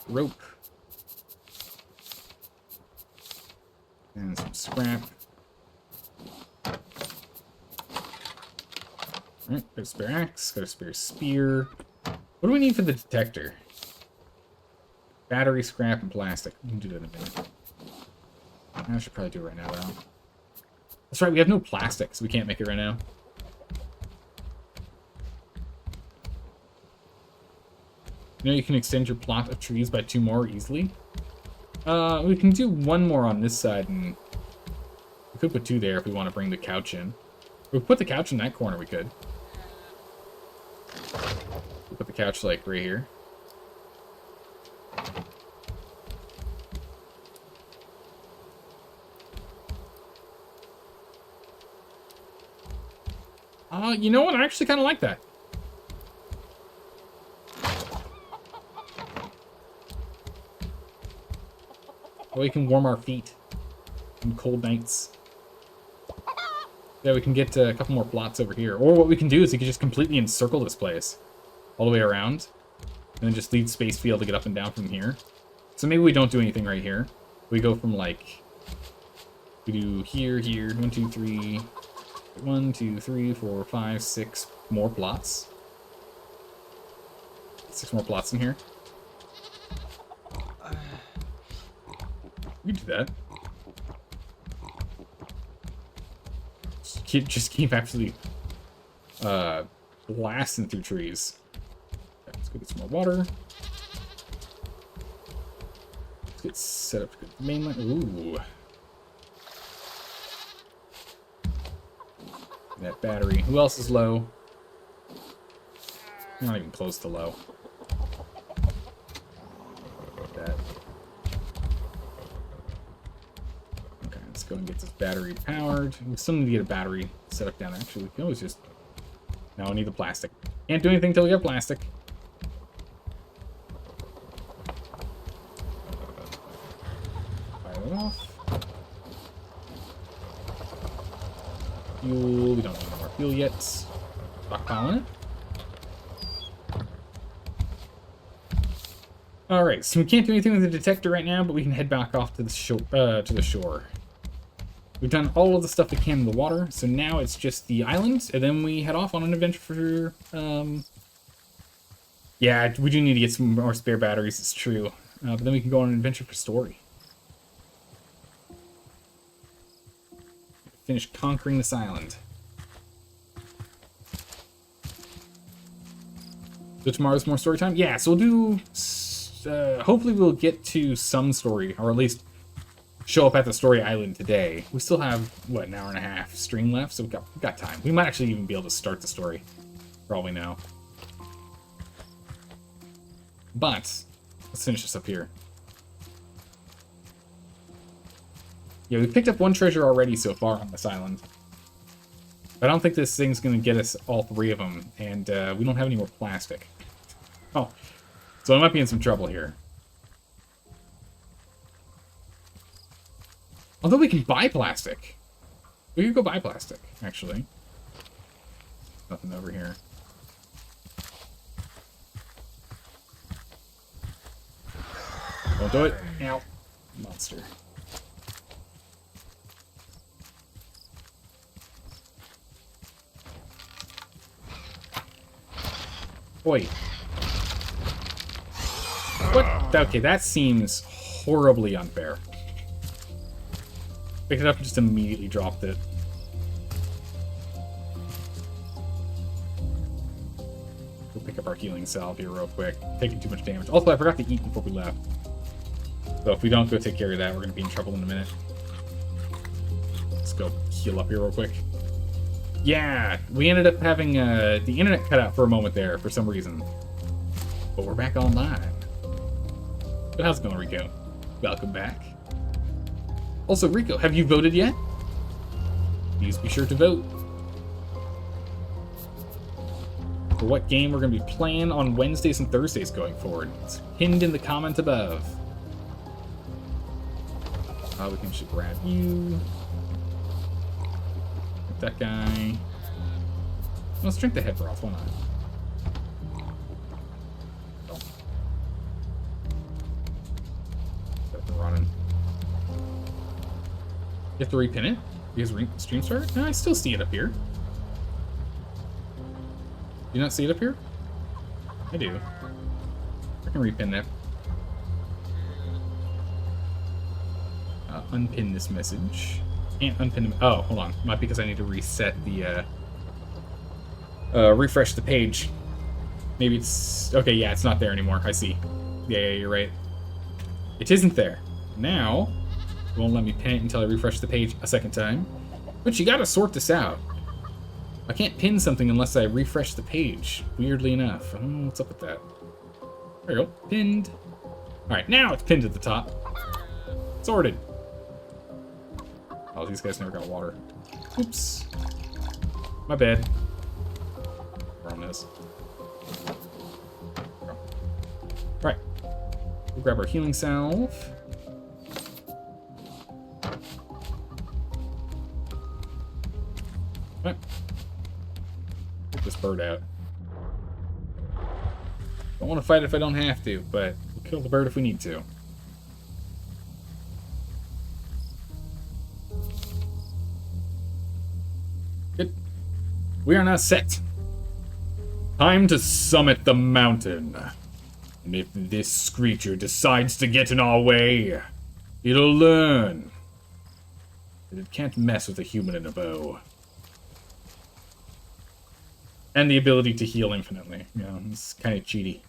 Rope. And some scrap. Alright, got a spare axe, got a spare spear. What do we need for the detector? Battery, scrap, and plastic. We can do that in a minute. I should probably do it right now, though. That's right, we have no plastic, so we can't make it right now. You know you can extend your plot of trees by 2 more easily? We can do 1 more on this side, and we could put 2 there if we want to bring the couch in. If we put the couch in that corner, we could. We'll put the couch, like, right here. You know what? I actually kind of like that. Well, we can warm our feet in cold nights. Yeah, we can get a couple more plots over here. Or what we can do is we can just completely encircle this place all the way around. And then just leave space to be able to get up and down from here. So maybe we don't do anything right here. We go from, like, we do here, here, 1, 2, 3... 1, 2, 3, 4, 5, 6 more plots. 6 more plots in here. We can do that. Just keep absolutely blasting through trees. Okay, let's go get some more water. Let's get set up to go to the mainland. Ooh. That battery. Who else is low? Not even close to low. That. Okay, let's go and get this battery powered. We still need to get a battery set up down there. Actually, we can always just... No, we need the plastic. Can't do anything until we get plastic. Fire it off. Fuel. We don't need any more fuel yet. Stockpiling it. Alright, so we can't do anything with the detector right now, but we can head back off to the shore. We've done all of the stuff we can in the water, so now it's just the island, and then we head off on an adventure for... Yeah, we do need to get some more spare batteries, it's true. But then we can go on an adventure for story. Finish conquering this island. So tomorrow's more story time? Yeah, so we'll do... hopefully we'll get to some story, or at least show up at the story island today. We still have, what, an hour and a half stream left, so we've got time. We might actually even be able to start the story, for all we know. But, let's finish this up here. Yeah, we picked up one treasure already so far on this island. But I don't think this thing's going to get us all 3 of them, and we don't have any more plastic. Oh, so I might be in some trouble here. Although we can buy plastic. We could go buy plastic, actually. Nothing over here. Don't do it. Ow. Monster. Oi. What? Okay, that seems horribly unfair. Picked it up and just immediately dropped it. We'll pick up our healing salve here real quick. Taking too much damage. Also, I forgot to eat before we left. So if we don't go take care of that, we're going to be in trouble in a minute. Let's go heal up here real quick. Yeah, we ended up having the internet cut out for a moment there for some reason. But we're back online. But how's it going, Rico? Welcome back. Also, Rico, have you voted yet? Please be sure to vote. For what game we're going to be playing on Wednesdays and Thursdays going forward. It's pinned in the comment above. We can just grab you. That guy. Let's drink the head broth, why not? Oh. Got it running. You have to repin it? Because stream started? No, I still see it up here. Do you not see it up here? I do. I can repin that. Unpin this message. Can't unpin them. Oh, hold on. Might be because I need to reset the, refresh the page. Maybe it's... Okay, yeah, it's not there anymore. I see. Yeah, you're right. It isn't there. Now, it won't let me pin it until I refresh the page a second time. But you gotta sort this out. I can't pin something unless I refresh the page, weirdly enough. I don't know what's up with that. There you go. Pinned. Alright, now it's pinned at the top. Sorted. Oh, these guys never got water. Oops. My bad. We're on this. Right. We'll grab our healing salve. Right. Get this bird out. Don't want to fight if I don't have to, but we'll kill the bird if we need to. Good. We are now set. Time to summit the mountain. And if this creature decides to get in our way, it'll learn that it can't mess with a human and a bow. And the ability to heal infinitely. You know, it's kind of cheaty.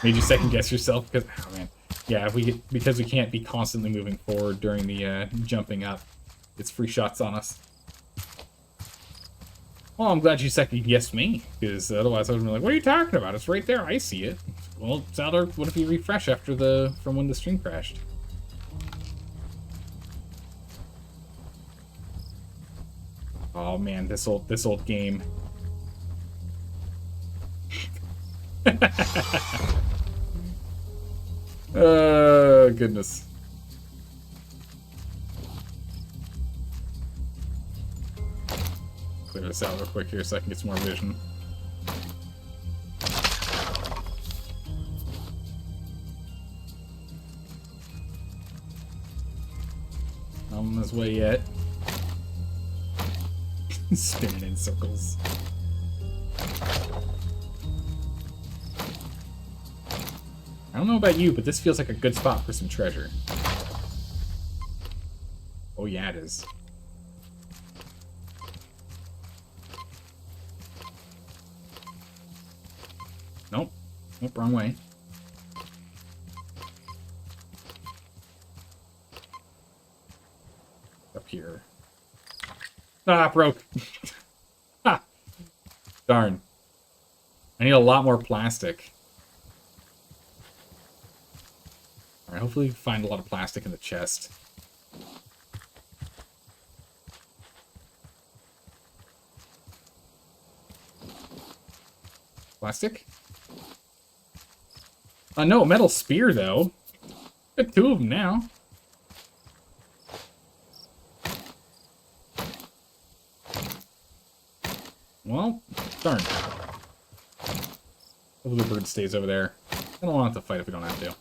Made you second guess yourself because, oh man, yeah, because we can't be constantly moving forward during the jumping up. It's free shots on us. Well, I'm glad you second guessed me, because otherwise I would have been like, what are you talking about? It's right there. I see it. Well, Zelda, what if you refresh after from when the stream crashed? Oh man, this old game. Oh goodness. Clear this out real quick here so I can get some more vision. Not on his way yet. Spinning in circles. I don't know about you, but this feels like a good spot for some treasure. Oh yeah, it is. Nope. Nope, wrong way. up here. Ah, broke. Ha! Darn. I need a lot more plastic. Alright, hopefully we find a lot of plastic in the chest. Plastic? No, a metal spear, though. Got 2 of them now. Well, darn. Hopefully the bird stays over there. I don't want to fight if we don't have to.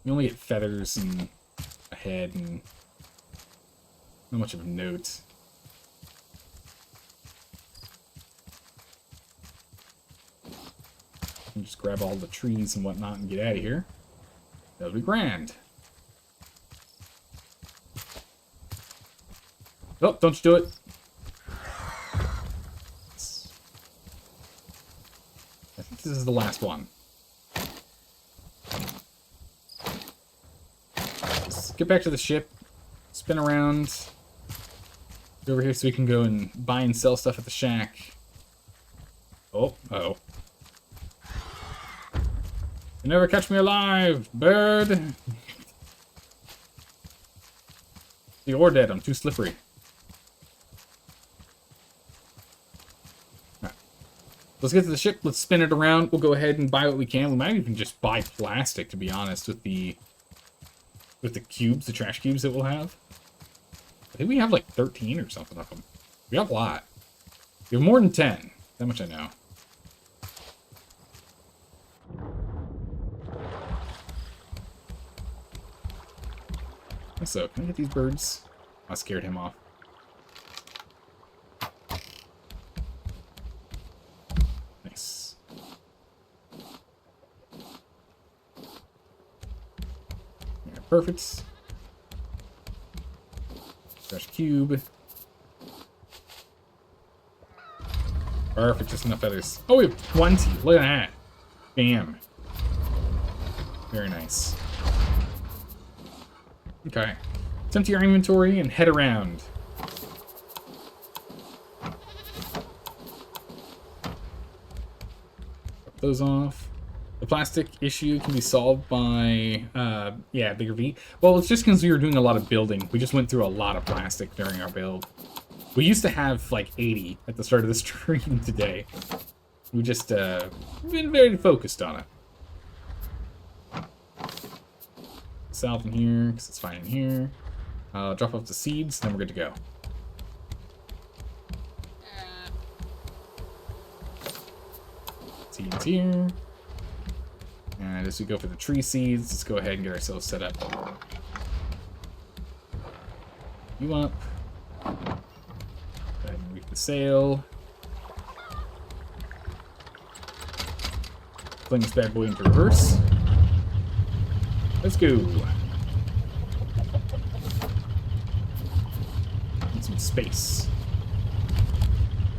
We only get feathers and a head and not much of a note. And just grab all the trees and whatnot and get out of here. That'll be grand. Oh, don't you do it. I think this is the last one. Let's get back to the ship. Spin around. Go over here so we can go and buy and sell stuff at the shack. Oh, uh-oh. You never catch me alive, bird! You're dead, I'm too slippery. Alright. Let's get to the ship, let's spin it around, we'll go ahead and buy what we can. We might even just buy plastic, to be honest, with the cubes, the trash cubes that we'll have. I think we have like 13 or something of them. We have a lot. We have more than 10, that much I know. So, can I get these birds? I scared him off. Nice. Yeah, perfect. Trash cube. Perfect, just enough feathers. Oh, we have 20. Look at that. Bam. Very nice. Okay. Let's empty our inventory and head around. Put those off. The plastic issue can be solved by, yeah, bigger V. Well, it's just because we were doing a lot of building. We just went through a lot of plastic during our build. We used to have, like, 80 at the start of the stream today. We just, been very focused on it. South in here, because it's fine in here. Drop off the seeds, then we're good to go. Seeds here. And as we go for the tree seeds, let's go ahead and get ourselves set up. You up. Go ahead and reef the sail. Fling this bad boy into reverse. Let's go. Need some space.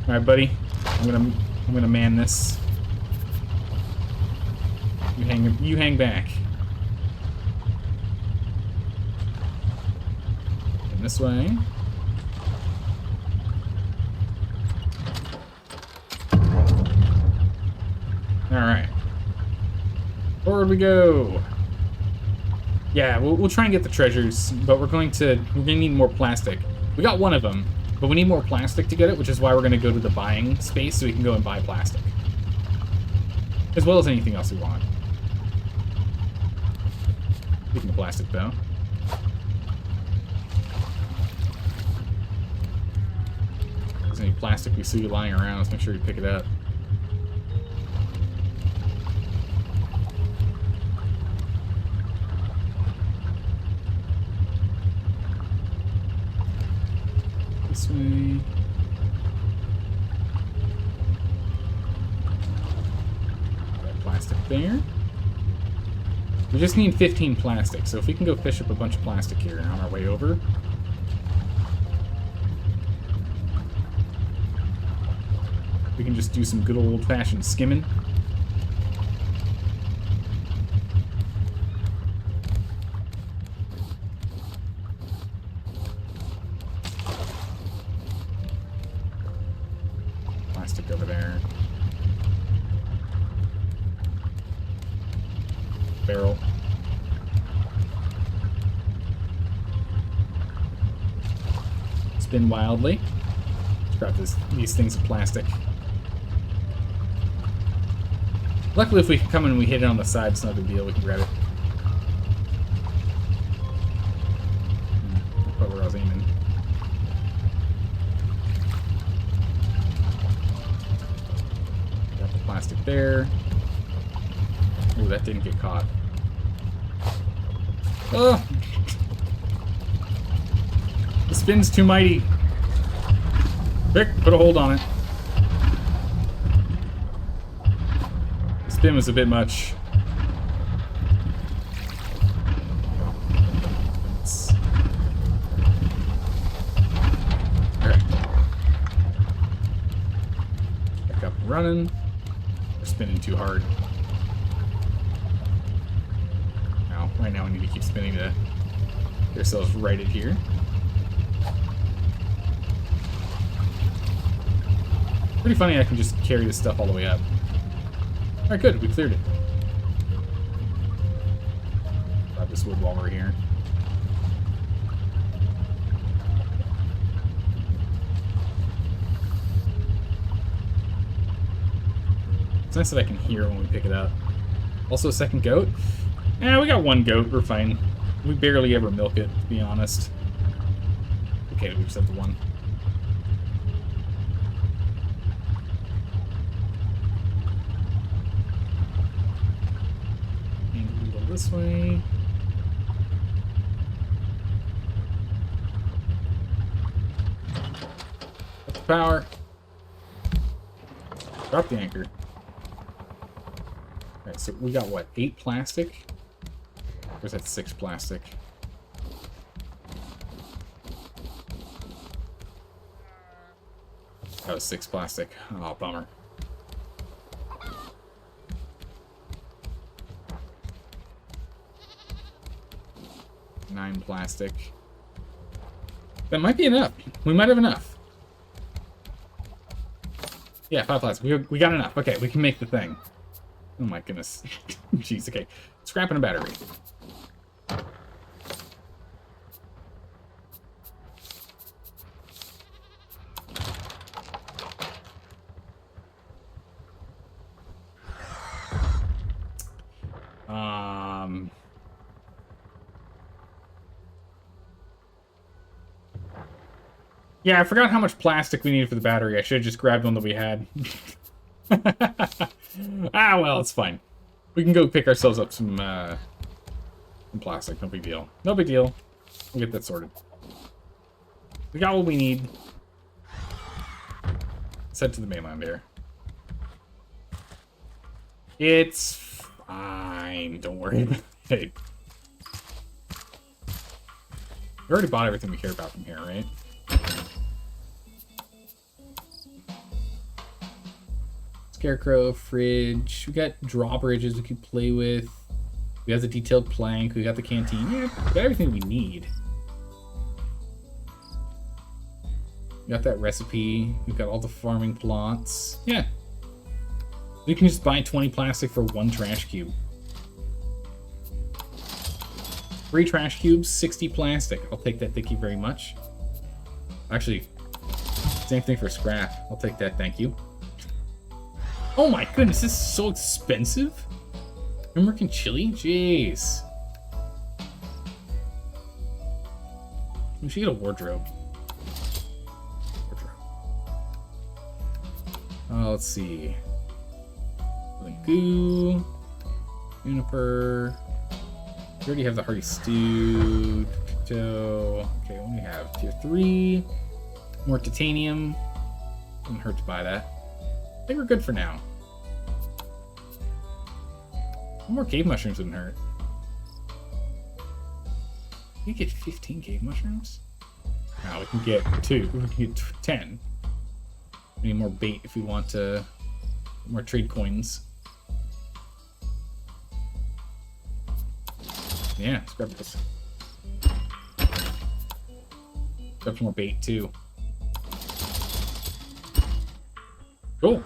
All right, buddy. I'm gonna man this. You hang back. And this way. All right. Forward we go. Yeah, we'll try and get the treasures, but we're gonna need more plastic. We got one of them, but we need more plastic to get it, which is why we're gonna go to the buying space so we can go and buy plastic. As well as anything else we want. Speaking of plastic, though. If there's any plastic we see lying around, let's make sure you pick it up. This way. Got plastic there. We just need 15 plastic, so if we can go fish up a bunch of plastic here on our way over. We can just do some good old-fashioned skimming. here. Barrel. Spin wildly. Grab these things of plastic. Luckily, if we come in and we hit it on the side, it's not a big deal. We can grab it. That's where I was aiming. Got the plastic there. Ooh, that didn't get caught. Oh! The spin's too mighty. Quick, put a hold on it. The spin was a bit much. Alright. Back up and running. We're spinning too hard. Now, right now we need to keep spinning to get ourselves righted here. Pretty funny I can just carry this stuff all the way up. Alright, good. We cleared it. Grab this wood while we're here. It's nice that I can hear it when we pick it up. Also a second goat. Eh, we got one goat. We're fine. We barely ever milk it, to be honest. Okay, we just have the one. This way. Up the power. Drop the anchor. Alright, so we got what? 8 plastic? Or is that 6 plastic? That was 6 plastic. Oh, bummer. Nine plastic. That might be enough. We might have enough. Yeah, 5 plastic. We got enough. Okay, we can make the thing. Oh my goodness. Jeez, okay. Scrapping a battery. Yeah, I forgot how much plastic we needed for the battery. I should have just grabbed one that we had. Ah, well, it's fine. We can go pick ourselves up some plastic. No big deal. No big deal. We'll get that sorted. We got what we need. Let's head to the mainland here. It's fine. Don't worry about it. We already bought everything we care about from here, right? Scarecrow, fridge. We got drawbridges we could play with. We have the detailed plank. We got the canteen. Yeah, we got everything we need. We got that recipe. We've got all the farming plots. Yeah. We can just buy 20 plastic for 1 trash cube. 3 trash cubes, 60 plastic. I'll take that, thank you very much. Actually, same thing for scrap. I'll take that, thank you. Oh my goodness, this is so expensive. American chili? Jeez. We should get a wardrobe. Let's see. Goo. Juniper. We already have the hearty stew. Okay, what do we have? Tier 3. More titanium. Wouldn't hurt to buy that. I think we're good for now. More cave mushrooms wouldn't hurt. You get 15 cave mushrooms? Now we can get 2. We can get 10. We need more bait if we want to. More trade coins. Yeah, let's grab this. Grab some more bait too. Cool.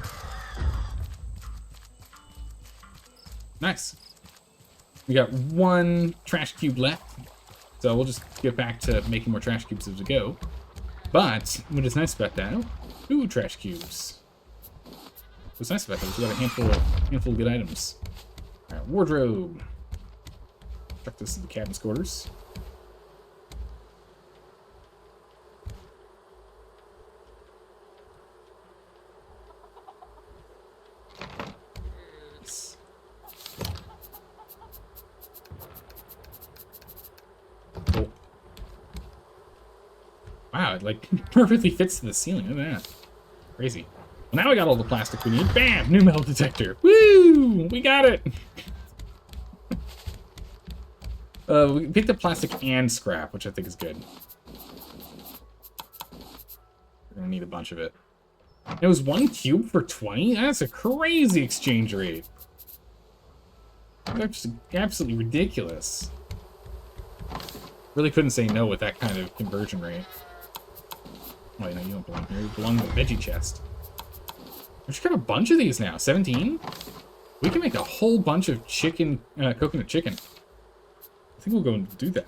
Nice. We got one trash cube left. So we'll just get back to making more trash cubes as we go. But what is nice about that? Ooh, trash cubes. What's nice about that is we got a handful of good items. All right, wardrobe. Chuck this in the cabin's quarters. Nice. Cool. Wow, it like perfectly fits to the ceiling. Look at that. Crazy. Well, now we got all the plastic we need. Bam! New metal detector. Woo! We got it! We picked up plastic and scrap, which I think is good. We're gonna need a bunch of it. It was 1 cube for 20? That's a crazy exchange rate. That's just absolutely ridiculous. Really couldn't say no with that kind of conversion rate. Oh, no, you don't belong here. You belong in the veggie chest. We've got a bunch of these now. 17? We can make a whole bunch of chicken, coconut chicken. I think we'll go and do that.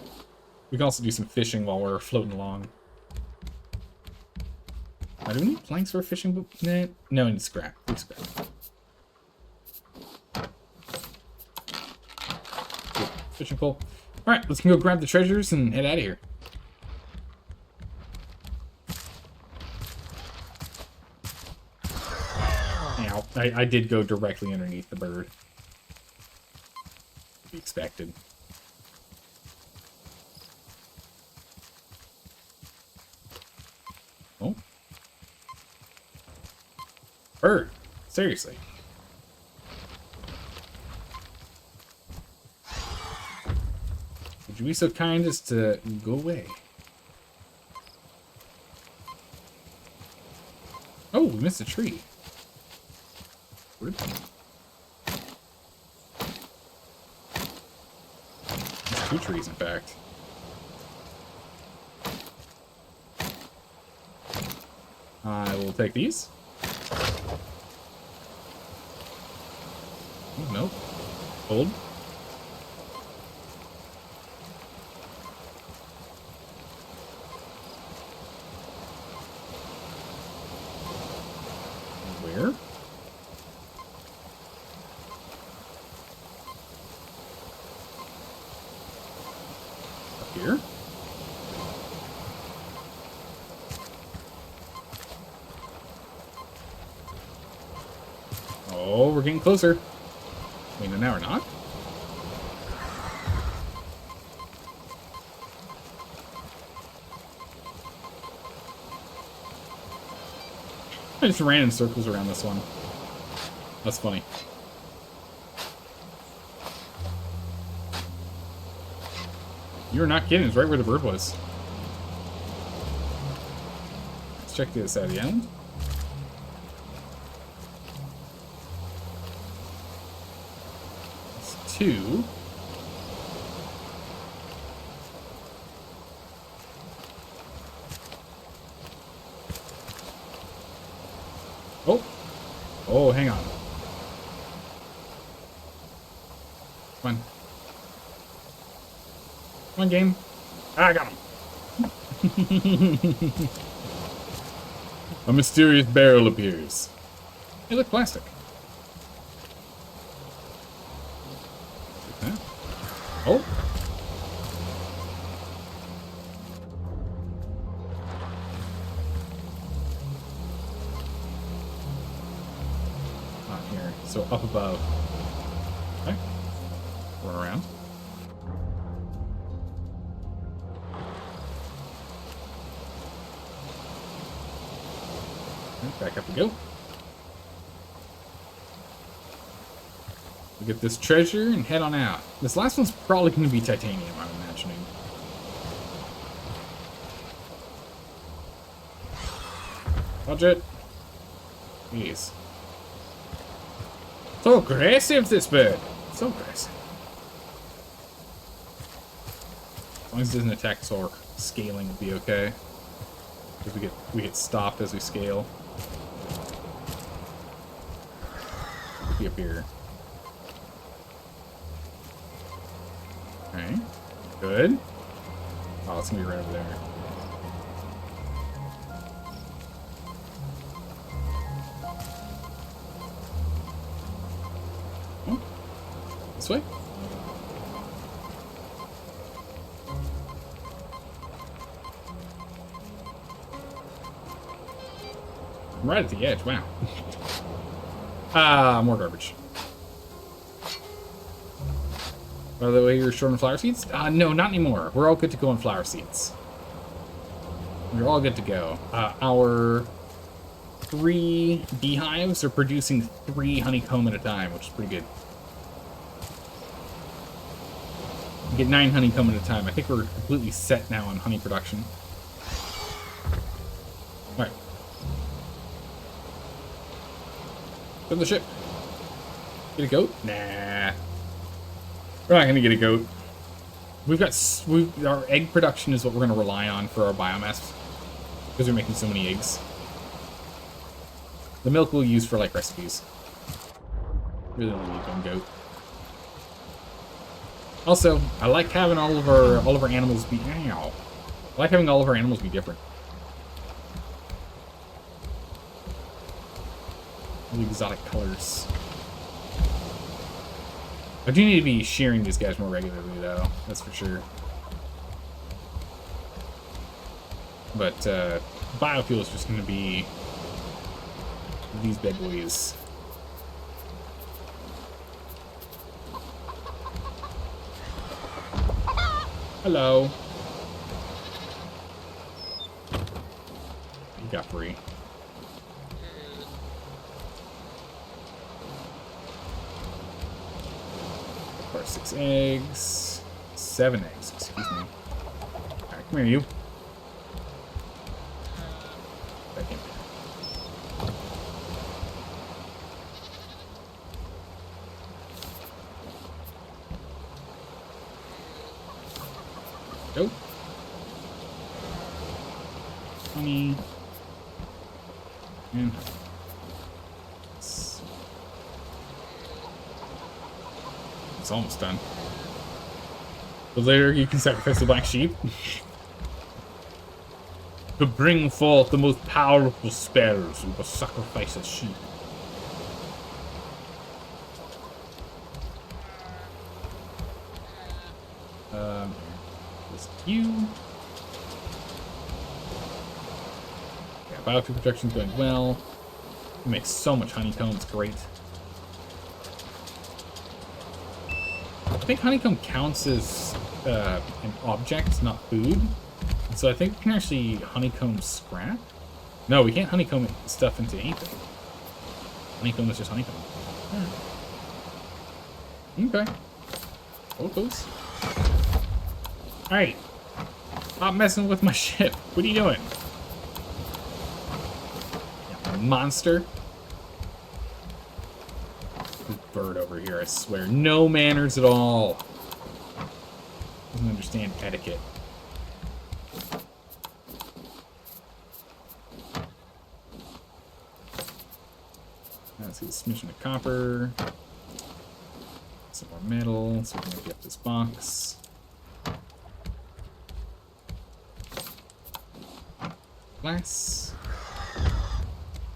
We can also do some fishing while we're floating along. Do we need planks for a fishing boat? Nah. No, we need scrap. Big scrap. Good. Fishing pole. Alright, let's go grab the treasures and head out of here. Ow. I did go directly underneath the bird. To be expected. Oh. Bird. Seriously. Would you be so kind as to go away? Oh, we missed a tree. Weird. There's 2 trees, in fact. I will take these. Oh, nope. Hold. Where? Up here? Oh, we're getting closer. Wait, no, now we're not? I just ran in circles around this one. That's funny. You're not kidding, it's right where the bird was. Let's check the other side of the island. It's 2. Oh! Oh, hang on. Come on. Come on, game. Ah, I got him. A mysterious barrel appears. Hey, look, plastic. Okay. Oh. Not here. So up above. Okay. We're around. Back up we go. We'll get this treasure and head on out. This last one's probably going to be titanium, I'm imagining. Dodge it. Jeez. So aggressive, this bird. So aggressive. As long as it doesn't attack us while we're scaling, it'll be okay. Because we get stopped as we scale. Be up here. Okay. Good. Oh, it's gonna be right over there. Oh. This way? I'm right at the edge. Wow. More garbage. By the way, you're short on flower seeds? No, not anymore. We're all good to go on flower seeds. We're all good to go. Our 3 beehives are producing 3 honeycomb at a time, which is pretty good. You get 9 honeycomb at a time. I think we're completely set now on honey production. Alright. Go to the ship. Get a goat? Nah. We're not gonna get a goat. Our egg production is what we're gonna rely on for our biomass. Because we're making so many eggs. The milk we'll use for, like, recipes. Really only need one goat. Also, I like having all of our animals be... Ow. I like having all of our animals be different. Really exotic colors. I do need to be shearing these guys more regularly, though. That's for sure. But, biofuel is just going to be these bad boys. Hello. You got free. Or 6 eggs. 7 eggs, excuse me. Alright, come here, you. Back in. Go. Honey. And honey. It's almost done. But later you can sacrifice the black sheep to bring forth the most powerful spells. We will sacrifice a sheep. This you. Yeah, biofuel production's going well. We make so much honeycomb. It's great. I think honeycomb counts as an object, not food. So I think we can actually honeycomb scrap. No, we can't honeycomb stuff into anything. Honeycomb is just honeycomb. Okay. Oh, it goes. Alright. Stop messing with my ship. What are you doing? Yeah, monster. This bird over here, I swear. No manners at all. Doesn't understand etiquette. Let's get a smidgen of copper. Some more metal, so we can empty up this box. Glass.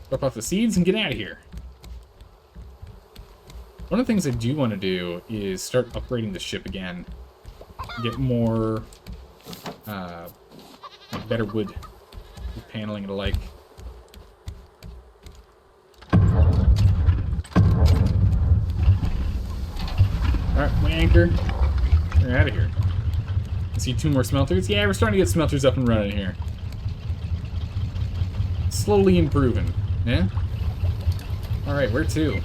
Drop off the seeds and get out of here. One of the things I do want to do is start upgrading the ship again. Get more, better wood paneling and the like. Alright, we anchor. We're out of here. I see 2 more smelters. Yeah, we're starting to get smelters up and running here. Slowly improving. Yeah? Alright, where to?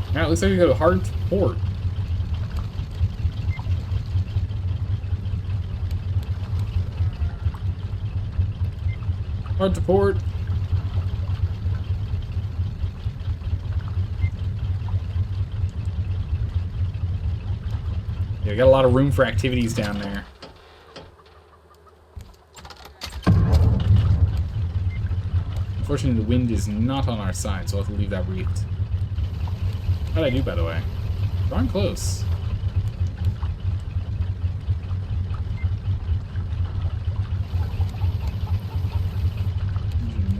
Alright, looks like we go to hard port. Hard to port. Yeah, we got a lot of room for activities down there. Unfortunately, the wind is not on our side, so I'll have to leave that reefed. How'd I do, by the way? Darn close.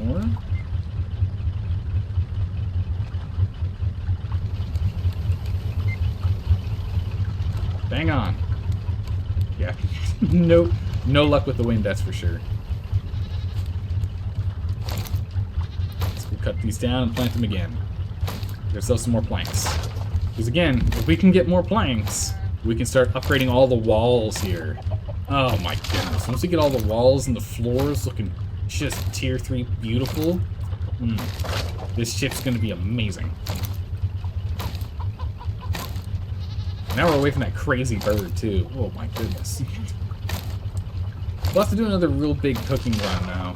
more. Bang on. Yeah. No luck with the wind, that's for sure. Let's go cut these down and plant them again. Get ourselves some more planks. Because again, if we can get more planks, we can start upgrading all the walls here. Oh my goodness. Once we get all the walls and the floors looking just tier 3 beautiful, this ship's gonna be amazing. Now we're away from that crazy bird, too. Oh my goodness. We'll have to do another real big cooking run now.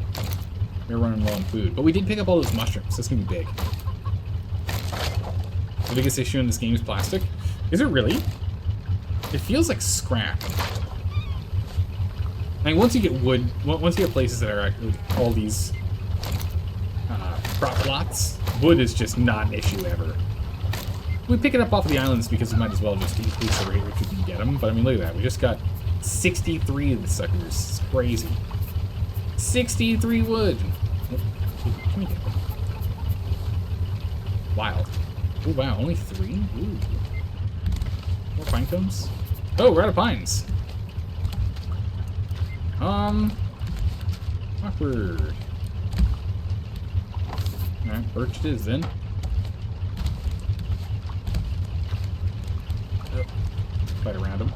We're running low on food. But we did pick up all those mushrooms. That's gonna be big. The biggest issue in this game is plastic. Is it really? It feels like scrap. I mean, once you get wood, once you get places that are actually all these crop plots, wood is just not an issue ever. We pick it up off of the islands because we might as well just increase the rate at which we can get them. But I mean, look at that. We just got 63 of the suckers. It's crazy. 63 wood. Come here. Wild. Oh, wow. Only 3? Ooh. More pine cones? Oh, we're out of pines. Awkward. Alright, birch it is then. Oh, fight around him.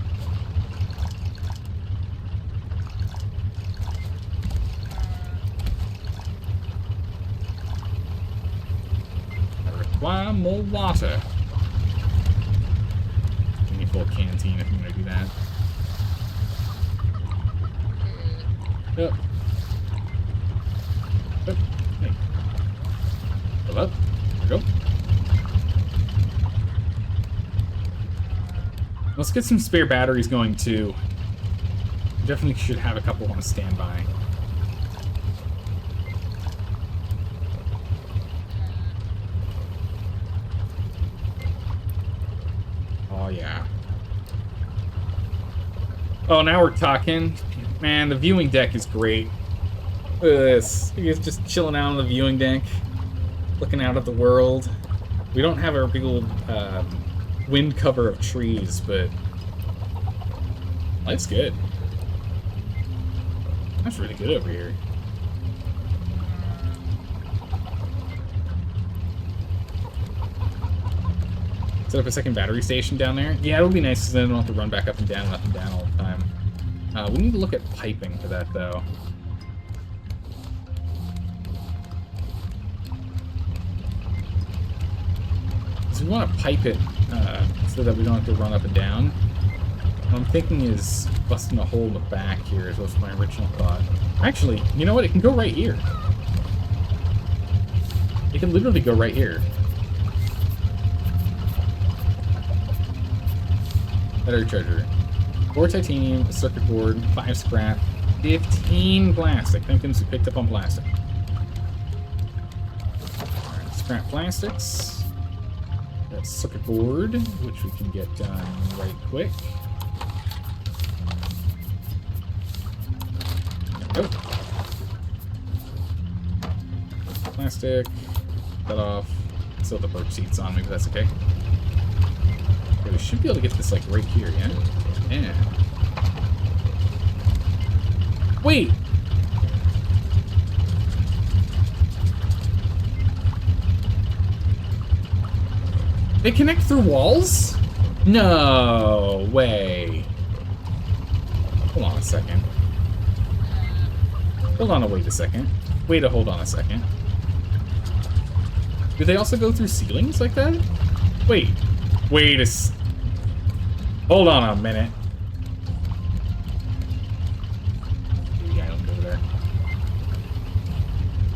I require more water. Give me a full canteen if I'm gonna do that. Up. Up. Hey. Fill up. There we go. Let's get some spare batteries going too. Definitely should have a couple on standby. Oh yeah. Oh, now we're talking. Man, the viewing deck is great. Look at this. You're just chilling out on the viewing deck, looking out at the world. We don't have our big old wind cover of trees, but life's good. That's really good over here. Set up a second battery station down there. Yeah, it would be nice because then I don't have to run back up and down all the time. We need to look at piping for that, though. So we want to pipe it so that we don't have to run up and down. What I'm thinking is busting a hole in the back here is what's my original thought. Actually, you know what? It can go right here. It can literally go right here. Battery charger. 4 titanium, a circuit board, 5 scrap, 15 plastic. Thank goodness we picked up on plastic. Alright, scrap plastics. That circuit board, which we can get done right quick. There we go. Plastic. Cut off. Still have the birch seats on me, but that's okay. Okay, we should be able to get this like right here, yeah? Yeah. Wait! They connect through walls? No way. Hold on a second. Hold on, wait a second. Wait a hold on a second. Do they also go through ceilings like that? Wait. Wait a hold on a minute. The island over there.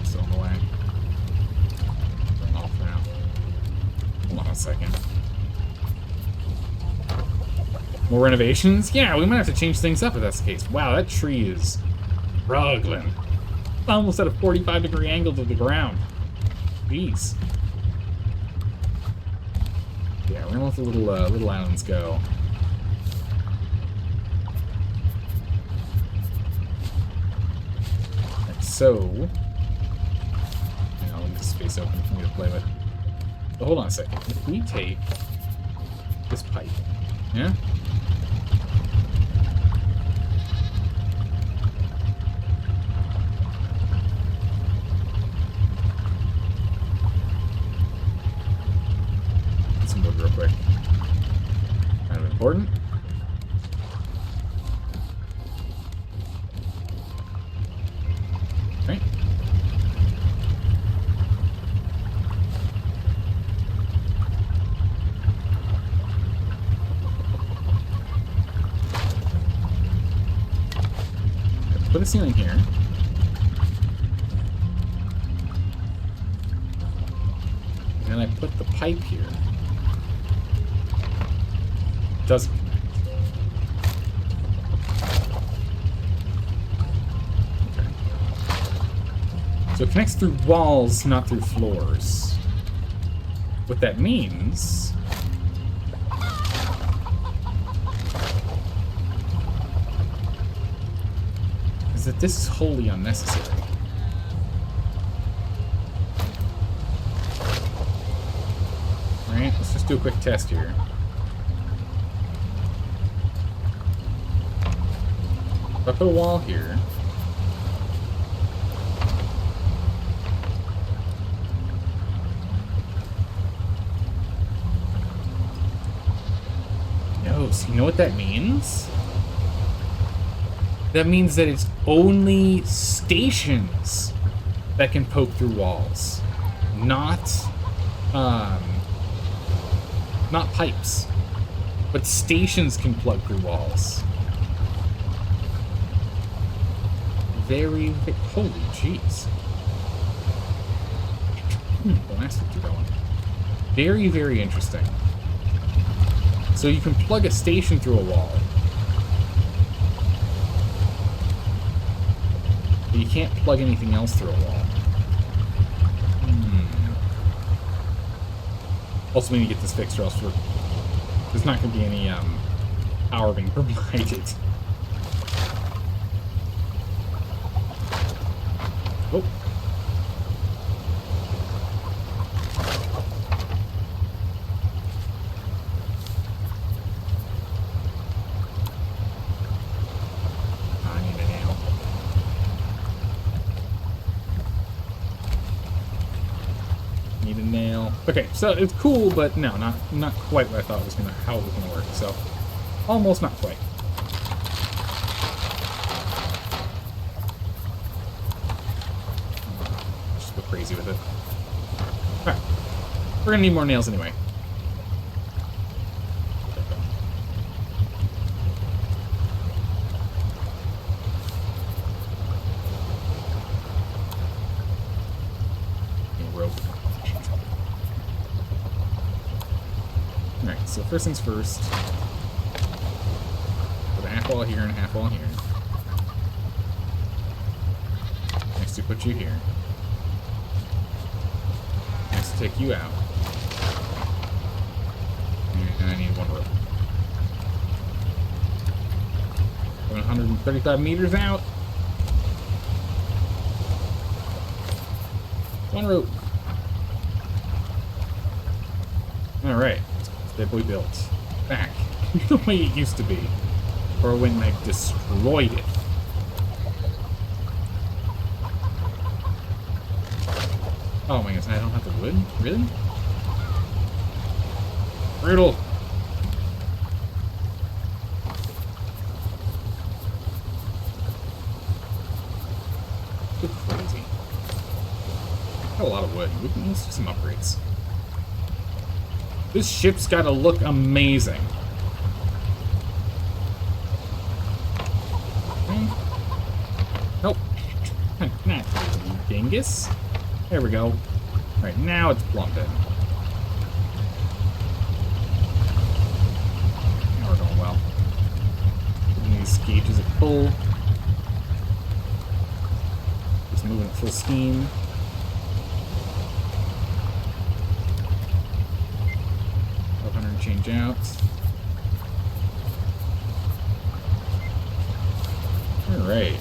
Still in the way. Turn off now. Hold on a second. More renovations? Yeah, we might have to change things up if that's the case. Wow, that tree is struggling. Almost at a 45-degree angle to the ground. Jeez. Yeah, we're gonna let the little islands go. Right, so space open for me to play with. But hold on a second. If we take this pipe, yeah? Get some wood real quick. Kind of important. Okay. Put a ceiling here. And then I put the pipe here. Doesn't connect. Okay. So it connects through walls, not through floors. What that means is that this is wholly unnecessary. Alright, let's just do a quick test here. If I put a wall here, no, so you know what that means? That means that it's only stations that can poke through walls, not pipes. But stations can plug through walls. Very, holy jeez. Blasted to going. Very, very interesting. So you can plug a station through a wall. But you can't plug anything else through a wall. Also, we need to get this fixed or else there's not going to be any power being provided. Oh. I need a nail. Need a nail. Okay, so it's cool, but no, not quite what I thought it was how it was gonna work. So almost not quite. Just go crazy with it. Alright. We're gonna need more nails anyway. Rope. Alright, so first things first. Put a half wall here and a half wall here. Next to put you here. Next to take you out. And I need one rope. 135 meters out. One rope. Alright. That we built. Back. The way it used to be. Or when I destroyed it. Oh my goodness, I don't have the wood? Really? Brutal. Good crazy. Got a lot of wood. Let's do some upgrades. This ship's gotta look amazing. Nope. Not you dingus. There we go. Alright, now it's plumbed in. Now we're going well. Putting these gauges at full. Just moving at full steam. 1200 change out. Alright.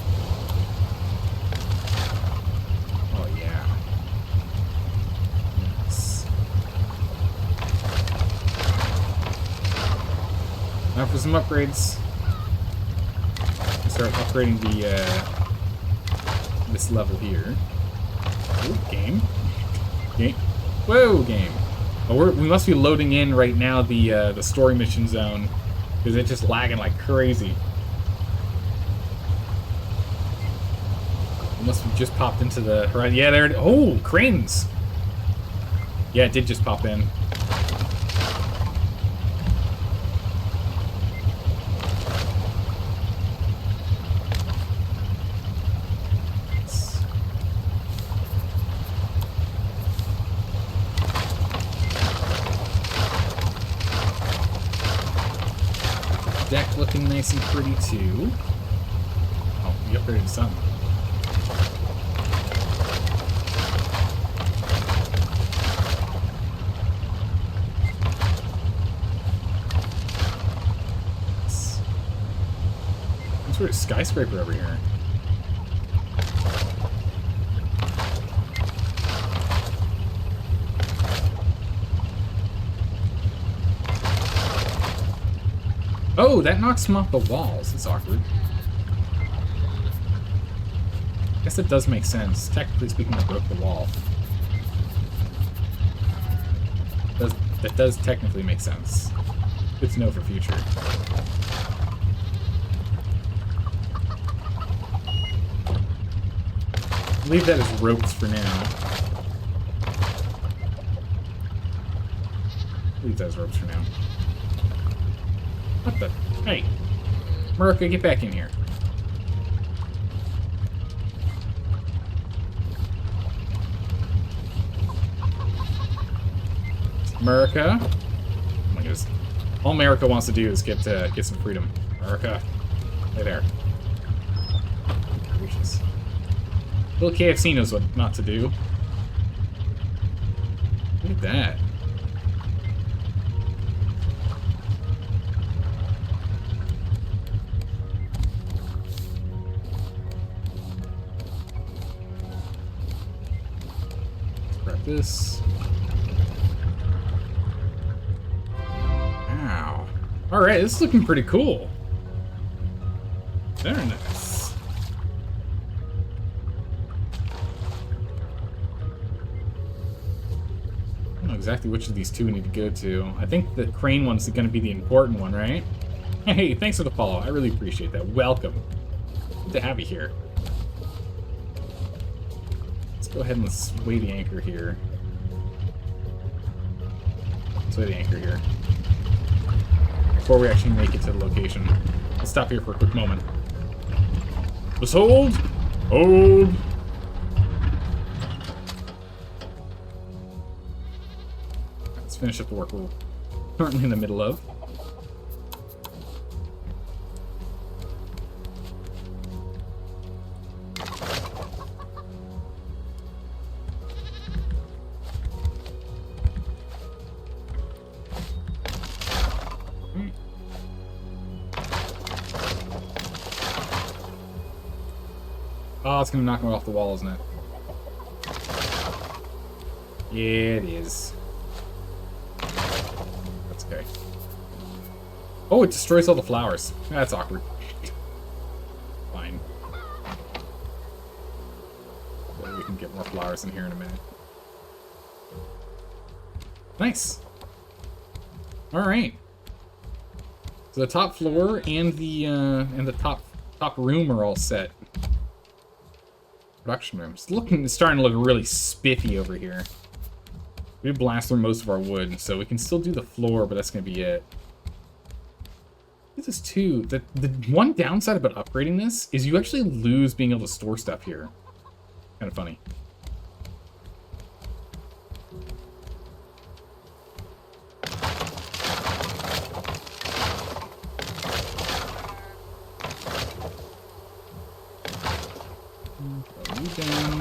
Time for some upgrades. Start upgrading the this level here. Ooh, game. Whoa, game. Oh, we must be loading in right now the story mission zone because it's just lagging like crazy. Unless we just popped into the horizon. Yeah, there. Oh, cranes. Yeah, it did just pop in. Deck looking nice and pretty too. Oh, we upgraded some. Some sort of skyscraper over here. Oh, that knocks them off the walls. That's awkward. I guess it does make sense. Technically speaking, I broke the wall. That does technically make sense. Good to know for future. Leave that as ropes for now. Leave that as ropes for now. What the? Hey. Murica, get back in here. Murica. Oh my goodness. All Murica wants to do is get some freedom. Murica. Hey there. Gracious. Little KFC knows what not to do. Look at that. This. Wow. Alright, this is looking pretty cool. Very nice. I don't know exactly which of these two we need to go to. I think the crane one's going to be the important one, right? Hey, thanks for the follow. I really appreciate that. Welcome. Good to have you here. Go ahead and sway the anchor here. Sway the anchor here. Before we actually make it to the location. Let's stop here for a quick moment. Just hold! Hold! Let's finish up the work we're currently in the middle of. Oh, it's gonna knock me off the wall, isn't it? Yeah, it is. That's okay. Oh, it destroys all the flowers. That's awkward. Fine. Well, we can get more flowers in here in a minute. Nice. All right. So the top floor and the top room are all set. Production room. It's starting to look really spiffy over here. We blast through most of our wood, so we can still do the floor, but that's gonna be it. This is too. The one downside about upgrading this is you actually lose being able to store stuff here. Kind of funny. Down.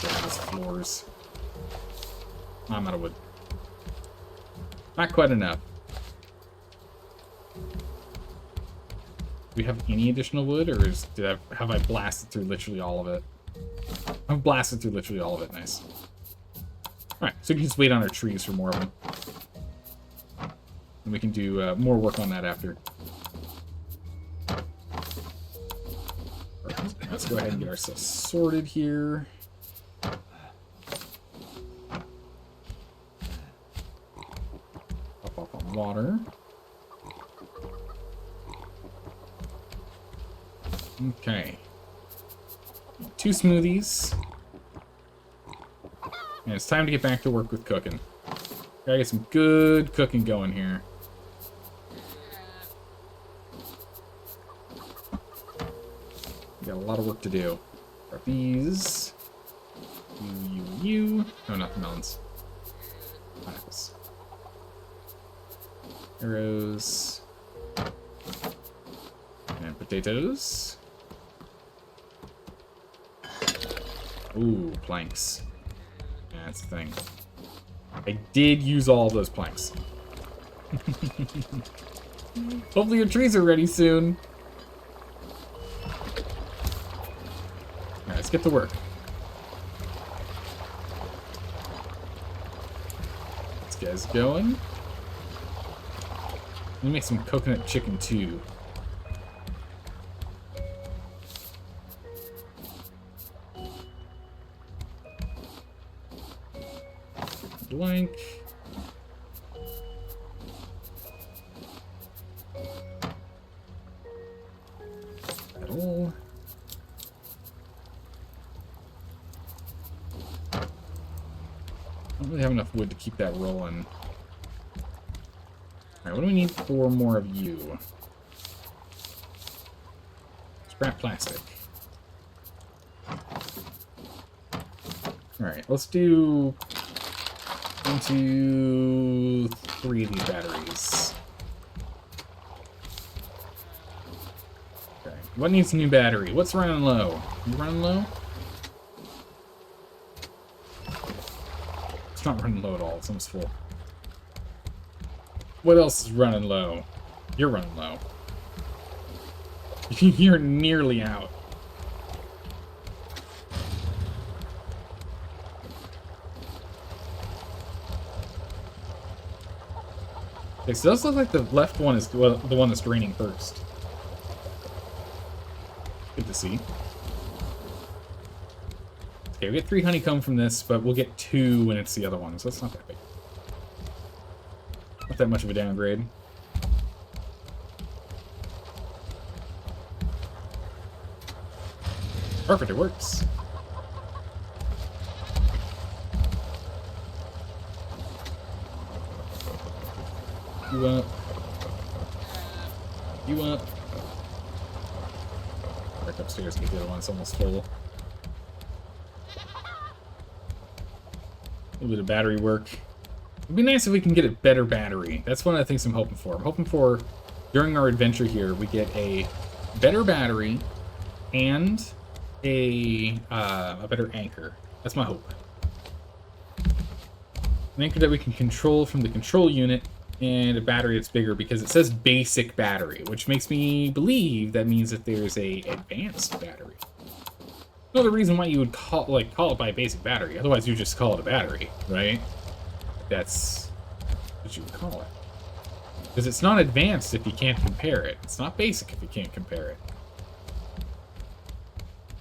Those floors. I'm out of wood. Not quite enough. Do we have any additional wood, or have I blasted through literally all of it? I've blasted through literally all of it. Nice. Alright, so we can just wait on our trees for more of them. And we can do more work on that after. Let's go ahead and get ourselves sorted here. Pop off on water. Okay. 2 smoothies. And it's time to get back to work with cooking. Gotta get some good cooking going here. We got a lot of work to do. Got these. You. No, not the melons. Pineapples. Arrows. And potatoes. Ooh, planks. Yeah, that's the thing. I did use all of those planks. Hopefully your trees are ready soon. Alright, let's get to work. This guy's going. Let me make some coconut chicken too. Blank. Metal. Don't really have enough wood to keep that rolling. Alright, what do we need for more of you? Scrap plastic. Alright, let's do 1, 2, 3 of these batteries. Okay, what needs a new battery? What's running low? You running low? It's not running low at all, it's almost full. What else is running low? You're running low. You're nearly out. Okay, so it does look like the left one is the one that's draining first. Good to see. Okay, we get 3 honeycomb from this, but we'll get 2 when it's the other one, so that's not that big. Not that much of a downgrade. Perfect, it works. You up. You up. Back upstairs and get the other one, it's almost full. A little bit of battery work. It'd be nice if we can get a better battery. That's one of the things I'm hoping for. I'm hoping for, during our adventure here, we get a better battery and a better anchor. That's my hope. An anchor that we can control from the control unit, and a battery that's bigger, because it says basic battery, which makes me believe that means that there's a advanced battery. No other reason why you would call it by basic battery. Otherwise, you just call it a battery, right? That's what you would call it. Because it's not advanced if you can't compare it. It's not basic if you can't compare it.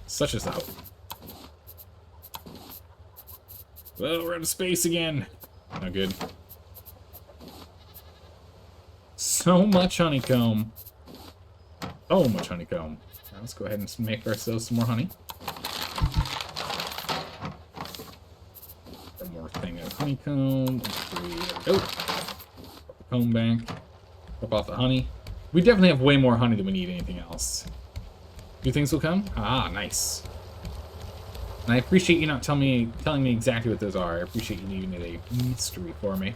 Such is the hope. Well, we're out of space again. Not good. So much honeycomb. So much honeycomb. Now let's go ahead and make ourselves some more honey. One more thing of honeycomb. There we go. Put the comb back. Pop off the honey. We definitely have way more honey than we need anything else. New things will come? Ah, nice. And I appreciate you not telling me exactly what those are. I appreciate you leaving it a mystery for me.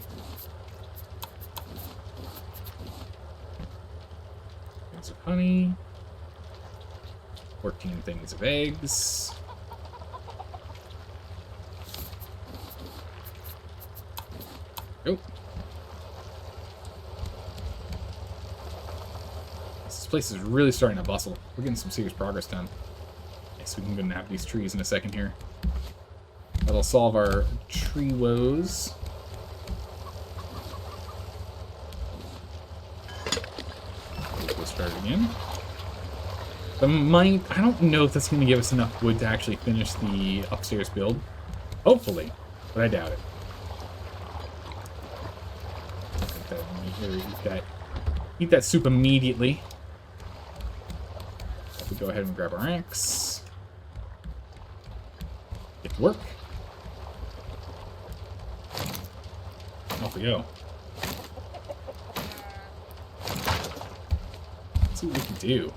Things of honey. 14 things of eggs. Oh. This place is really starting to bustle. We're getting some serious progress done. Okay, so we can go nab these trees in a second here. That'll solve our tree woes. We'll start again. I don't know if that's going to give us enough wood to actually finish the upstairs build. Hopefully, but I doubt it. Eat that soup immediately. We go ahead and grab our axe. Get to work. Off we go. Let's see what we can do.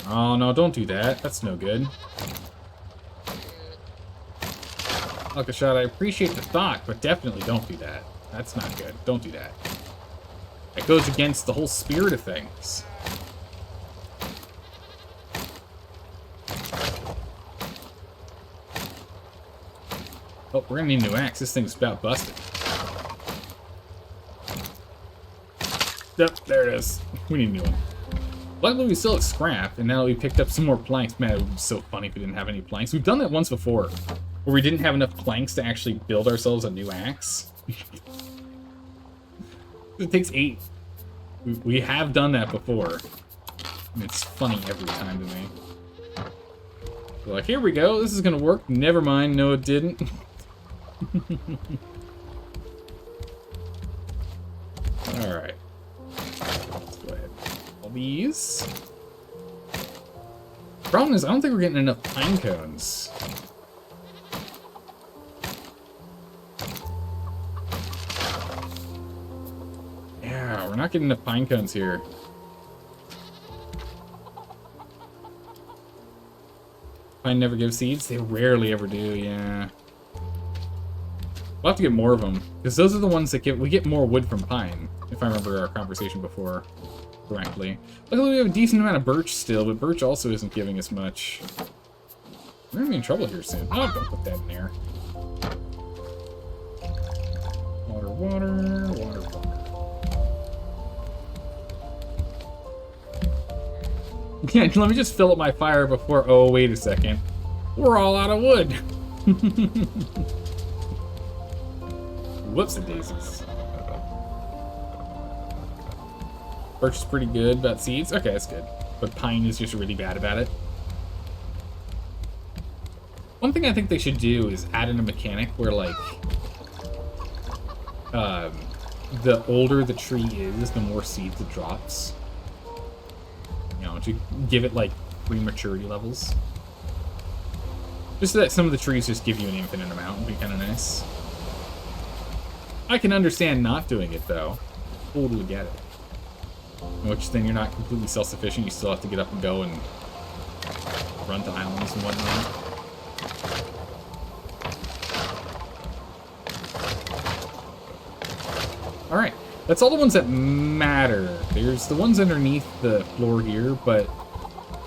Oh no, don't do that. That's no good. Look, a shot. I appreciate the thought, but definitely don't do that. That's not good. Don't do that. That goes against the whole spirit of things. Oh, we're gonna need a new axe. This thing's about busted. Yep, there it is. We need a new one. Luckily, we still have scrap, and now we picked up some more planks. Man, it would be so funny if we didn't have any planks. We've done that once before, where we didn't have enough planks to actually build ourselves a new axe. It takes 8. We have done that before. And it's funny every time to me. We're like, here we go. This is going to work. Never mind. No, it didn't. Alright. Let's go ahead. All these. Problem is, I don't think we're getting enough pine cones. Yeah, we're not getting enough pine cones here. Pine never gives seeds? They rarely ever do, yeah. We'll have to get more of them, because those are the ones that we get more wood from pine, if I remember our conversation before correctly. Luckily, we have a decent amount of birch still, but birch also isn't giving us much. We're gonna be in trouble here soon. Oh, don't put that in there. Water, water, water, water. Yeah, let me just fill up my fire before... Oh, wait a second. We're all out of wood. Whoops, the daisies. Birch is pretty good about seeds. Okay, that's good. But pine is just really bad about it. One thing I think they should do is add in a mechanic where, like... the older the tree is, the more seeds it drops. You know, to give it, like, prematurity levels. Just so that some of the trees just give you an infinite amount would be kind of nice. I can understand not doing it, though. Totally get it. Which then you're not completely self-sufficient, you still have to get up and go and run to islands and whatnot. Alright. That's all the ones that matter. There's the ones underneath the floor here, but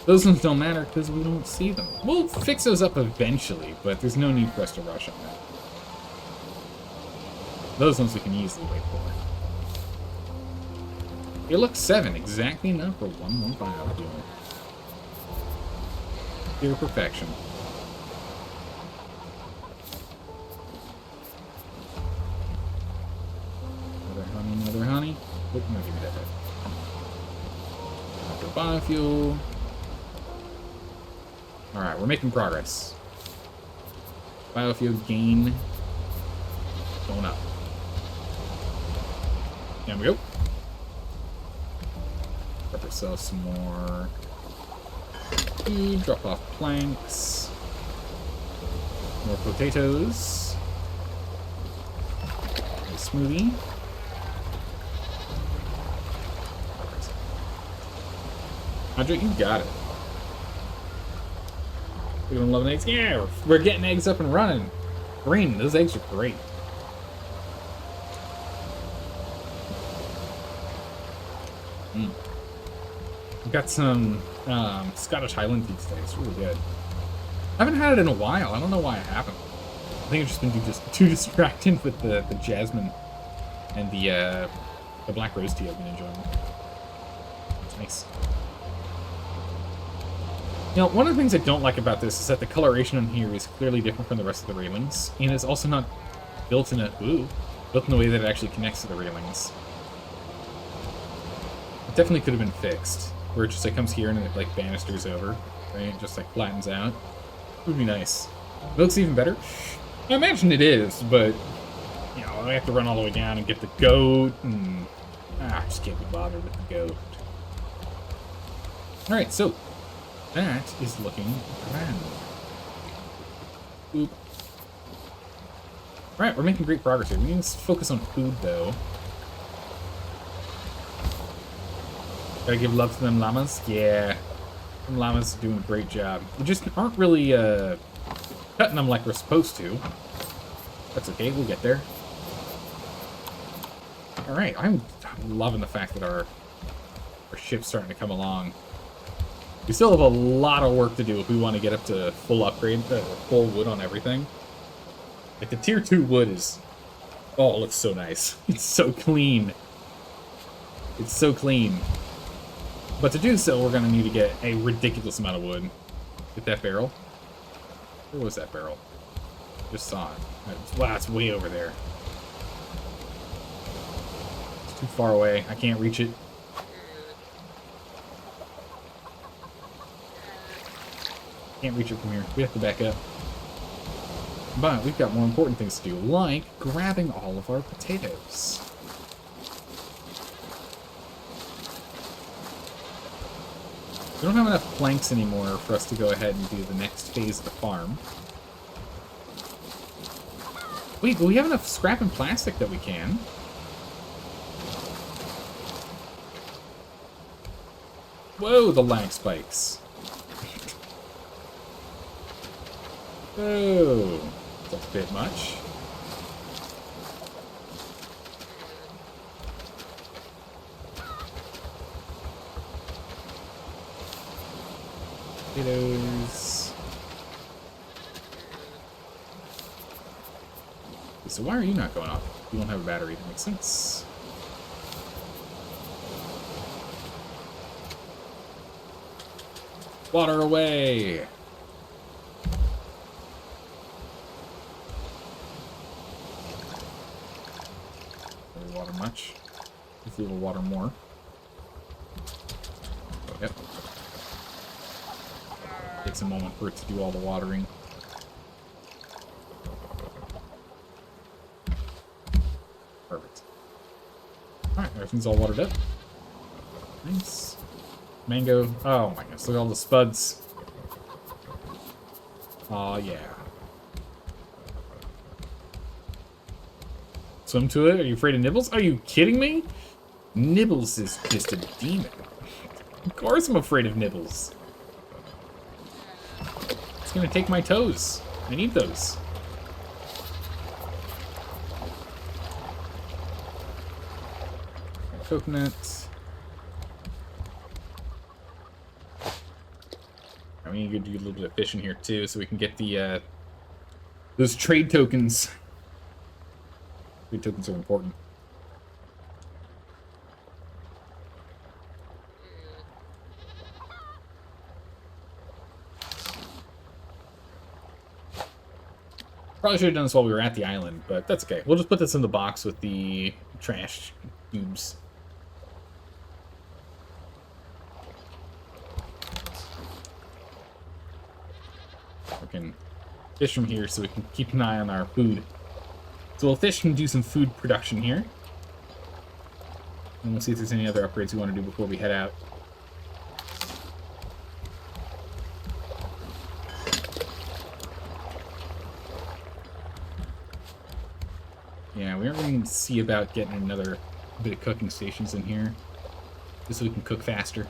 those ones don't matter because we don't see them. We'll fix those up eventually, but there's no need for us to rush on that. Those ones we can easily wait for. It looks 7, exactly enough for 115 doing. Pure perfection. Another honey. Oh, no, give me that head. Another biofuel. Alright, we're making progress. Biofuel gain. Going up. There we go. Grab ourselves some more food. Drop off planks. More potatoes. A smoothie. Andre, you got it. We're gonna love eggs. Yeah, we're getting eggs up and running. Green, those eggs are great. We've got some Scottish Highland tea today. It's really good. I haven't had it in a while. I don't know why it happened. I think I've just been too distracted with the jasmine and the black rose tea I've been enjoying. It's nice. You know, one of the things I don't like about this is that the coloration on here is clearly different from the rest of the railings, and it's also not built in built in the way that it actually connects to the railings. It definitely could have been fixed, where it just like comes here and it like banisters over, right? It just like flattens out. It would be nice. It looks even better. I imagine it is, but you know, I have to run all the way down and get the goat, and I just can't be bothered with the goat. All right, so that is looking grand. Oop. Alright, we're making great progress here. We need to focus on food, though. Gotta give love to them llamas? Yeah. Them llamas are doing a great job. We just aren't really, cutting them like we're supposed to. That's okay, we'll get there. Alright, I'm loving the fact that our ship's starting to come along. We still have a lot of work to do if we want to get up to full upgrade, full wood on everything. Like, the tier 2 wood is... Oh, it looks so nice. It's so clean. It's so clean. But to do so, we're going to need to get a ridiculous amount of wood. Get that barrel. Where was that barrel? Just saw it. Wow, it's way over there. It's too far away. I can't reach it. Can't reach it from here. We have to back up. But we've got more important things to do, like grabbing all of our potatoes. We don't have enough planks anymore for us to go ahead and do the next phase of the farm. Wait, but we have enough scrap and plastic that we can. Whoa, the lag spikes. Oh, that's a bit much. Potatoes. Okay, so why are you not going off? You don't have a battery. That makes sense. Water away! Water much. If we will water more. Yep. Takes a moment for it to do all the watering. Perfect. Alright, everything's all watered up. Nice. Mango. Oh my goodness, look at all the spuds. Aw, yeah. Swim to it? Are you afraid of Nibbles? Are you kidding me? Nibbles is just a demon. Of course I'm afraid of Nibbles. It's gonna take my toes. I need those. Coconut. I mean, you could do a little bit of fishing here too, so we can get the those trade tokens. Trade tokens are important. Probably should have done this while we were at the island, but that's okay. We'll just put this in the box with the trash cubes. We can fish from here so we can keep an eye on our food. So we'll fish and do some food production here. And we'll see if there's any other upgrades we want to do before we head out. Yeah, we aren't really going to see about getting another bit of cooking stations in here. Just so we can cook faster.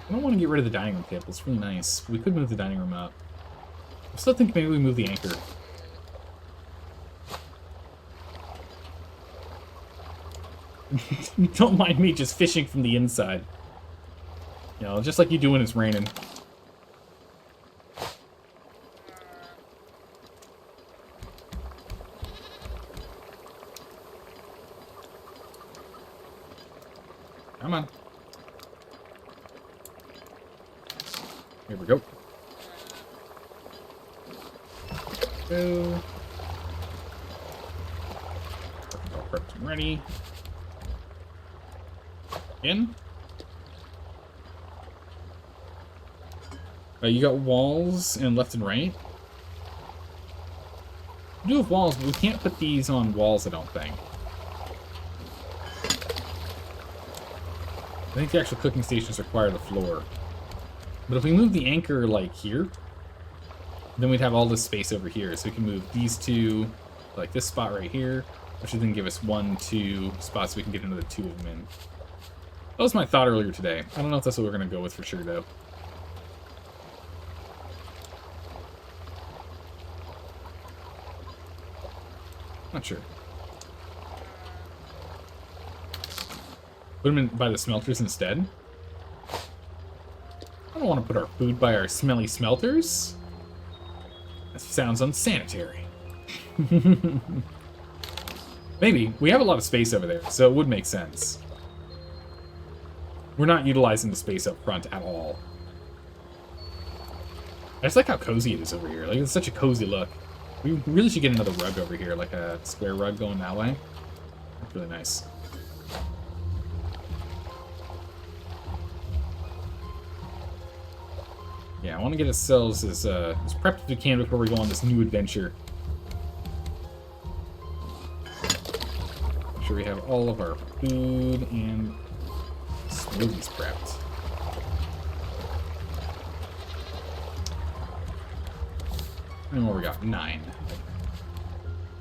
I don't want to get rid of the dining room table. It's really nice. We could move the dining room up. I still think maybe we move the anchor. Don't mind me just fishing from the inside. You know, just like you do when it's raining. Come on. Here we go. Go. All prepped and ready. In. You got walls and left and right. We do have walls, but we can't put these on walls, I don't think. I think the actual cooking stations require the floor. But if we move the anchor, like, here, then we'd have all this space over here. So we can move these two, like this spot right here, which would then give us 1, 2 spots so we can get another 2 of them in. That was my thought earlier today. I don't know if that's what we're going to go with for sure, though. Not sure. Put them in by the smelters instead. I don't want to put our food by our smelly smelters. That sounds unsanitary. Maybe. We have a lot of space over there, so it would make sense. We're not utilizing the space up front at all. I just like how cozy it is over here. Like, it's such a cozy look. We really should get another rug over here, like a square rug going that way. That's really nice. Yeah, I want to get ourselves as prepped as we can before we go on this new adventure. Make sure we have all of our food and smoothies prepped. How many more we got? 9.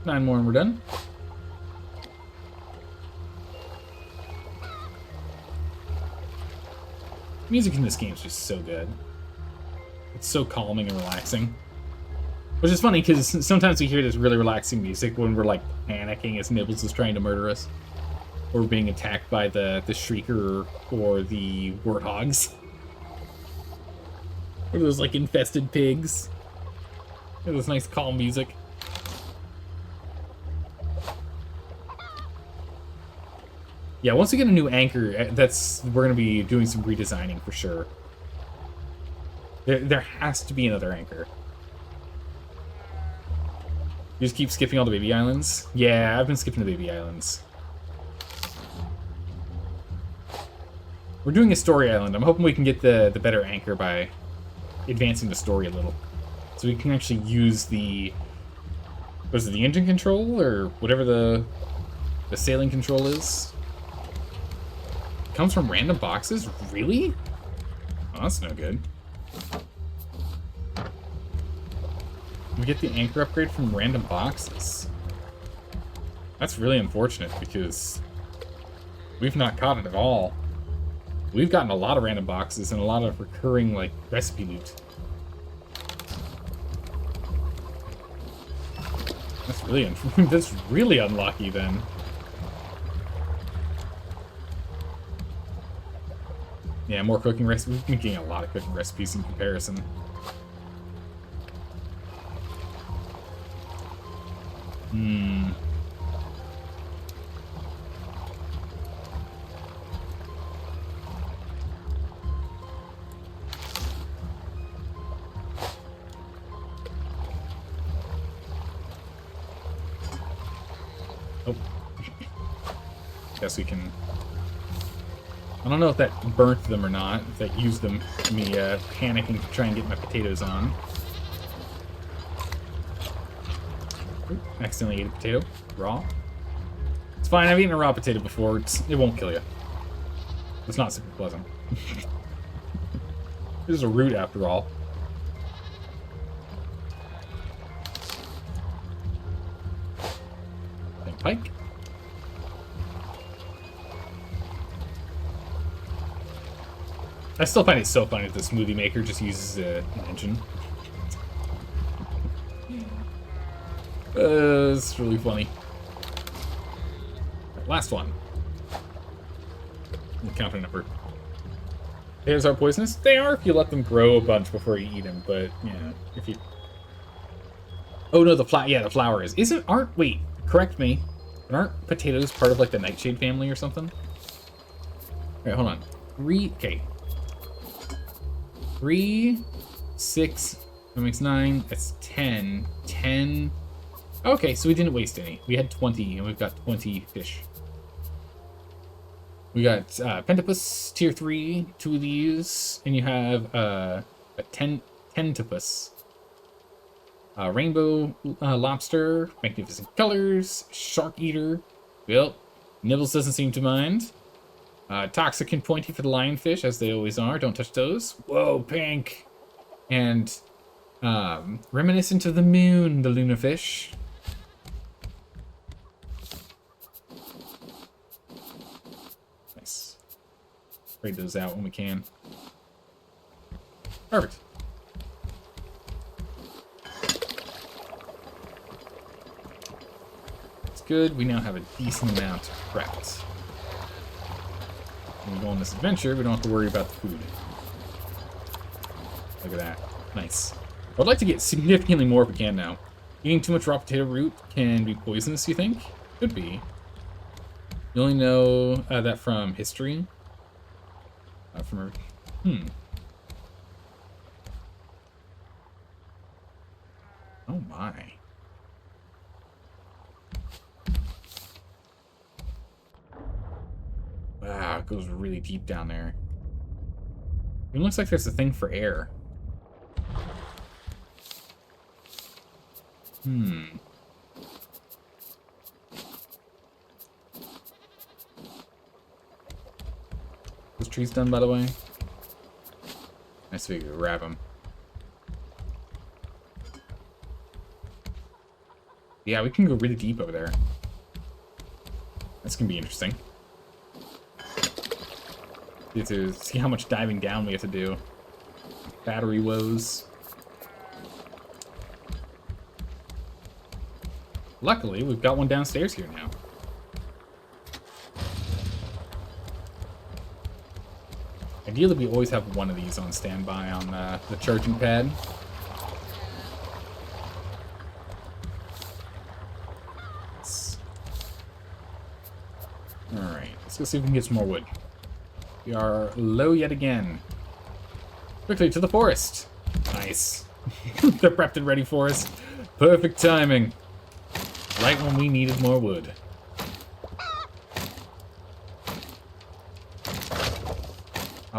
9 more and we're done. Music in this game is just so good. It's so calming and relaxing. Which is funny, because sometimes we hear this really relaxing music when we're, like, panicking as Nibbles is trying to murder us. Or being attacked by the Shrieker or the Warthogs. Or those, like, infested pigs. This nice calm music. Yeah, once we get a new anchor, we're gonna be doing some redesigning for sure. There has to be another anchor. You just keep skipping all the baby islands? Yeah, I've been skipping the baby islands. We're doing a story island. I'm hoping we can get the better anchor by advancing the story a little. So we can actually use the... Was it the engine control? Or whatever the sailing control is? It comes from random boxes? Really? Oh, that's no good. We get the anchor upgrade from random boxes. That's really unfortunate because we've not caught it at all. We've gotten a lot of random boxes and a lot of recurring, like, recipe loot. That's really unlucky then. Yeah, more cooking recipes. We've been getting a lot of cooking recipes in comparison. Oh. Guess we can... I don't know if that burnt them or not, if that used them, me panicking to try and get my potatoes on. Ooh, accidentally ate a potato. Raw. It's fine, I've eaten a raw potato before. It won't kill you. It's not super pleasant. This is a root after all. And pike. I still find it so funny that the smoothie maker just uses an engine. It's really funny. Right, last one. Count a number. Potatoes are poisonous? They are if you let them grow a bunch before you eat them, but yeah, if you... Oh no, the flower is. Wait, correct me. But aren't potatoes part of like the nightshade family or something? Alright, hold on. Okay. 3, 6, that makes 9, that's 10. 10. Okay, so we didn't waste any. We had 20, and we've got 20 fish. We got Pentapus, tier 3, 2 of these, and you have a Tentapus. Rainbow lobster, magnificent colors, shark eater. Well, Nibbles doesn't seem to mind. Toxic and pointy for the lionfish, as they always are. Don't touch those. Whoa, pink! And reminiscent of the moon, the lunafish. Nice. Trade those out when we can. Perfect. That's good. We now have a decent amount prepped. When we go on this adventure, we don't have to worry about the food. Look at that. Nice. I'd like to get significantly more if we can now. Eating too much raw potato root can be poisonous, you think? Could be. You only know that from history? Oh my. Wow, it goes really deep down there. It looks like there's a thing for air. Those trees done, by the way? Nice figure to grab them. Yeah, we can go really deep over there. That's gonna be interesting. We have to see how much diving down we have to do. Battery woes. Luckily, we've got one downstairs here now. Ideally, we always have one of these on standby on the charging pad. Alright, let's go see if we can get some more wood. We are low yet again. Quickly, to the forest! Nice. They're prepped and ready for us. Perfect timing. Right when we needed more wood.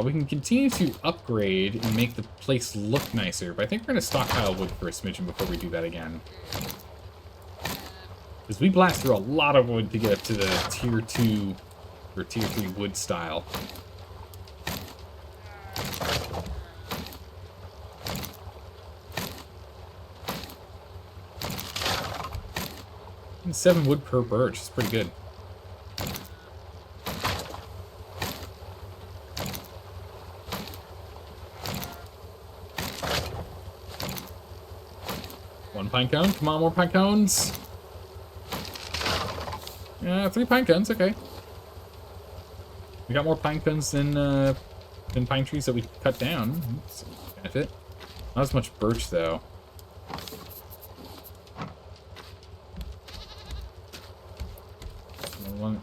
We can continue to upgrade and make the place look nicer, but I think we're going to stockpile wood for a smidgen before we do that again. Because we blast through a lot of wood to get up to the tier 2 or tier 3 wood style. And 7 wood per birch is pretty good. One pine cone. Come on, more pine cones. 3 pine cones. Okay. We got more pine cones than pine trees that we cut down. That's a benefit. Not as much birch though.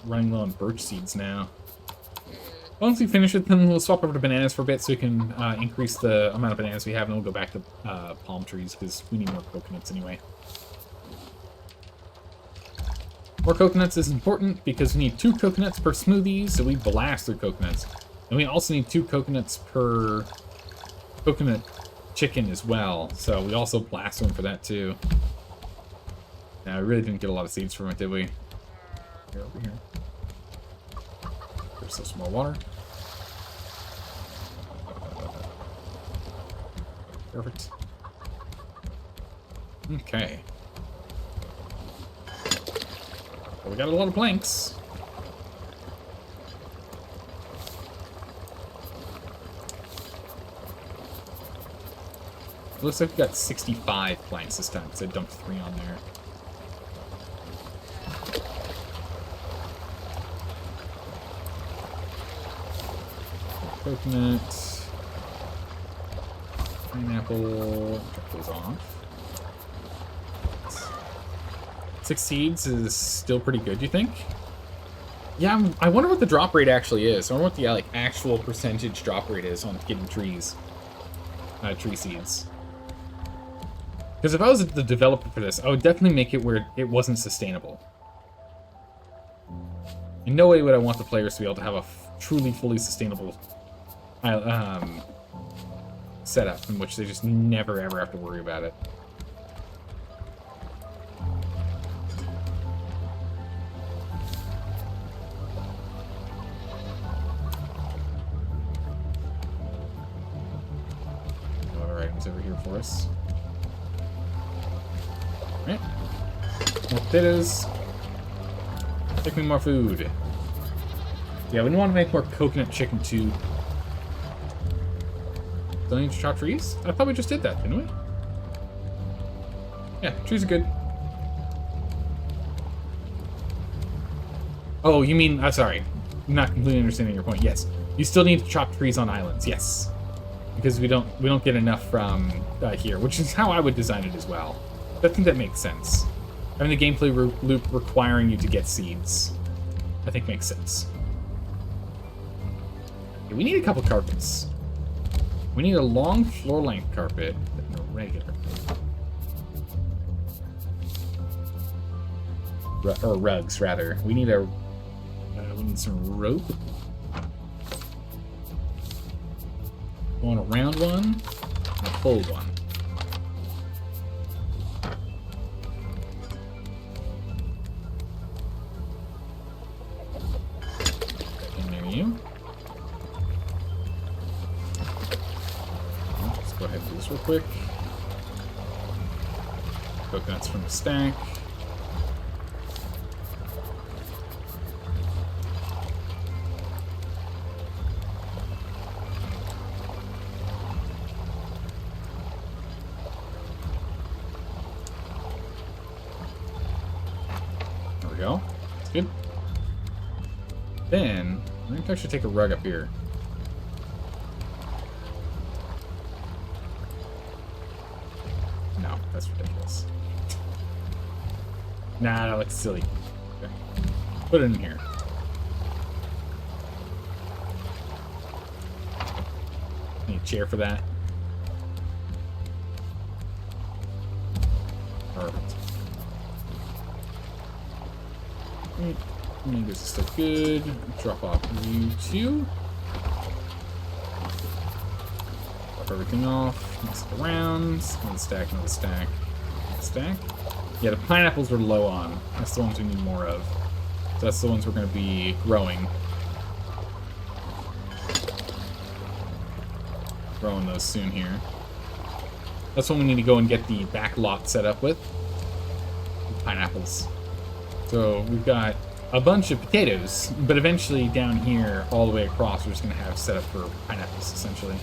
Running low on birch seeds now. Once we finish it, then we'll swap over to bananas for a bit so we can increase the amount of bananas we have, and we'll go back to palm trees because we need more coconuts anyway. More coconuts is important because we need 2 coconuts per smoothie, so we blast through coconuts. And we also need 2 coconuts per coconut chicken as well, so we also blast them for that too. Now, we really didn't get a lot of seeds from it, did we? Here, over here. There's some more water. Perfect. Okay. Well, we got a lot of planks. It looks like we got 65 planks this time because I dumped 3 on there. Coconut, pineapple, cut those off. 6 seeds is still pretty good, you think? Yeah, I wonder what the drop rate actually is. I wonder what the actual percentage drop rate is on getting trees. tree seeds. Because if I was the developer for this, I would definitely make it where it wasn't sustainable. In no way would I want the players to be able to have a truly, fully sustainable setup in which they just never, ever have to worry about it. Alright, what's over here for us? Alright. More potatoes. Make me more food. Yeah, we want to make more coconut chicken too. Don't need to chop trees? I thought we just did that, didn't we? Yeah, trees are good. Oh, you mean... I'm sorry. I'm not completely understanding your point. Yes. You still need to chop trees on islands, yes. Because we don't get enough from here, which is how I would design it as well. I think that makes sense. Having the gameplay loop requiring you to get seeds, I think makes sense. Okay, we need a couple carpets. We need a long floor-length carpet and a regular. Or rugs, rather. We need some rope. Want a round one and a full one. And there you. Let's go ahead and do this real quick. Coconuts from the stack. Go. That's good. Then, I think I should take a rug up here. No, that's ridiculous. Nah, that looks silly. Okay. Put it in here. Need a chair for that. Perfect. This is still good. Drop off you two. Drop everything off. Mix it around. Another stack, another stack. Another stack. Yeah, the pineapples we're low on. That's the ones we need more of. So that's the ones we're going to be growing. Growing those soon here. That's when we need to go and get the back lot set up with. Pineapples. So we've got a bunch of potatoes, but eventually down here, all the way across, we're just going to have set up for pineapples, essentially.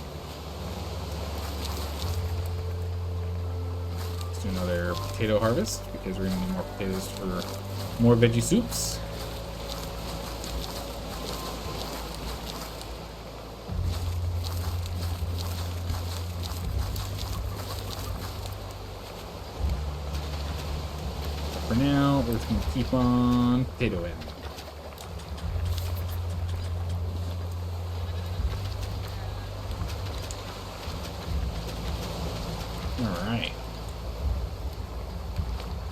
Let's do another potato harvest, because we're going to need more potatoes for more veggie soups. For now, we're just going to keep on potatoing. Alright.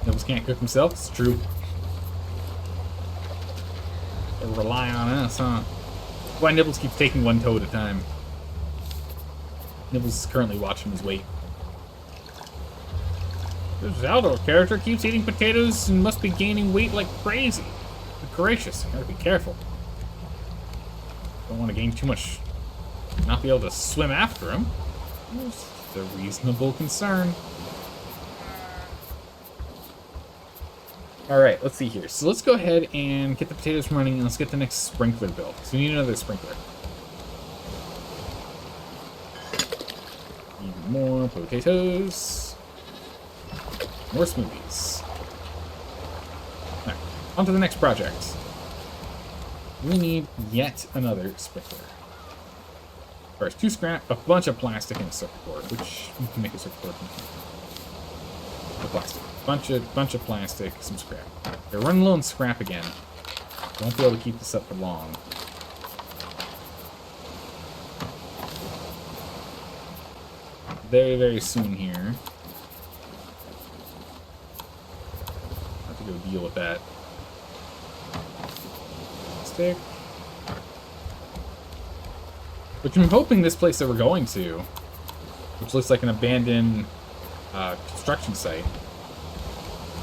Nibbles can't cook himself, it's true. They rely on us, huh? Why Nibbles keeps taking one toe at a time. Nibbles is currently watching his weight. This outdoor character keeps eating potatoes and must be gaining weight like crazy. But gracious, I gotta be careful. Don't want to gain too much, not be able to swim after him. It's a reasonable concern. Alright, let's see here. So let's go ahead and get the potatoes running and let's get the next sprinkler built. So we need another sprinkler. Need more potatoes. More smoothies. Alright, on to the next project. We need yet another sprinkler. First, 2 scrap, a bunch of plastic, and a circuit board, which we can make a circuit board from. The plastic. Bunch of plastic, some scrap. We're running low on scrap again. Won't be able to keep this up for long. very, very soon here. Have to go deal with that. Stick. Which I'm hoping this place that we're going to, which looks like an abandoned construction site,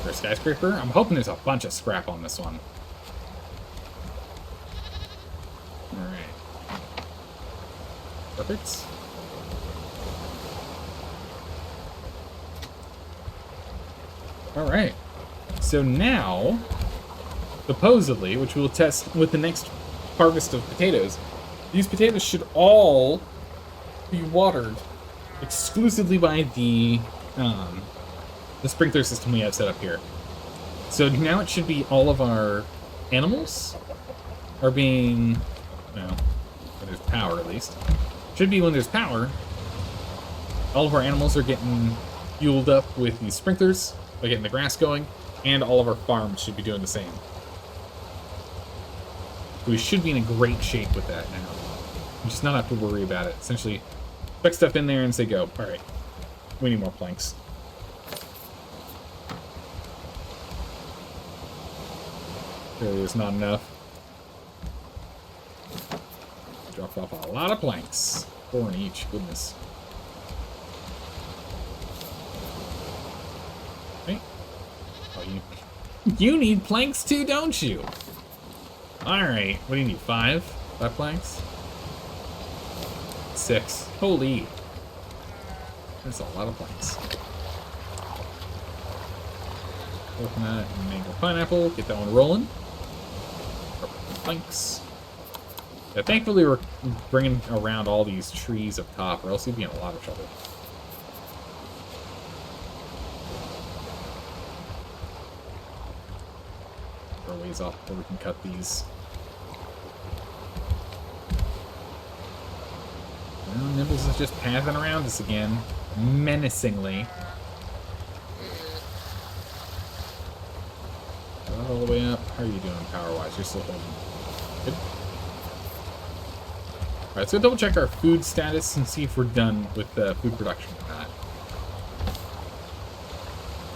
or a skyscraper. I'm hoping there's a bunch of scrap on this one. Alright. Perfect. Alright. So now, supposedly, which we'll test with the next harvest of potatoes, these potatoes should all be watered exclusively by the sprinkler system we have set up here. So now it should be all of our animals are being, well, when there's power at least. Should be when there's power, all of our animals are getting fueled up with these sprinklers by getting the grass going, and all of our farms should be doing the same. We should be in a great shape with that now. We just not have to worry about it. Essentially, put stuff in there and say go. Alright, we need more planks. Clearly there's not enough. Drop off a lot of planks. 4 in each, goodness. Okay. Oh, you need planks too, don't you? Alright, what do you need, 5? 5 planks? 6. Holy. That's a lot of planks. Coconut and mango pineapple. Get that one rolling. Planks. Yeah, thankfully we're bringing around all these trees up top, or else you'd be in a lot of trouble. There are ways off where we can cut these. Well, Nibbles is just pathing around us again, menacingly. All the way up. How are you doing power-wise? You're still holding. Good. Alright, so double check our food status and see if we're done with food production or not.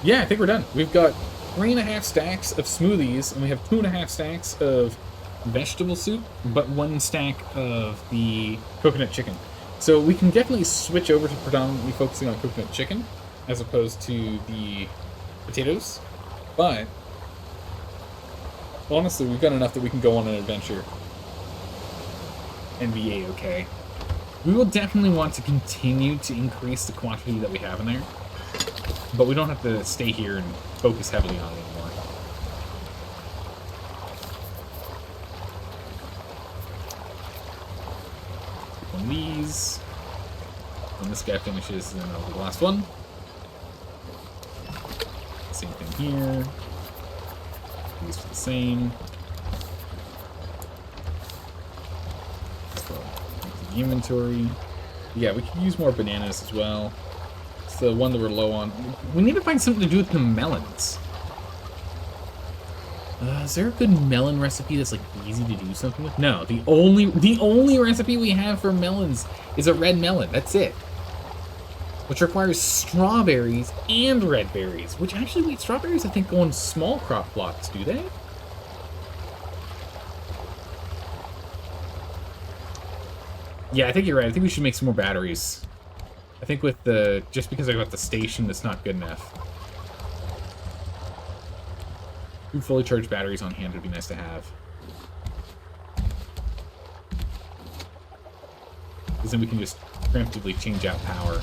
Yeah, I think we're done. We've got 3.5 stacks of smoothies, and we have 2.5 stacks of vegetable soup, but 1 stack of the coconut chicken. So we can definitely switch over to predominantly focusing on coconut chicken as opposed to the potatoes. But honestly, we've got enough that we can go on an adventure and be a-okay. We will definitely want to continue to increase the quantity that we have in there, but we don't have to stay here and focus heavily on it anymore. One of these. When this guy finishes, then I'll do the last one. Same thing here. These are the same. The inventory. Yeah, we could use more bananas as well. It's the one that we're low on. We need to find something to do with the melons. Is there a good melon recipe that's like easy to do something with? No, the only recipe we have for melons is a red melon. That's it. Which requires strawberries and red berries. Which actually, wait, strawberries I think go on small crop plots, do they? Yeah, I think you're right. I think we should make some more batteries. I think with the, just because I got the station, that's not good enough. 2 fully charged batteries on hand would be nice to have. Because then we can just preemptively change out power.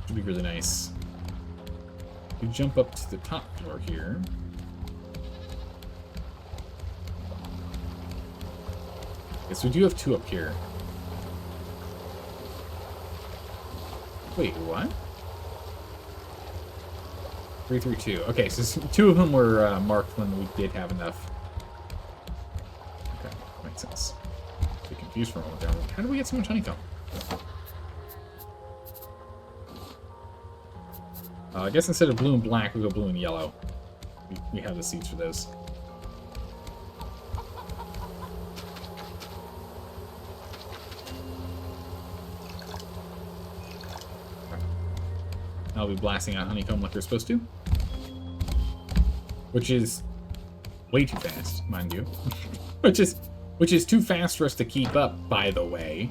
Would be really nice. We jump up to the top floor here. Yes, we do have 2 up here. Wait, what? 332. Okay, so 2 of them were marked when we did have enough. Okay, makes sense. A bit confused for a moment there. How do we get so much honeycomb? I guess instead of blue and black, we go blue and yellow. We have the seeds for those. I'll be blasting out honeycomb like they're supposed to. Which is way too fast, mind you. which is too fast for us to keep up, by the way.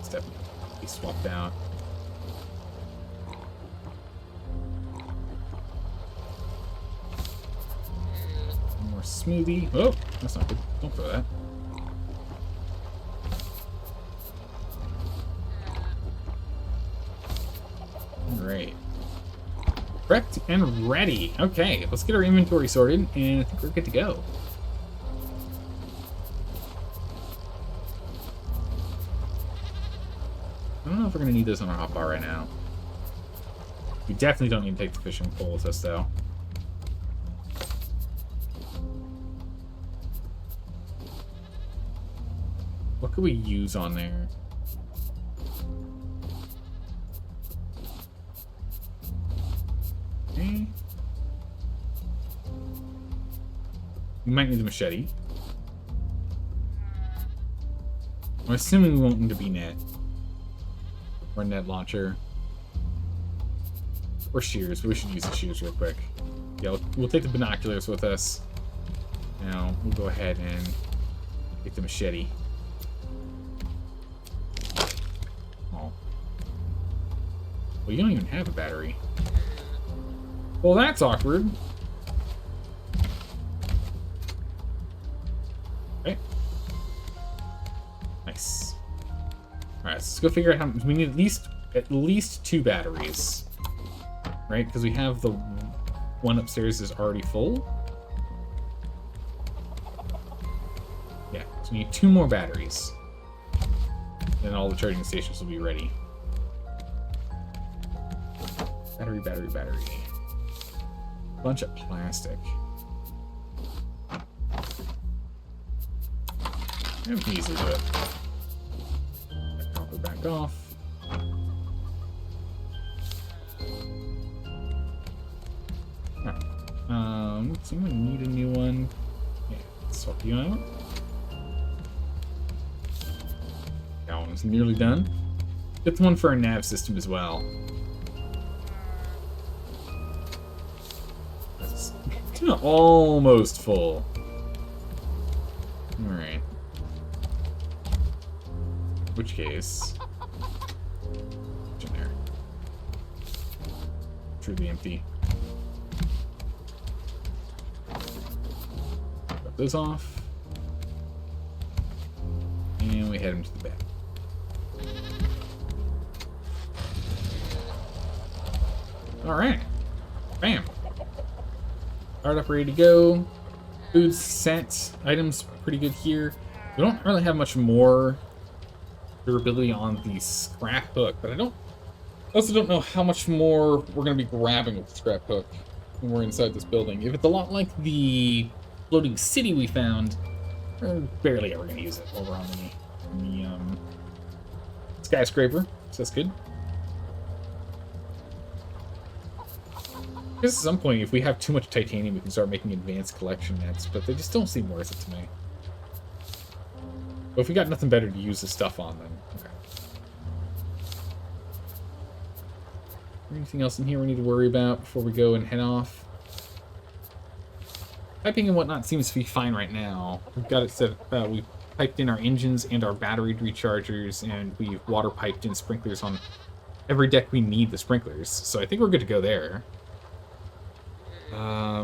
Step be swapped out. One more smoothie. Oh, that's not good. Don't throw that. Alright. Prepped and ready. Okay, let's get our inventory sorted, and I think we're good to go. I don't know if we're going to need this on our hotbar right now. We definitely don't need to take the fishing pole with us, though. What could we use on there? Okay. We might need the machete. I'm assuming we won't need a B-net. Or a net launcher. Or shears, but we should use the shears real quick. Yeah, we'll take the binoculars with us. Now, we'll go ahead and take the machete. Oh. Well, you don't even have a battery. Well, that's awkward. Okay. Nice. Alright, let's go figure out how we need at least 2 batteries. Right? Because we have the one upstairs is already full. Yeah, so we need 2 more batteries. Then all the charging stations will be ready. Battery, battery, battery. Bunch of plastic. And we can easily do it. Copper back off. Someone need a new one. Yeah, swap you out. That one's nearly done. Get the one for our nav system as well. That's almost full. Alright. Which case... What's in there? Truly empty. Cut those off. And we head into the back. Alright. Bam. Powered up, ready to go. Food's set. Items pretty good here. We don't really have much more durability on the scrap hook, but I also don't know how much more we're going to be grabbing with the scrap hook when we're inside this building. If it's a lot like the floating city we found, we're barely ever going to use it over on the skyscraper, so that's good. I guess at some point, if we have too much titanium, we can start making advanced collection nets, but they just don't seem worth it to me. But if we got nothing better to use this stuff on, then okay. Anything else in here we need to worry about before we go and head off? Piping and whatnot seems to be fine right now. We've got it set. We've piped in our engines and our battery rechargers, and we've water piped in sprinklers on every deck we need the sprinklers. So I think we're good to go there.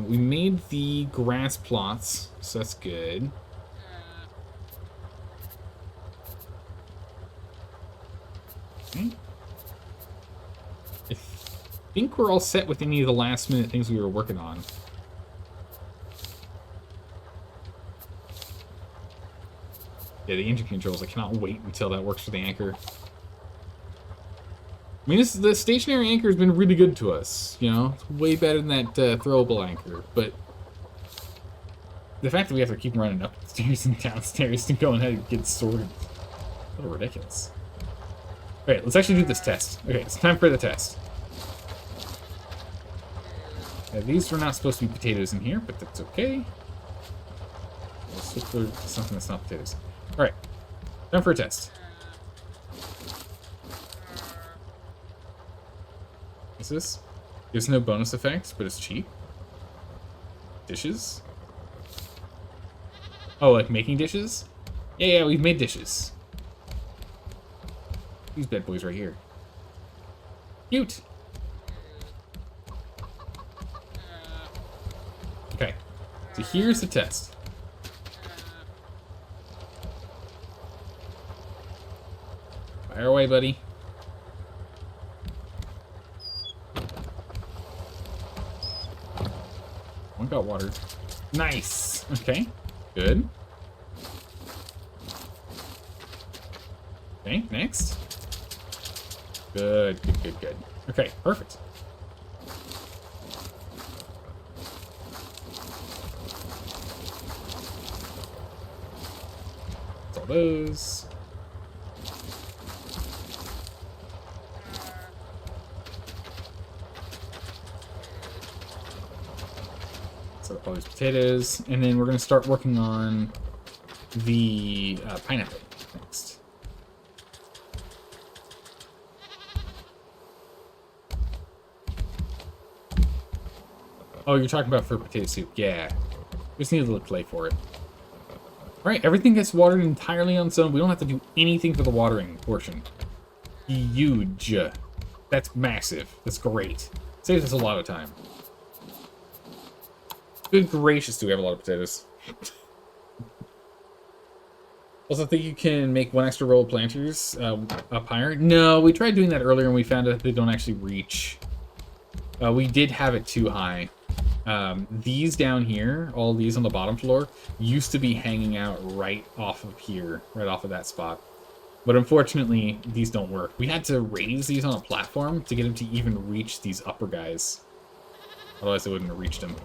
We made the grass plots, so that's good. Okay. I think we're all set with any of the last minute things we were working on. Yeah, the engine controls, I cannot wait until that works for the anchor. I mean, the stationary anchor has been really good to us, you know? It's way better than that throwable anchor, but the fact that we have to keep running upstairs and downstairs to go ahead and get sorted, a little ridiculous. Alright, let's actually do this test. Okay, it's time for the test. These were not supposed to be potatoes in here, but that's okay. Let's Let's look for something that's not potatoes. Alright. Time for a test. What's this? There's no bonus effects, but it's cheap. Dishes? Oh, like making dishes? Yeah, we've made dishes. These bad boys right here. Cute! Okay, so here's the test. Fire away, buddy. One got watered. Nice! Okay, good. Okay, next. Good. Okay, perfect. That's all those. Set up all these potatoes, and then we're going to start working on the pineapple next. Oh, you're talking about for potato soup. Yeah. We just need a little clay for it. Alright, everything gets watered entirely on its own. We don't have to do anything for the watering portion. Huge. That's massive. That's great. Saves us a lot of time. Good gracious, do we have a lot of potatoes. Also, think you can make one extra row of planters up higher? No, we tried doing that earlier and we found out they don't actually reach. We did have it too high. These down here, all these on the bottom floor, used to be hanging out right off of here, right off of that spot. But unfortunately, these don't work. We had to raise these on a platform to get them to even reach these upper guys. Otherwise, they wouldn't have reached them.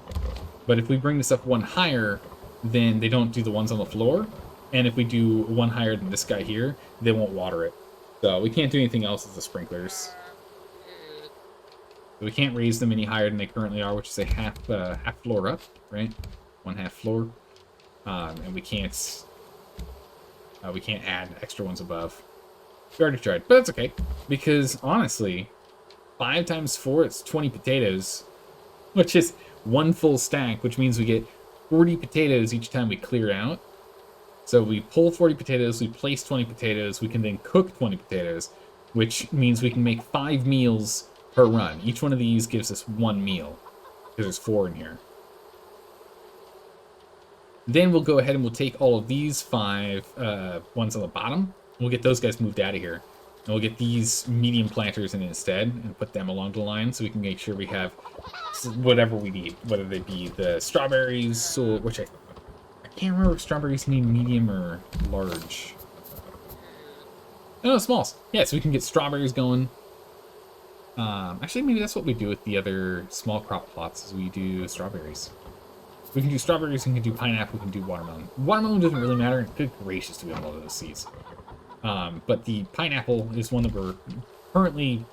But if we bring this up one higher, then they don't do the ones on the floor. And if we do one higher than this guy here, they won't water it. So we can't do anything else with the sprinklers. We can't raise them any higher than they currently are, which is a half floor up, right? 1/2 floor, and we can't add extra ones above. We already tried, but that's okay because honestly, 5 times 4 is 20 potatoes, which is 1 full stack, which means we get 40 potatoes each time we clear out. So we pull 40 potatoes, we place 20 potatoes, we can then cook 20 potatoes, which means we can make 5 meals per run. Each one of these gives us 1 meal, because there's 4 in here. Then we'll go ahead and we'll take all of these 5 ones on the bottom, and we'll get those guys moved out of here. And we'll get these medium planters in instead, and put them along the line, so we can make sure we have whatever we need, whether they be the strawberries, or, which I can't remember if strawberries need medium or large. No, smalls. Yeah, so we can get strawberries going. Actually, maybe that's what we do with the other small crop plots, is we do strawberries. We can do strawberries, we can do pineapple, we can do watermelon. Watermelon doesn't really matter. Good gracious, do we have all of those seeds. But the pineapple is one that we're currently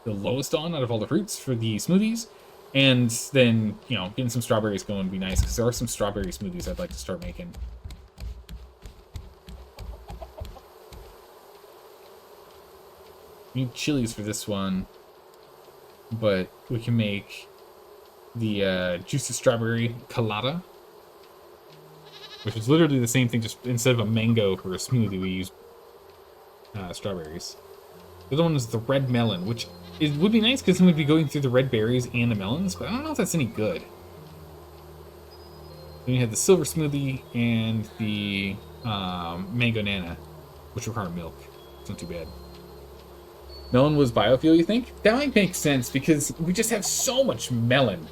the lowest on out of all the fruits for the smoothies. And then, you know, getting some strawberries going would be nice, because there are some strawberry smoothies I'd like to start making. We need chilies for this one. But we can make the juicy strawberry colada, which is literally the same thing, just instead of a mango for a smoothie, we use strawberries. The other one is the red melon, which would be nice because then we'd be going through the red berries and the melons, but I don't know if that's any good. Then you have the silver smoothie and the mango nana, which require milk. It's not too bad. Melon was biofuel, you think? That might make sense, because we just have so much melon.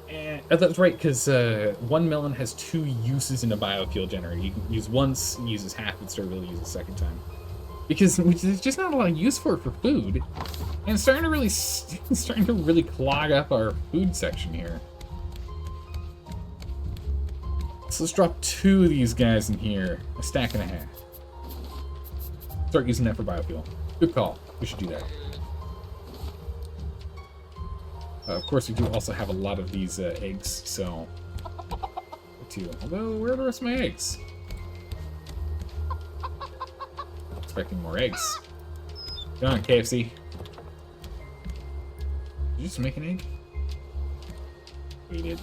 And that's right, because 1 melon has 2 uses in a biofuel generator. You can use once, it uses half, and start really use a second time. Because there's just not a lot of use for it for food. And it's starting to really clog up our food section here. So let's drop 2 of these guys in here. A stack and a half. Start using that for biofuel. Good call. We should do that. Of course, we do also have a lot of these eggs, so too. Although, where are the rest of my eggs? Expecting more eggs. Go on, KFC. Did you just make an egg? Yeah, you did.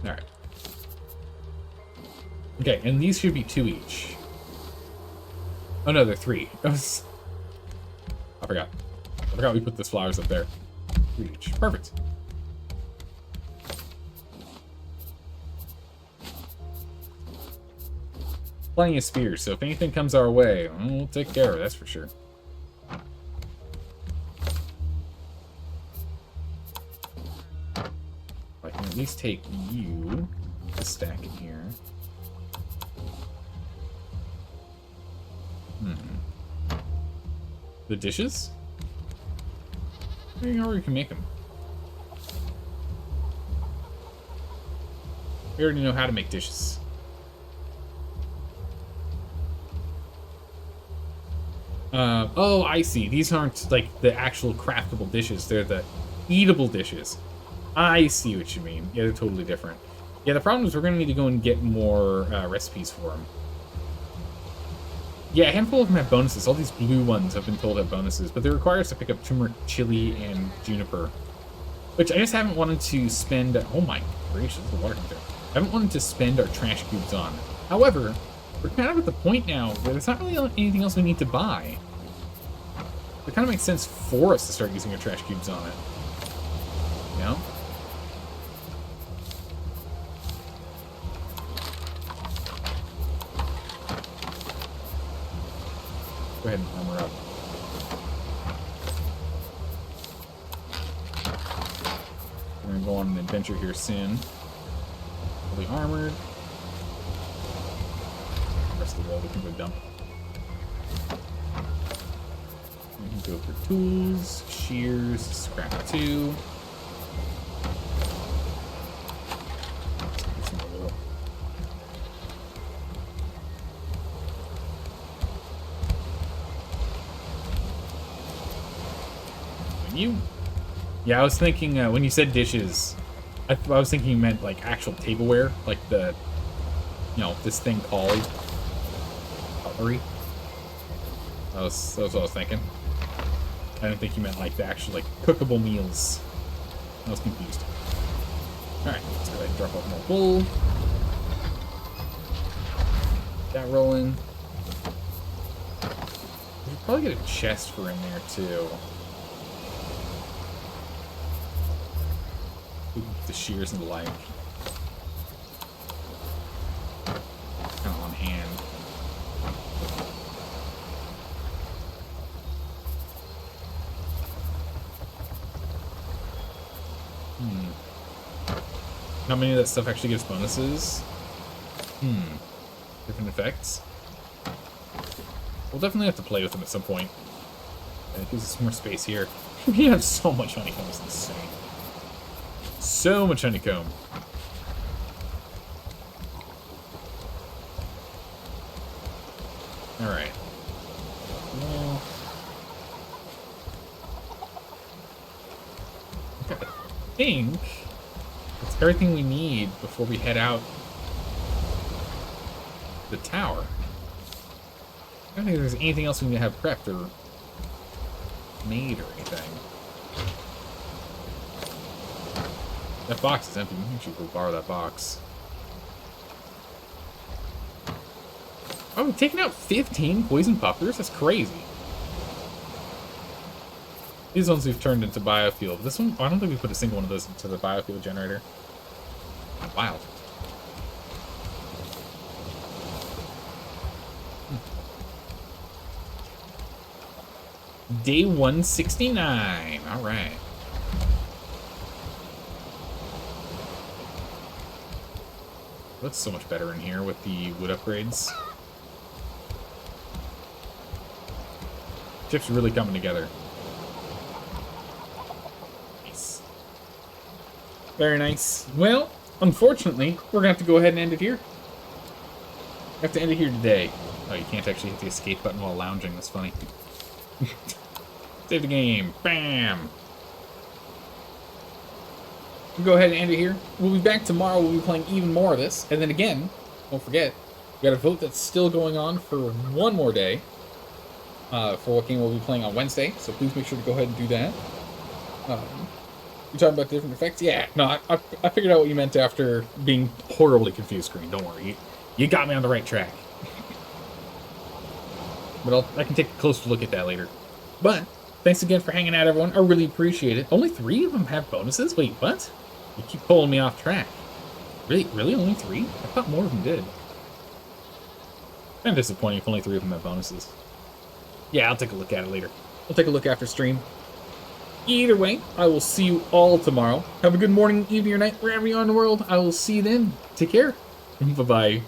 Alright. Okay, and these should be 2 each. Oh no, they're 3. I forgot. I forgot we put those flowers up there. 3 each. Perfect. Plenty of spears, so if anything comes our way, we'll take care of it, that's for sure. I can at least take you, stack in here. The dishes? You already can make them. We already know how to make dishes. Oh, I see. These aren't, like, the actual craftable dishes. They're the eatable dishes. I see what you mean. Yeah, they're totally different. Yeah, the problem is we're going to need to go and get more recipes for them. Yeah, a handful of them have bonuses. All these blue ones I've been told have bonuses, but they require us to pick up turmeric, chili, and juniper. Which I just haven't wanted to spend... Oh my gracious, the water comes there. I haven't wanted to spend our trash cubes on. However, we're kind of at the point now where there's not really anything else we need to buy. It kind of makes sense for us to start using our trash cubes on it. You know? Go ahead and armor up. We're gonna go on an adventure here soon. Fully armored. The rest of the world we can go dump. We can go for tools, shears, scrap 2. Yeah, I was thinking, when you said dishes, I was thinking you meant, like, actual tableware, like the, you know, this thing called cutlery. That was what I was thinking. I didn't think you meant, like, the actual, like, cookable meals. I was confused. Alright, let's go ahead and drop off more wool. Get that rolling. We should probably get a chest for in there, too. The shears and the like. Kind of on hand. Not many of that stuff actually gives bonuses. Different effects. We'll definitely have to play with them at some point. It gives us more space here. We have so much honeycomb, it's insane. So much honeycomb. Alright. Well, I think that's everything we need before we head out the tower. I don't think there's anything else we need to have prepped or made or anything. That box is empty. We can actually go borrow that box. Oh, we've taken out 15 poison puffers? That's crazy. These ones we've turned into biofuel. This one, I don't think we put a single one of those into the biofuel generator. Wild. Day 169. All right. Looks so much better in here with the wood upgrades. Chips are really coming together. Nice. Very nice. Well, unfortunately, we're gonna have to go ahead and end it here. We have to end it here today. Oh, you can't actually hit the escape button while lounging. That's funny. Save the game. Bam! we'll go ahead and end it here. We'll be back tomorrow. We'll be playing even more of this. And then again, don't forget, we got a vote that's still going on for one more day. For what game we'll be playing on Wednesday. So please make sure to go ahead and do that. You're talking about different effects? Yeah, no, I figured out what you meant after being horribly confused, Green. Don't worry. You got me on the right track. But I can take a closer look at that later. But thanks again for hanging out, everyone. I really appreciate it. Only 3 of them have bonuses? Wait, what? You keep pulling me off track. Really? Only 3? I thought more of them did. Kind of disappointing if only 3 of them have bonuses. Yeah, I'll take a look at it later. I'll take a look after stream. Either way, I will see you all tomorrow. Have a good morning, evening, or night, wherever you are in the world. I will see you then. Take care. Bye-bye.